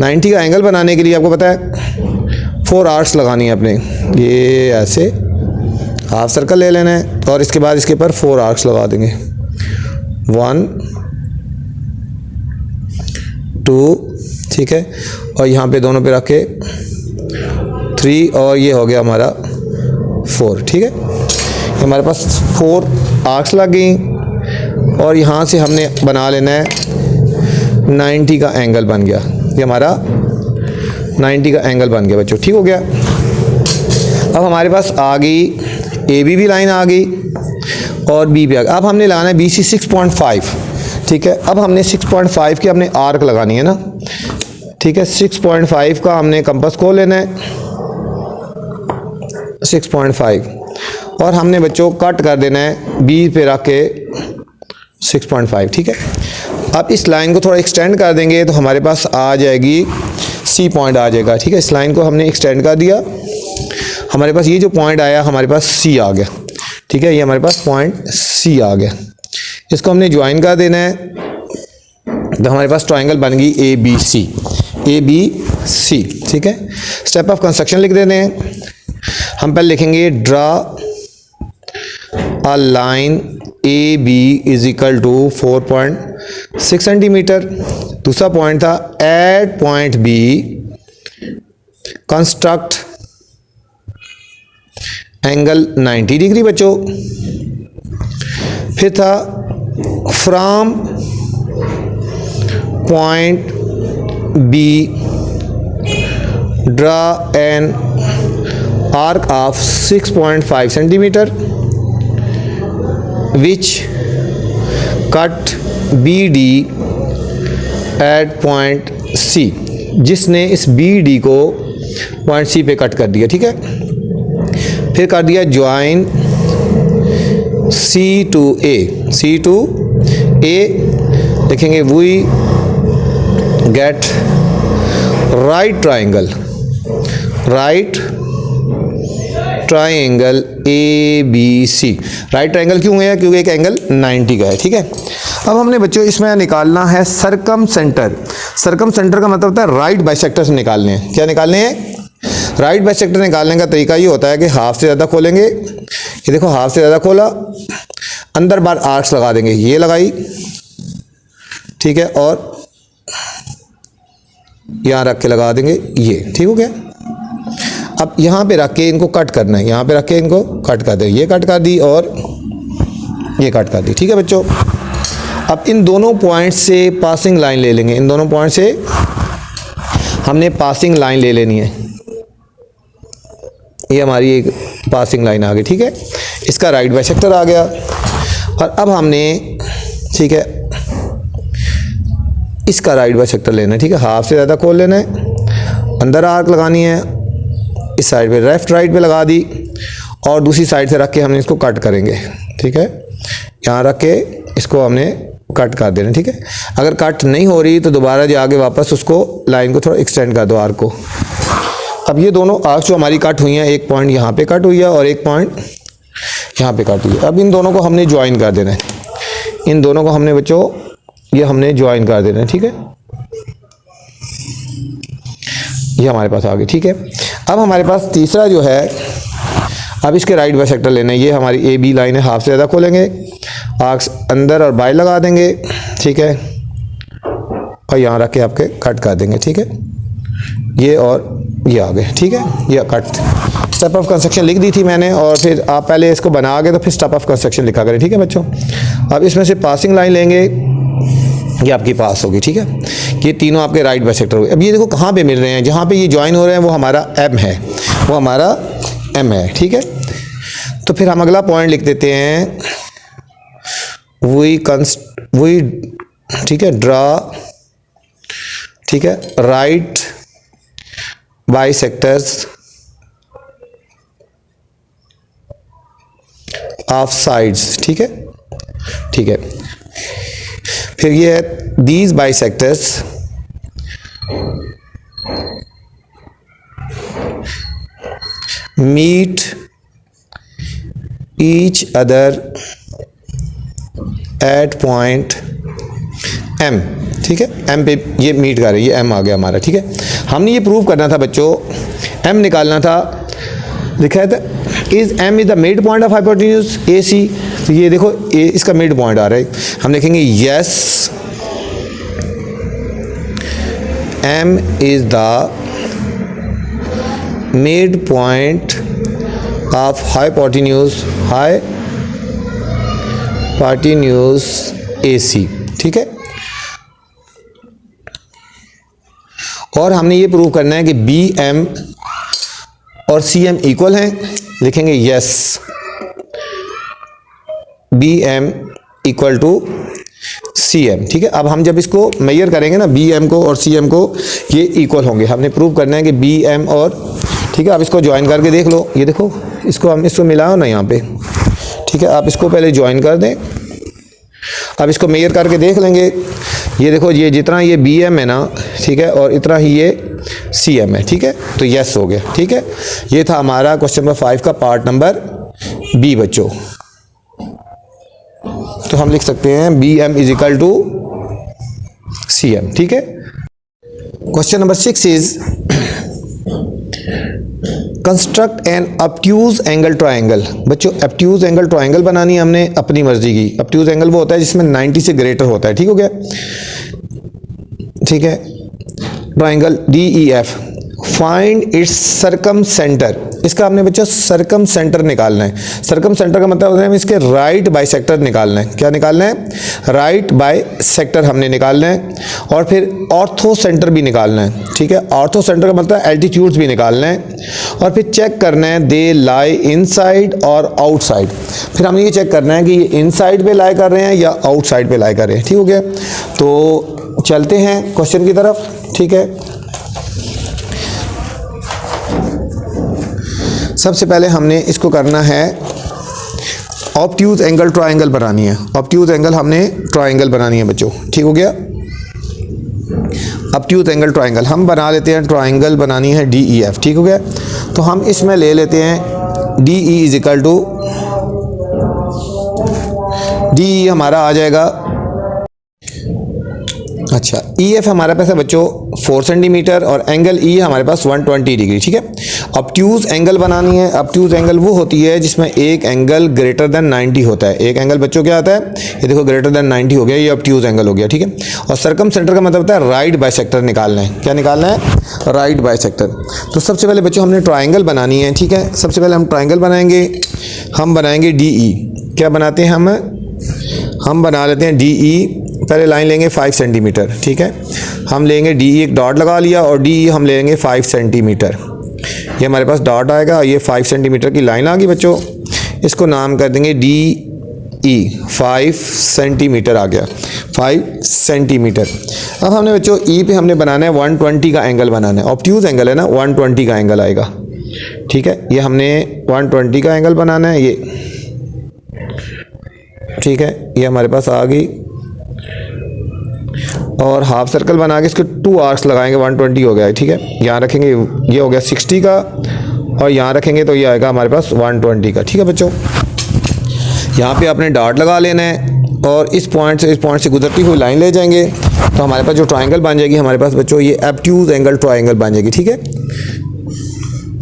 90 का एंगल बनाने के लिए आपको पता है 4 आर्क्स लगानी है अपने, ये ऐसे हाफ सर्कल ले लेना है और इसके बाद इसके ऊपर 4 आर्क्स लगा देंगे, 1 2, ठीक है, और यहाँ पे दोनों पे रख के 3 और ये हो गया हमारा 4, ठीक है। हमारे पास 4 आर्क्स लग गई और यहाँ से हमने बना लेना है 90 का एंगल बन गया, ये हमारा 90 का एंगल बन गया बच्चों, ठीक हो गया। अब हमारे पास आ गई ए बी भी लाइन आ गई और बी भी आ गई। अब हमने लाना है बी सी 6.5, ठीक है। अब हमने 6.5 की हमने आर्क लगानी है ना, ठीक है। 6.5 का हमने कंपास को लेना है 6.5 और हमने बच्चों कट कर देना है बी पे रख के 6.5, ठीक है। अब इस लाइन को थोड़ा एक्सटेंड कर देंगे तो हमारे पास आ जाएगी सी पॉइंट आ जाएगा, ठीक है। इस लाइन को हमने एक्सटेंड कर दिया, हमारे पास ये जो पॉइंट आया हमारे पास सी आ गया, ठीक है। ये हमारे पास पॉइंट सी आ गया, इसको हमने ज्वाइन कर देना है तो हमारे पास ट्रायंगल बन गई ए बी सी, ठीक है। स्टेप ऑफ कंस्ट्रक्शन लिख देते हैं। हम पहले लिखेंगे draw a line A B is equal to 4.6 centimetre. दूसरा पॉइंट था at point B construct angle 90 degree बच्चों। फिर था from point B draw an arc of 6.5 centimetre which cut BD at point C, जिसने इस BD को point C पे cut कर दिया, ठीक है। फिर कर दिया ज्वाइन C to A, लिखेंगे we get right triangle A B C. Right triangle क्यों है? क्योंकि एक एंगल 90 का है, ठीक है। अब हमने बच्चों इसमें निकालना है सरकम सेंटर का मतलब होता है राइट बाइसेक्टर से निकालने हैं। क्या निकालने हैं? राइट बाइसेक्टर निकालने का तरीका ये होता है कि हाफ से ज़्यादा खोलेंगे, ये देखो हाफ से ज़्यादा खोला, अंदर बार आर्क्स लगा देंगे, ये लगाई, ठीक है, और यहाँ रख के लगा देंगे ये, ठीक हो गया। अब यहाँ पे रख के इनको कट करना है, यहाँ पे रख के इनको कट कर दे, ये कट कर दी और ये कट कर दी, ठीक है बच्चों। अब इन दोनों पॉइंट से पासिंग लाइन ले लेंगे, इन दोनों पॉइंट से हमने पासिंग लाइन ले लेनी है, ये हमारी एक पासिंग लाइन आ गई, ठीक है। इसका राइट बाइसेक्टर आ गया और अब हमने, ठीक है, इसका राइट बाइसेक्टर लेना है, ठीक है। हाफ से ज़्यादा खोल लेना है, अंदर आर्क लगानी है, इस साइड पे लेफ्ट राइट पे लगा दी और दूसरी साइड से रख के हमने इसको कट करेंगे, ठीक है। यहाँ रख के इसको हमने कट कर देना, ठीक है। अगर कट नहीं हो रही तो दोबारा जाके वापस उसको लाइन को थोड़ा एक्सटेंड कर दो आर्क को। अब ये दोनों आर्क जो हमारी कट हुई हैं, एक पॉइंट यहाँ पे कट हुई है और एक पॉइंट यहाँ पे कट हुई है। अब इन दोनों को हमने ज्वाइन कर देना है, इन दोनों को हमने बच्चों ये हमने ज्वाइन कर देना है, ठीक है। ये हमारे पास आ गई, ठीक है। अब हमारे पास तीसरा जो है, अब इसके राइट बाइसेक्टर लेना है, ये हमारी ए बी लाइन है, हाफ से ज़्यादा खोलेंगे, आर्क्स अंदर और बाहर लगा देंगे, ठीक है, और यहाँ रख के आपके कट कर देंगे, ठीक है। ये और ये आ गए, ठीक है, ये कट। स्टेप ऑफ कंस्ट्रक्शन लिख दी थी मैंने और फिर आप पहले इसको बना के तो फिर स्टेप ऑफ कंस्ट्रक्शन लिखा करें, ठीक है बच्चों। अब इसमें से पासिंग लाइन लेंगे, ये आपकी पास होगी, ठीक है। ये तीनों आपके राइट बाइसेक्टर हो गए। अब ये देखो कहाँ पे मिल रहे हैं, जहाँ पे ये ज्वाइन हो रहे हैं वो हमारा एम है, वो हमारा एम है, ठीक है। तो फिर हम अगला पॉइंट लिख देते हैं, वी ठीक है, ड्रा, ठीक है, राइट बाइसेक्टर्स ऑफ साइड्स, ठीक है, ठीक है। फिर ये है these bisectors meet each other at point M, ठीक है। एम पे ये मीट कर रही है, एम आ गया हमारा, ठीक है। हमने ये प्रूव करना था बच्चों, एम निकालना था, लिखा था is M is the mid point of hypotenuse A C. तो ये देखो ए इसका मिड पॉइंट आ रहा है, हम लिखेंगे yes M is the mid point of hypotenuse A C, ठीक है। और हमने ये प्रूव करना है कि बी एम और सी एम इक्वल हैं, लिखेंगे yes B M equal to C M. ठीक है, अब हम जब इसको मेजर करेंगे ना बी एम को और सी एम को, ये इक्वल होंगे। हमने प्रूव करना है कि बी एम और, ठीक है, आप इसको ज्वाइन करके देख लो। ये देखो, इसको हम इसको मिलाओ ना यहाँ पे। ठीक है, आप इसको पहले ज्वाइन कर दें। अब इसको मेजर करके देख लेंगे। ये देखो, ये जितना ये बी एम है ना, ठीक है, और इतना ही ये सी एम है। ठीक है, तो यस हो गया। ठीक है, ये था हमारा क्वेश्चन नंबर 5 का पार्ट नंबर बी बच्चों। तो हम लिख सकते हैं B M is equal to C M. ठीक है, question number 6 is construct an obtuse angle triangle. बच्चों, ऑब्ट्यूज एंगल ट्रायंगल बनानी है हमने अपनी मर्जी की। ऑब्ट्यूज एंगल वो होता है जिसमें 90 से ग्रेटर होता है। ठीक हो गया। ठीक है, triangle D E F, find its circumcentre. इसका हमने बच्चों सरकम सेंटर निकालना है। सरकम सेंटर का मतलब होता है इसके राइट बाइसेक्टर निकालना है। क्या निकालना है? राइट बाइसेक्टर हमने निकालना है। और फिर ऑर्थो सेंटर भी निकालना है। ठीक है, ऑर्थो सेंटर का मतलब एल्टीट्यूड्स भी निकालना है। और फिर चेक करना है दे लाई इनसाइड और आउटसाइड। फिर हमने ये चेक करना है कि ये इनसाइड पे लाई कर रहे हैं या आउटसाइड पे लाई कर रहे हैं। ठीक हो गया, तो चलते हैं क्वेश्चन की तरफ। ठीक है, सबसे पहले हमने इसको करना है ऑब्ट्यूज एंगल ट्रायंगल बनानी है। ऑब्ट्यूज एंगल हमने ट्रायंगल बनानी है बच्चों। ठीक हो गया, ऑब्ट्यूज एंगल ट्रायंगल हम बना लेते हैं। ट्रायंगल बनानी है डी ई एफ। ठीक हो गया, तो हम इसमें ले लेते हैं D E is equal to, D E हमारा आ जाएगा, अच्छा ई एफ हमारे पास है बच्चों 4 सेंटीमीटर और एंगल ई हमारे पास 120 डिग्री। ठीक है, ऑब्ट्यूज एंगल बनानी है। ऑब्ट्यूज एंगल वो होती है जिसमें एक एंगल ग्रेटर देन 90 होता है। एक एंगल बच्चों क्या आता है? ये देखो, ग्रेटर देन 90 हो गया, ये ऑब्ट्यूज एंगल हो गया। ठीक है, और सरकम सेंटर का मतलब होता है राइट बाइसेक्टर निकालना है। क्या निकालना है? Right bisector. तो सबसे पहले बच्चों हमने ट्राइंगल बनानी है। ठीक है, सबसे पहले हम ट्राइंगल बनाएंगे। हम बनाएंगे डी ई। क्या बनाते हैं हम बना लेते हैं डी ई। पहले लाइन लेंगे 5 सेंटीमीटर। ठीक है, हम लेंगे डी ई, एक डॉट लगा लिया, और डी ई हम लेंगे 5 सेंटीमीटर। ये हमारे पास डॉट आएगा, ये 5 सेंटीमीटर की लाइन आ गई बच्चों। इसको नाम कर देंगे डी ई, 5 सेंटीमीटर आ गया, 5 सेंटीमीटर। अब हमने बच्चों ई पे हमने बनाना है 120 का एंगल बनाना है। ऑब्ट्यूज एंगल है ना, 120 का एंगल आएगा। ठीक है, ये हमने 120 का एंगल बनाना है ये। ठीक है, ये हमारे पास आ गई, और हाफ सर्कल बना के इसके 2 आर्क्स लगाएंगे। 120 हो गया है। ठीक है, यहाँ रखेंगे, ये हो गया 60 का, और यहाँ रखेंगे तो ये आएगा हमारे पास 120 का। ठीक है बच्चों, यहाँ पे आपने डॉट लगा लेना है, और इस पॉइंट से गुजरती हुई लाइन ले जाएंगे, तो हमारे पास जो ट्राइंगल बन जाएगी हमारे पास बच्चों, ये ऑब्ट्यूज एंगल ट्राइंगल बन जाएगी। ठीक है,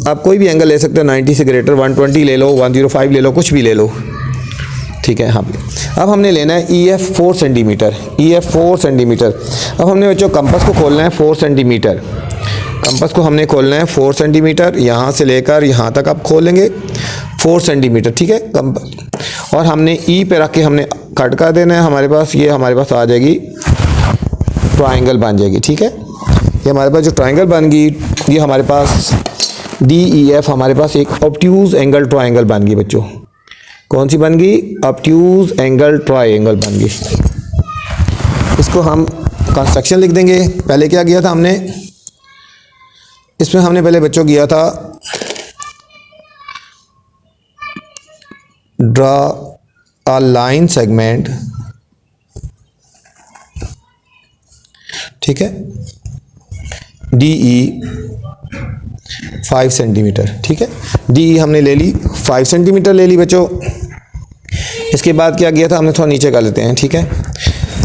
आप कोई भी एंगल ले सकते हो, 90 से ग्रेटर, 120 ले लो, 105 ले लो, कुछ भी ले लो। ठीक है, हाँ। अब हमने लेना है E F 4 centimetre. E F 4 centimetre. अब हमने बच्चों कंपास को खोलना है 4 सेंटीमीटर। कंपास को हमने खोलना है 4 सेंटीमीटर, यहाँ से लेकर यहाँ तक आप खोलेंगे 4 सेंटीमीटर। ठीक है, कंपास, और हमने ई पे रख के हमने कट कर देना है। हमारे पास ये हमारे पास आ जाएगी, ट्राइंगल बन जाएगी। ठीक है, ये हमारे पास जो ट्राइंगल बन गई, ये हमारे पास डी ई एफ हमारे पास एक ऑब्ट्यूज एंगल ट्राइंगल बन गई बच्चों। कौन सी बन गई? ऑब्ट्यूज एंगल ट्रायंगल बन गई। इसको हम कंस्ट्रक्शन लिख देंगे। पहले क्या किया था हमने? इसमें हमने पहले बच्चों किया था ड्रा अ लाइन सेगमेंट। ठीक है, डी ई 5 सेंटीमीटर। ठीक है, डी ई हमने ले ली, 5 सेंटीमीटर ले ली बच्चों। इसके बाद क्या किया था हमने, थोड़ा नीचे कर लेते हैं। ठीक है,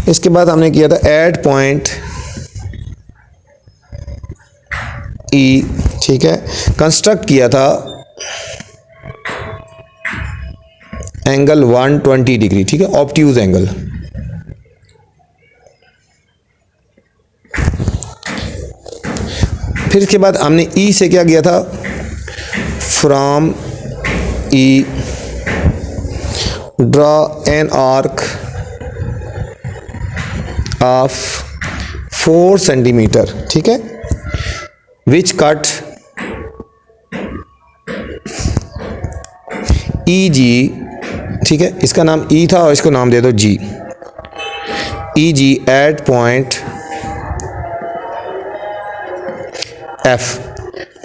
इसके बाद हमने किया था एट पॉइंट ई। ठीक है, कंस्ट्रक्ट किया था एंगल 120 डिग्री। ठीक है, ऑब्ट्यूज एंगल। फिर इसके बाद हमने ई से क्या किया था, from E draw an arc of 4 centimetre. ठीक है, विच कट ई जी। ठीक है, इसका नाम ई था और इसको नाम दे दो G. EG at point F,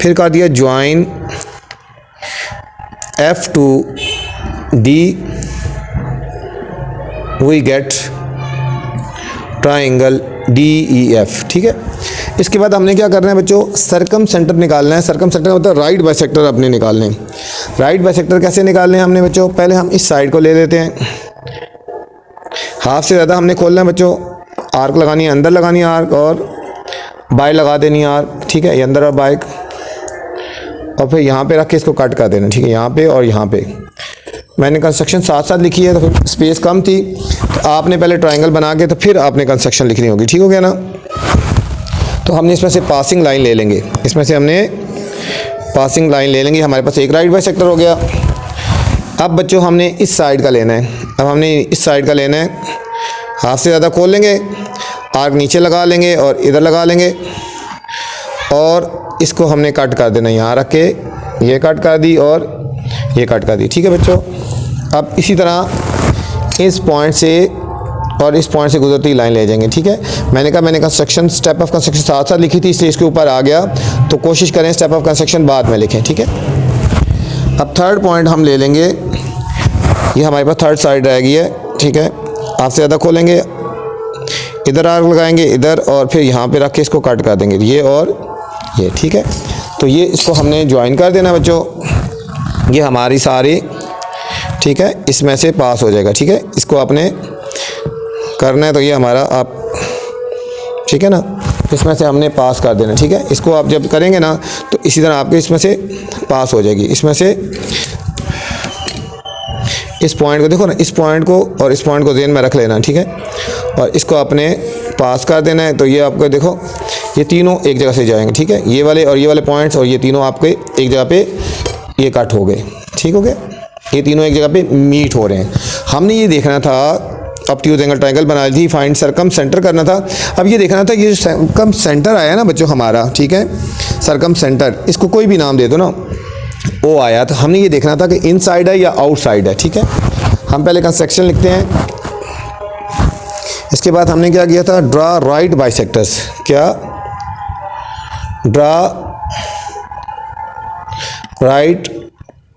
फिर कर दिया join F to D, we get triangle DEF। ठीक है, इसके बाद हमने क्या करना है बच्चों, सरकम सेंटर निकालना है। सरकम सेंटर मतलब राइट बाइसेक्टर अपने निकालने हैं। राइट बाइसेक्टर कैसे निकालने हैं हमने बच्चों, पहले हम इस साइड को ले लेते हैं, हाफ से ज़्यादा हमने खोलना है बच्चों, आर्क लगानी है, अंदर लगानी है आर्क और बाय लगा देनी है आर्क। ठीक है, ये अंदर और बाय, और फिर यहाँ पे रख के इसको कट कर देना। ठीक है, यहाँ पे और यहाँ पे मैंने कंस्ट्रक्शन साथ साथ लिखी है, तो फिर स्पेस कम थी, तो आपने पहले ट्रायंगल बना के तो फिर आपने कंस्ट्रक्शन लिखनी होगी। ठीक हो गया ना। तो हमने इसमें से पासिंग लाइन ले लेंगे, इसमें से हमने पासिंग लाइन ले लेंगे। हमारे पास एक राइट बाइसेक्टर हो गया। अब बच्चों हमने इस साइड का लेना है, अब हमने इस साइड का लेना है, हाथ से ज़्यादा खोल लेंगे, आर्क नीचे लगा लेंगे और इधर लगा लेंगे, और इसको हमने कट कर देना, यहाँ रख के ये कट कर दी और ये कट कर दी। ठीक है बच्चों, अब इसी तरह इस पॉइंट से और इस पॉइंट से गुजरती लाइन ले जाएंगे। ठीक है, मैंने कंस्ट्रक्शन स्टेप ऑफ कंस्ट्रक्शन साथ साथ लिखी थी, इसलिए इसके ऊपर आ गया, तो कोशिश करें स्टेप ऑफ कंस्ट्रक्शन बाद में लिखें। ठीक है, अब थर्ड पॉइंट हम ले लेंगे, ये हमारे पास थर्ड साइड रहेगी है। ठीक है, हाथ से ज़्यादा खोलेंगे, इधर आर्क लगाएंगे इधर, और फिर यहाँ पे रख के इसको कट कर देंगे, ये और ये। ठीक है, तो ये इसको हमने ज्वाइन कर देना बच्चों, ये हमारी सारी, ठीक है, इसमें से पास हो जाएगा। ठीक है, इसको आपने करना है, तो ये हमारा आप, ठीक है ना, इसमें से हमने पास कर देना। ठीक है, इसको आप जब करेंगे ना तो इसी तरह आपके इसमें से पास हो जाएगी। इसमें से इस पॉइंट को देखो ना, इस पॉइंट को और इस पॉइंट को ज़हन में रख लेना। ठीक है, और इसको आपने पास कर देना है, तो ये आपको देखो ये तीनों एक जगह से जाएंगे। ठीक है, ये वाले और ये वाले पॉइंट्स और ये तीनों आपके एक जगह पे ये कट हो गए। ठीक हो गया, ये तीनों एक जगह पे मीट हो रहे हैं। हमने ये देखना था, ऑब्ट्यूज एंगल ट्रायंगल बनाई थी, फाइंड सरकम सेंटर करना था। अब ये देखना था ये सरकम सेंटर आया ना बच्चों हमारा, ठीक है, सरकम सेंटर, इसको कोई भी नाम दे दो ना, वो आया, तो हमने ये देखना था कि इनसाइड है या आउटसाइड है। ठीक है, हम पहले कंस्ट्रक्शन लिखते हैं, इसके बाद हमने क्या किया था, ड्रा राइट बाइसेक्टर्स, क्या, ड्रा राइट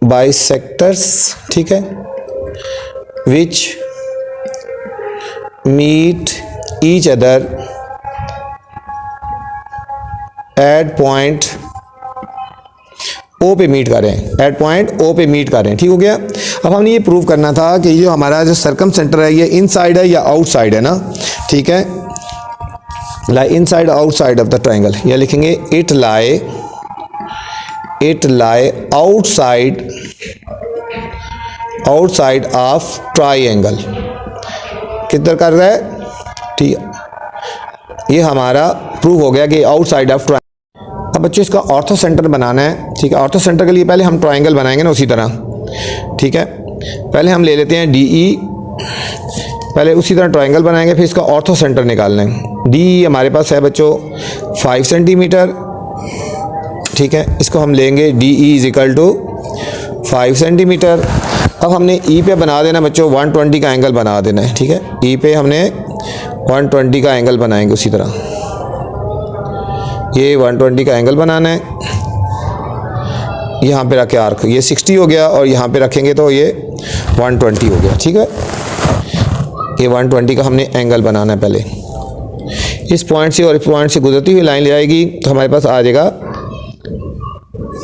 बाइसेक्टर्स। ठीक है, which meet each other at point O पे मीट करें, एट पॉइंट ओ पे मीट करें। ठीक हो गया। अब हमने ये प्रूव करना था कि ये हमारा जो सरकम सेंटर है ये इनसाइड है या आउटसाइड है ना। ठीक है, लाई inside outside of the triangle, या लिखेंगे it lie outside of triangle. किधर कर रहा है, ठीक है, ये हमारा प्रूव हो गया कि आउटसाइड ऑफ ट्रायंगल। अब बच्चों इसका ऑर्थो सेंटर बनाना है। ठीक है, ऑर्थो सेंटर के लिए पहले हम ट्रायंगल बनाएंगे ना उसी तरह। ठीक है, पहले हम ले लेते हैं DE, पहले उसी तरह ट्रायंगल बनाएंगे, फिर इसका ऑर्थो सेंटर निकालना है। DE हमारे पास है बच्चों 5 सेंटीमीटर। ठीक है, इसको हम लेंगे DE is equal to 5 centimetre. अब हमने E पे बना देना बच्चों 120 का एंगल बना देना है। ठीक है, E पे हमने 120 का एंगल बनाएंगे उसी तरह, ये 120 का एंगल बनाना है। यहाँ पे रखे आर्क, ये 60 हो गया, और यहाँ पे रखेंगे तो ये 120 हो गया। ठीक है, ये 120 का हमने एंगल बनाना है। पहले इस पॉइंट से और इस पॉइंट से गुजरती हुई लाइन ले आएगी, तो हमारे पास आ जाएगा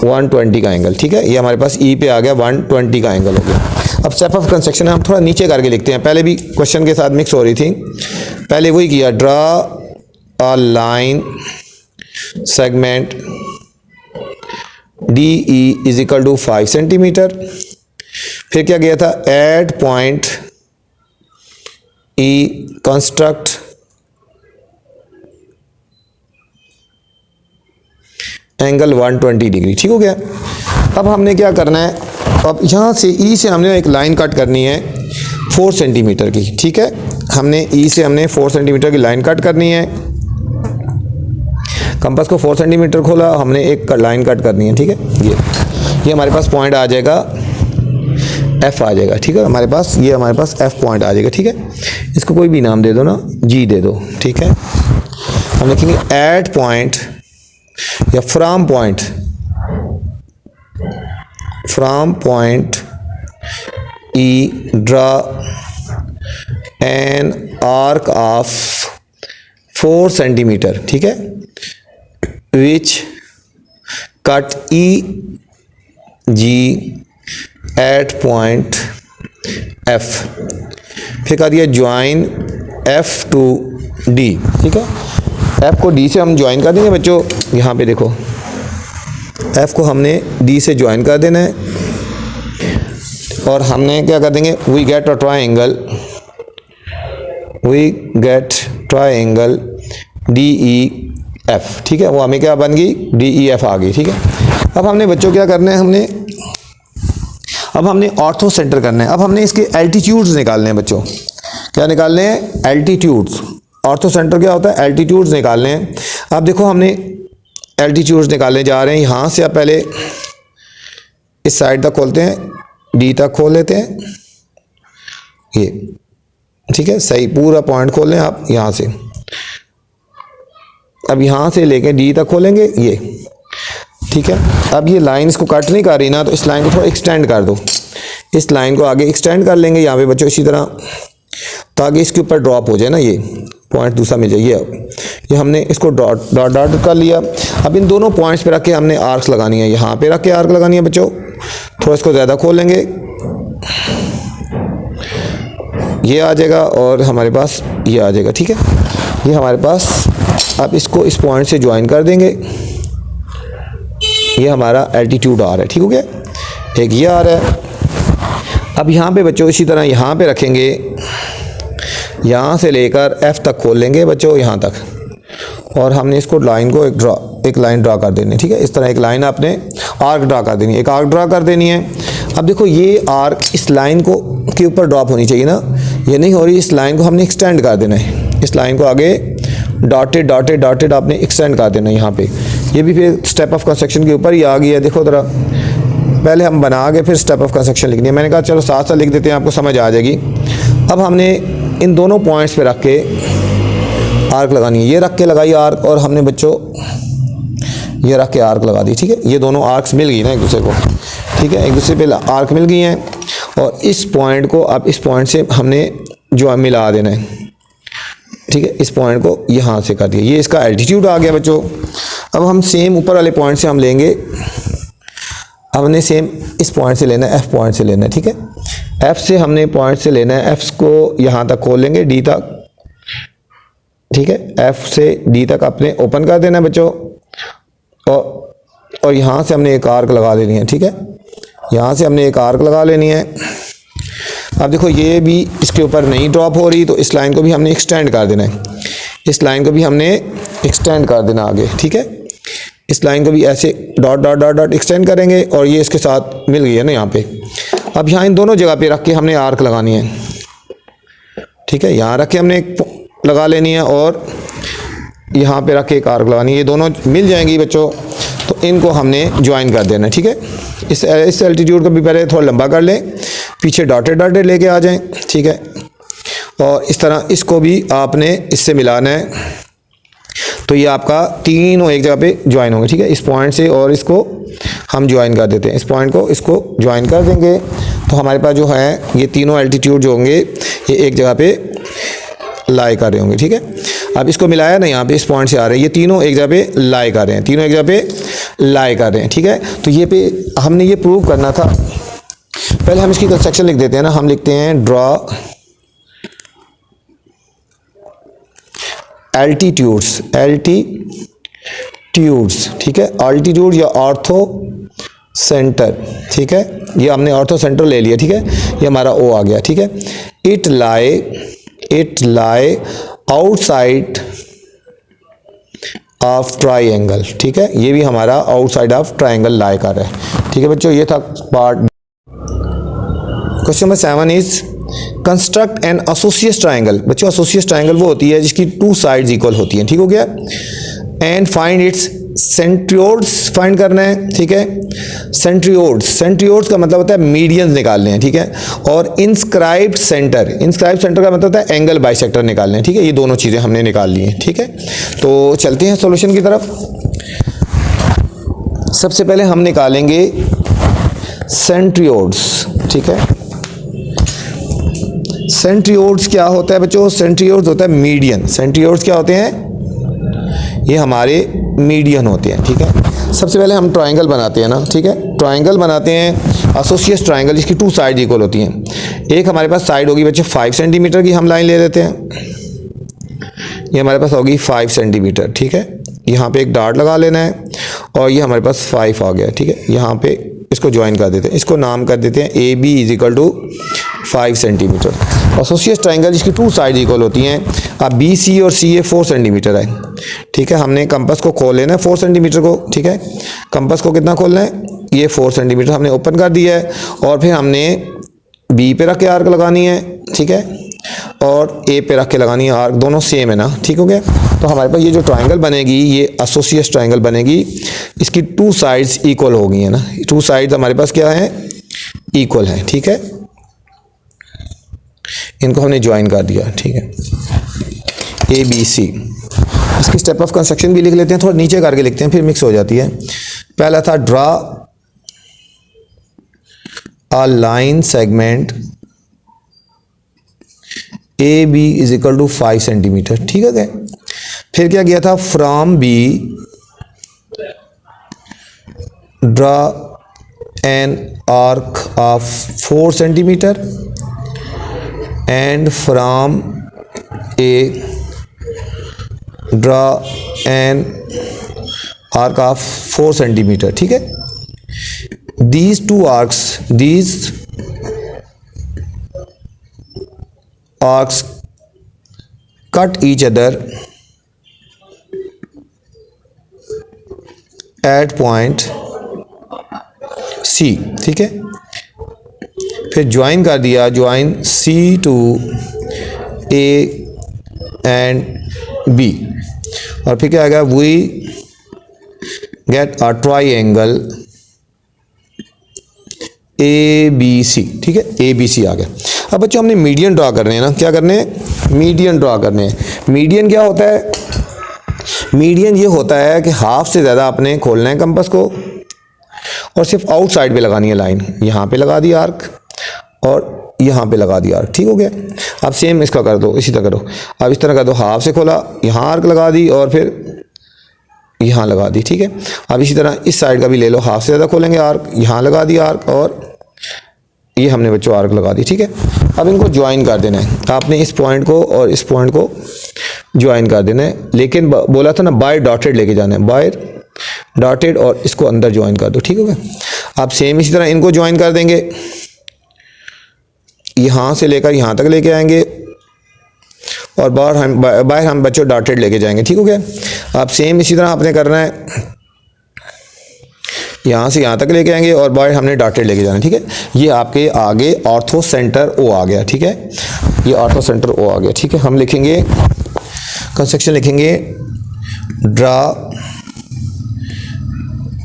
120 का एंगल। ठीक है, ये हमारे पास E पे आ गया, 120 का एंगल हो गया। अब स्टेप ऑफ कंस्ट्रक्शन हम थोड़ा नीचे करके लिखते हैं, पहले भी क्वेश्चन के साथ मिक्स हो रही थी। पहले वही किया, draw a line segment DE is equal to 5 centimetre. फिर क्या किया था, at point E construct angle 120 degree. ठीक हो गया। अब हमने क्या करना है, अब यहाँ से E से हमने एक लाइन कट करनी है 4 सेंटीमीटर की। ठीक है, हमने E से हमने 4 सेंटीमीटर की लाइन कट करनी है। कंपास को 4 सेंटीमीटर खोला, हमने एक लाइन कट करनी है। ठीक है, ये हमारे पास पॉइंट आ जाएगा एफ आ जाएगा, ठीक है। हमारे पास ये हमारे पास एफ पॉइंट आ जाएगा, ठीक है। इसको कोई भी नाम दे दो ना, जी दे दो, ठीक है। हम लिखेंगे एट पॉइंट या from point, from point E draw an arc of 4 centimetre, ठीक है, which cut E G at point F. फिर कर दिया ज्वाइन एफ टू डी, ठीक है। एफ को डी से हम ज्वाइन कर देंगे बच्चों, यहाँ पे देखो एफ को हमने डी से ज्वाइन कर देना है और हमने क्या कर देंगे, we get a triangle, we get triangle D E F, ठीक है। वो हमें क्या बन गई, डी ई एफ आ गई, ठीक है। अब हमने बच्चों क्या करना है, अब हमने ऑर्थो सेंटर करना है। अब हमने इसके एल्टीट्यूड्स निकालने हैं बच्चों, क्या निकालने हैं, एल्टीट्यूड्स। ऑर्थो सेंटर क्या होता है, एल्टीट्यूड्स निकालने हैं। अब देखो हमने एल्टीट्यूड्स निकालने जा रहे हैं। यहाँ से आप पहले इस साइड तक खोलते हैं, डी तक खोल लेते हैं, ये ठीक है, सही पूरा पॉइंट खोल लें आप यहाँ से। अब यहाँ से लेके डी तक खोलेंगे ये, ठीक है। अब ये लाइन इसको कट नहीं कर रही ना, तो इस लाइन को थोड़ा एक्सटेंड कर दो, इस लाइन को आगे एक्सटेंड कर लेंगे यहाँ पे बच्चों इसी तरह, ताकि इसके ऊपर ड्रॉप हो जाए ना, ये पॉइंट दूसरा मिल जाए। ये हमने इसको डॉट डॉट डॉट कर लिया। अब इन दोनों पॉइंट्स पे रख के हमने आर्क्स लगानी है, यहाँ पे रख के आर्क लगानी है बच्चों। थोड़ा इसको ज़्यादा खोल लेंगे, ये आ जाएगा और हमारे पास ये आ जाएगा, ठीक है। ये हमारे पास, अब इसको इस पॉइंट से ज्वाइन कर देंगे, ये हमारा एल्टीट्यूड आ रहा है, ठीक हो गया। एक ये आ रहा है। अब यहाँ पे बच्चों इसी तरह यहाँ पे रखेंगे, यहाँ से लेकर एफ तक खोल लेंगे बच्चों यहाँ तक, और हमने इसको लाइन को एक लाइन ड्रा कर देनी है, ठीक है। इस तरह एक लाइन आपने आर्क ड्रा कर देनी है, एक आर्क ड्रा कर देनी है। अब देखो ये आर्क इस लाइन को के ऊपर ड्रॉप होनी चाहिए ना, ये नहीं हो रही, इस लाइन को हमने एक्सटेंड कर देना है, इस लाइन को आगे डॉटेड डॉटेड डॉटेड आपने एक्सटेंड कर देना है यहाँ पे। ये भी फिर स्टेप ऑफ कंस्ट्रक्शन के ऊपर ही आ गई है, देखो ज़रा, पहले हम बना के फिर स्टेप ऑफ कंस्ट्रक्शन लिखनी है। मैंने कहा चलो साथ साथ लिख देते हैं, आपको समझ आ जाएगी। अब हमने इन दोनों पॉइंट्स पे रख के आर्क लगानी है, ये रख के लगाई आर्क, और हमने बच्चों ये रख के आर्क लगा दी, ठीक है। ये दोनों आर्क्स मिल गई ना एक दूसरे को, ठीक है, एक दूसरे पे आर्क मिल गई हैं। और इस पॉइंट को अब इस पॉइंट से हमने जो मिला देना है, ठीक है, इस पॉइंट को यहाँ से कर दिया, ये इसका एल्टीट्यूड आ गया बच्चों। अब हम सेम ऊपर वाले पॉइंट से हम लेंगे, हमने सेम इस पॉइंट से लेना है, एफ पॉइंट से लेना है, ठीक है। एफ से हमने पॉइंट से लेना है, एफ को यहाँ तक खोल लेंगे, डी तक, ठीक है। एफ से डी तक अपने ओपन कर देना है बच्चों, और यहाँ से हमने एक आर्क लगा लेनी है, ठीक है, यहाँ से हमने एक आर्क लगा लेनी है। अब देखो ये भी इसके ऊपर नहीं ड्रॉप हो रही, तो इस लाइन को भी हमने एक्सटेंड कर देना है, इस लाइन को भी हमने एक्सटेंड कर देना आगे, ठीक है। इस लाइन को भी ऐसे dot dot dot dot extend करेंगे, और ये इसके साथ मिल गई है ना यहाँ पे। अब यहाँ इन दोनों जगह पे रख के हमने आर्क लगानी है, ठीक है, यहाँ रख के हमने एक लगा लेनी है, और यहाँ पे रख के एक आर्क लगानी है, ये दोनों मिल जाएंगी बच्चों। तो इनको हमने ज्वाइन कर देना है, ठीक है। इस एल्टीट्यूड को भी पहले थोड़ा लंबा कर लें, पीछे डॉटेड डॉटेड लेके आ जाएं, ठीक है। और इस तरह इसको भी आपने इससे मिलाना है, तो ये आपका तीनों एक जगह पे ज्वाइन होंगे, ठीक है। इस पॉइंट से और इसको हम ज्वाइन कर देते हैं, इस पॉइंट को इसको ज्वाइन कर देंगे, तो हमारे पास जो है ये तीनों एल्टीट्यूड जो होंगे ये एक जगह पे लाई कर रहे होंगे, ठीक है। अब इसको मिलाया ना, यहाँ पे इस पॉइंट से आ रहे हैं, ये तीनों एक जगह पे लाई कर रहे हैं, तीनों एक जगह पे लाई कर रहे हैं, ठीक है। तो ये पे हमने ये प्रूव करना था। पहले हम इसकी कंस्ट्रक्शन लिख देते हैं ना, हम लिखते हैं ड्रॉ एल्टीट्यूड्स, ठीक है, अल्टीट्यूड या ऑर्थो सेंटर, ठीक है। ये हमने ऑर्थो सेंटर ले लिया, ठीक है, ये हमारा ओ आ गया, ठीक है। It lie outside of triangle, ठीक है, ये भी हमारा आउटसाइड ऑफ ट्राइंगल लाई कर रहा है, ठीक है बच्चों। ये था part. Question number 7 is construct an associate triangle. बच्चों एसोसिएट ट्राइंगल वो होती है जिसकी 2 साइड्स इक्वल होती हैं, ठीक हो गया। एंड फाइंड इट्स सेंट्रियोड्स फाइंड करना है, ठीक है। सेंट्रियोड्स का मतलब होता है मीडियंस निकालने हैं, ठीक है। और इंस्क्राइब्ड सेंटर का मतलब होता है एंगल बाइसेक्टर निकालने हैं, ठीक है। ये दोनों चीज़ें हमने निकाल ली हैं, ठीक है। तो चलते हैं सॉल्यूशन की तरफ। सबसे पहले हम निकालेंगे सेंट्रियोड्स, ठीक है। सेंट्रियोड्स क्या होता है बच्चों? सेंट्रियोड्स होता है मीडियन। सेंट्रियोड्स क्या होते हैं? ये हमारे मीडियन होते हैं, ठीक है। सबसे पहले हम ट्रायंगल बनाते हैं ना, ठीक है। ट्रायंगल बनाते हैं, एसोसिएट ट्रायंगल, जिसकी 2 साइड इक्वल होती हैं। एक हमारे पास साइड होगी बच्चे 5 सेंटीमीटर की, हम लाइन ले लेते हैं। ये हमारे पास होगी 5 सेंटीमीटर, ठीक है। यहाँ पे एक डार्ट लगा लेना है और ये हमारे पास 5 आ गया, ठीक है। यहाँ पे इसको ज्वाइन कर देते हैं, इसको नाम कर देते हैं A B is equal to 5 centimetre. Associate triangle जिसकी 2 साइड इक्वल होती हैं। अब बी सी और सी ए 4 सेंटीमीटर है, ठीक है। हमने कंपास को खोल लेना है 4 सेंटीमीटर को, ठीक है। कंपास को कितना खोलना है? ये 4 सेंटीमीटर हमने ओपन कर दिया है और फिर हमने बी पे रख के आर्क लगानी है, ठीक है। और ए पे रख के लगानी है आर्क, दोनों सेम है ना, ठीक हो गया। तो हमारे पास ये जो ट्रायंगल बनेगी ये एसोसिएट ट्रायंगल बनेगी। इसकी 2 साइड्स इक्वल हो गई है ना, 2 साइड्स हमारे पास क्या है? इक्वल है, ठीक है। इनको हमने ज्वाइन कर दिया, ठीक है। A B C. इसकी स्टेप ऑफ कंस्ट्रक्शन भी लिख लेते हैं, थोड़ा नीचे करके लिखते हैं, फिर मिक्स हो जाती है। पहला था draw a line segment A B is equal to 5 centimetre, ठीक है। फिर क्या किया था? From B draw an arc of 4 centimetre and from A draw an arc of 4 centimeter, ठीक है। These 2 arcs, these arcs cut each other at point C, ठीक है। फिर ज्वाइन कर दिया, join C to A and B। और फिर क्या आएगा? We get a triangle ABC, ठीक है। ABC आ गया। अब बच्चों हमने मीडियन ड्रा करने हैं ना, क्या करने हैं? मीडियन ड्रा करने हैं। मीडियन क्या होता है? मीडियन ये होता है कि हाफ से ज़्यादा आपने खोलना है कंपास को और सिर्फ आउटसाइड पे लगानी है लाइन। यहाँ पे लगा दी आर्क और यहाँ पे लगा दिया आर्क, ठीक हो गया। अब सेम इसका कर दो, इसी तरह करो। अब इस तरह कर दो, हाफ से खोला, यहाँ आर्क लगा दी और फिर यहाँ लगा दी, ठीक है। अब इसी तरह इस साइड का भी ले लो, हाफ से ज़्यादा खोलेंगे आर्क, यहाँ लगा दी आर्क और ये हमने बच्चों आर्क लगा दी, ठीक है। अब इनको ज्वाइन कर देना है, आपने इस पॉइंट को और इस पॉइंट को ज्वाइन कर देना है। लेकिन बोला था ना बाय डॉटेड लेके जाना है, बाय डॉटेड, और इसको अंदर ज्वाइन कर दो, ठीक हो गया। अब सेम इसी तरह इनको ज्वाइन कर देंगे, यहाँ से लेकर यहाँ तक लेके आएंगे और बाहर हम बच्चों डॉटेड लेके जाएंगे, ठीक हो गया। अब सेम इसी तरह आपने करना है, यहाँ से यहाँ तक लेके आएंगे और बाहर हमने डॉटेड लेके जाना है, ठीक है। ये आपके आगे ऑर्थो सेंटर ओ आ गया, ठीक है। ये ऑर्थो सेंटर ओ आ गया, ठीक है। हम लिखेंगे कंस्ट्रक्शन, लिखेंगे ड्रा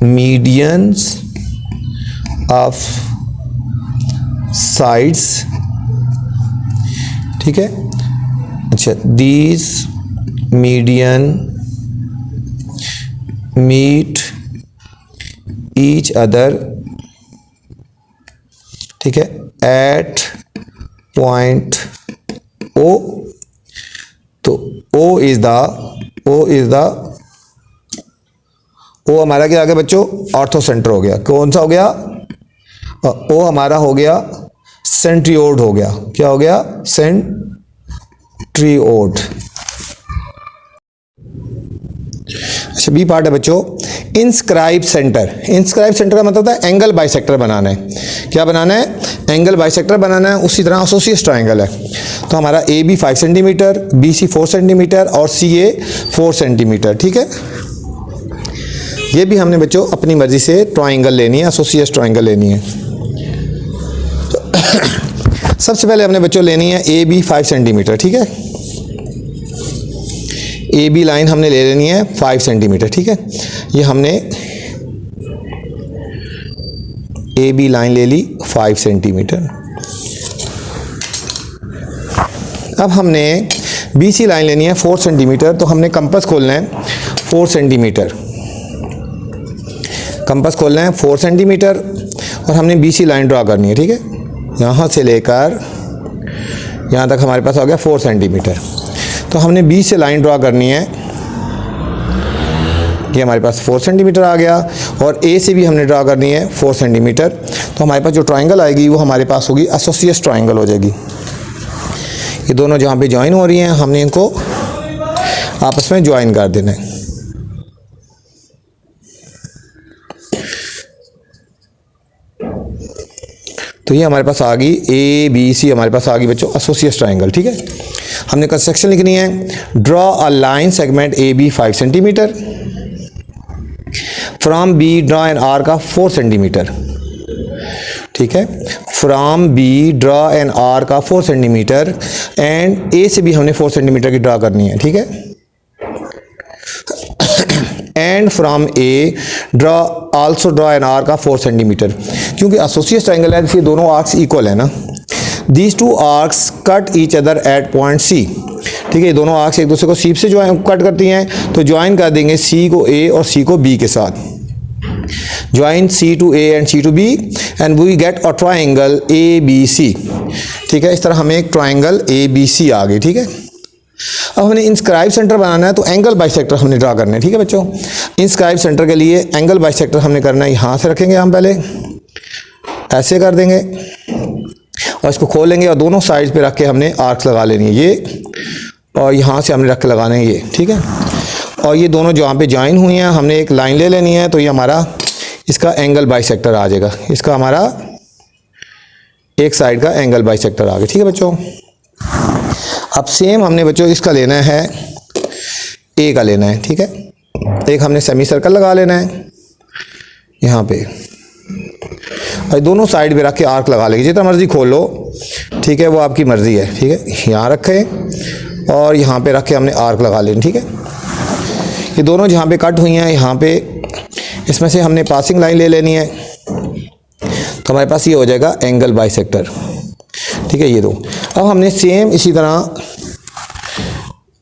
मीडियंस ऑफ साइड्स, ठीक है। अच्छा, these median meet each other, ठीक है, एट पॉइंट ओ। तो ओ इज द ओ हमारा क्या आ गया बच्चों? ऑर्थो सेंटर हो गया। कौन सा हो गया? ओ हमारा हो गया सेंट्रियोड हो गया। क्या हो गया? सेंट्रियोड। अच्छा, बी पार्ट है बच्चों, इंस्क्राइब सेंटर। इंस्क्राइब सेंटर का मतलब होता है एंगल बाइसेक्टर बनाना है। क्या बनाना है? एंगल बाइसेक्टर बनाना है। उसी तरह एसोसिएट ट्रायंगल है, तो हमारा A B 5 centimetre, B C 4 centimetre और सी ए 4 सेंटीमीटर, ठीक है। ये भी हमने बच्चों अपनी मर्जी से ट्रायंगल लेनी है, एसोसिएट ट्रायंगल लेनी है। तो सबसे पहले हमने बच्चों लेनी है ए बी 5 सेंटीमीटर, ठीक है। ए बी लाइन हमने ले लेनी है 5 सेंटीमीटर, ठीक है। ये हमने ए बी लाइन ले ली 5 सेंटीमीटर। अब हमने बी सी लाइन लेनी है 4 सेंटीमीटर, तो हमने कंपास खोलना है 4 सेंटीमीटर। कंपास खोलना है 4 सेंटीमीटर और हमने बी सी लाइन ड्रा करनी है, ठीक है। यहाँ से लेकर यहाँ तक हमारे पास आ गया 4 सेंटीमीटर। तो हमने बी से लाइन ड्रा करनी है, ये हमारे पास 4 सेंटीमीटर आ गया, और ए से भी हमने ड्रा करनी है 4 सेंटीमीटर। तो हमारे पास जो ट्रायंगल आएगी वो हमारे पास होगी एसोसिएट ट्रायंगल हो जाएगी। ये दोनों जहाँ पे ज्वाइन हो रही हैं हमने इनको आपस में ज्वाइन कर देना है। तो ये हमारे पास आ गई ए बी सी, हमारे पास आ गई बच्चों एसोसिएट ट्रायंगल, ठीक है। हमने कंस्ट्रक्शन लिखनी है, draw a line segment A B 5 centimetre, from B draw an arc of 4 centimetre, ठीक है। From B draw an arc of 4 centimetre, and A से भी हमने 4 सेंटीमीटर की ड्रा करनी है, ठीक है। And from A draw also draw an arc of 4 centimetre, क्योंकि एसोसिएट ट्रायंगल है इसलिए दोनों आर्क्स इक्वल है ना। These two arcs cut each other at point C, ठीक है। ये दोनों आर्क्स एक दूसरे को सी से ज्वाइन कट करती हैं, तो ज्वाइन कर देंगे सी को ए और सी को बी के साथ। Join C to A and C to B and we get a triangle A B C, ठीक है। इस तरह हमें एक ट्रायंगल ए बी सी आ गई, ठीक है। अब हमें इंस्क्राइब सेंटर बनाना है, तो एंगल बाइसेक्टर हमने ड्रा करना है, ठीक है बच्चों। इंस्क्राइब सेंटर के लिए एंगल बाइसेक्टर हमने करना है, यहाँ से रखेंगे हम पहले, ऐसे कर देंगे और इसको खोलेंगे और दोनों साइड्स पे रख के हमने आर्क्स लगा लेनी है, ये और यहाँ से हमने रख के लगाना है ये, ठीक है। और ये दोनों जहाँ पे ज्वाइन हुई हैं हमने एक लाइन ले लेनी है, तो ये हमारा इसका एंगल बाइसेक्टर आ जाएगा, इसका हमारा एक साइड का एंगल बाइसेक्टर आ गया, ठीक है बच्चों। अब सेम हमने बच्चों इसका लेना है, ए का लेना है, ठीक है। एक हमने सेमी सर्कल लगा लेना है यहाँ पे, और दोनों साइड पे रख के आर्क लगा लेंगे, जितना मर्जी खोल लो, ठीक है, वो आपकी मर्जी है, ठीक है। यहाँ रखें और यहाँ पे रख के हमने आर्क लगा लेना, ठीक है। ये दोनों जहाँ पे कट हुई हैं, यहाँ पे इसमें से हमने पासिंग लाइन ले लेनी है, तो हमारे पास ये हो जाएगा एंगल बाइसेक्टर, ठीक है। ये दो अब हमने सेम इसी तरह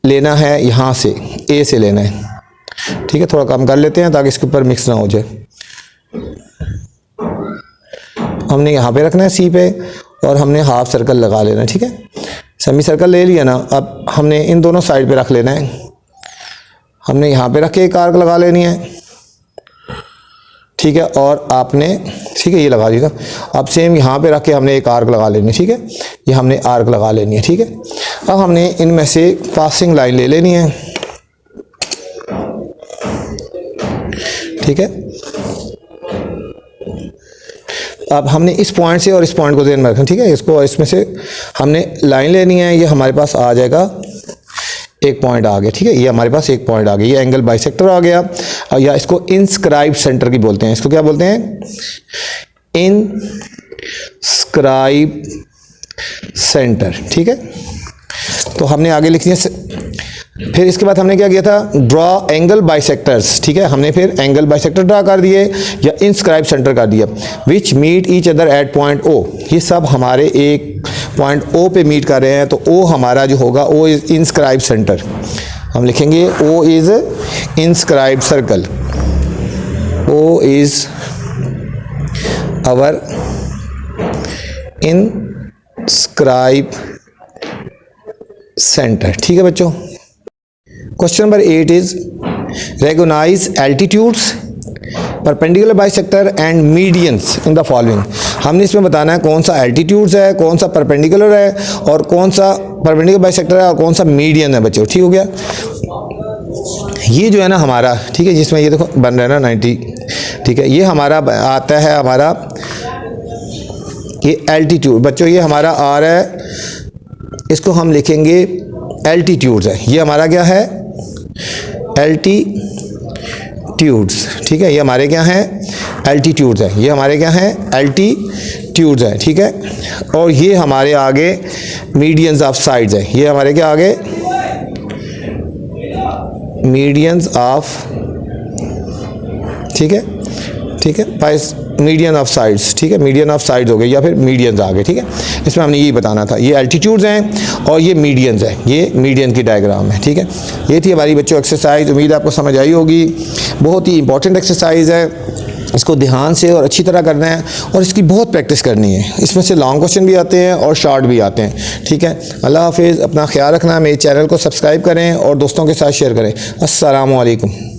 लेना है, यहाँ से ए से लेना है, ठीक है। थोड़ा कम कर लेते हैं ताकि इसके ऊपर मिक्स ना हो जाए। हमने यहाँ पे रखना है सी पे, और हमने हाफ सर्कल लगा लेना है, ठीक है। सेमी सर्कल ले लिया ना, अब हमने इन दोनों साइड पे रख लेना है, हमने यहाँ पे रख के एक आर्क लगा लेनी है, ठीक है। और आपने, ठीक है, ये लगा दिया। अब सेम यहाँ पे रख के हमने एक आर्क लगा लेनी है, ठीक है। ये हमने आर्क लगा लेनी है, ठीक है। अब हमने इनमें से पासिंग लाइन ले लेनी है, ठीक है। अब हमने इस पॉइंट से और इस पॉइंट को ध्यान में रखना, ठीक है। इसको इसमें से हमने लाइन लेनी है, ये हमारे पास आ जाएगा एक पॉइंट आ गया, ठीक है। ये हमारे पास एक पॉइंट आ गया, ये एंगल बाइसेक्टर आ गया, या इसको इंस्क्राइब सेंटर की बोलते हैं। इसको क्या बोलते हैं? इंस्क्राइब सेंटर, ठीक है। तो हमने आगे लिख दिया। फिर इसके बाद हमने क्या किया था? ड्रॉ एंगल बाइसेक्टर्स, ठीक है। हमने फिर एंगल बाइसेक्टर ड्रा कर दिए या इंस्क्राइब सेंटर कर दिया। Which meet each other at point O, ये सब हमारे एक पॉइंट ओ पे मीट कर रहे हैं, तो ओ हमारा जो होगा ओ इज इंस्क्राइब सेंटर। हम लिखेंगे O is inscribe circle, O is our inscribe centre, ठीक है बच्चों। Question number 8 is recognise altitudes, perpendicular bisector and medians in the following. हमने इसमें बताना है कौन सा एल्टीट्यूड्स है, कौन सा परपेंडिकुलर है, और कौन सा परपेंडिकुलर बाइसेक्टर है, और कौन सा मीडियन है बच्चों, ठीक हो गया। ये जो है ना हमारा, ठीक है, जिसमें ये देखो बन रहा है ना 90, ठीक है, ये हमारा आता है हमारा ये एल्टीट्यूड बच्चों, ये हमारा आ रहा है, इसको हम लिखेंगे एल्टीट्यूड्स है। ये हमारा क्या है? एल्टीट्यूड्स, ठीक है। ये हमारे क्या हैं? एल्टीट्यूड्स है। ये हमारे क्या हैं? एल्टीट्यूड्स है, ठीक है। और ये हमारे आगे मीडियंस ऑफ साइड्स है। ये हमारे क्या आगे? मीडियंस ऑफ ठीक है, ठीक है, बाइस मीडियन ऑफ साइड्स, ठीक है, मीडियन ऑफ साइड्स हो गए या फिर मीडियंस आ गए, ठीक है। इसमें हमने यही बताना था, ये एल्टीट्यूड्स हैं और ये मीडियंस हैं, ये मीडियन की डायग्राम है, ठीक है। ये थी हमारी बच्चों एक्सरसाइज, उम्मीद आपको समझ आई होगी। बहुत ही इंपॉर्टेंट एक्सरसाइज है, इसको ध्यान से और अच्छी तरह करना है और इसकी बहुत प्रैक्टिस करनी है। इसमें से लॉन्ग क्वेश्चन भी आते हैं और शॉर्ट भी आते हैं, ठीक है। अल्लाह हाफिज़, अपना ख्याल रखना, मेरे चैनल को सब्सक्राइब करें और दोस्तों के साथ शेयर करें। अस्सलामु अलैकुम।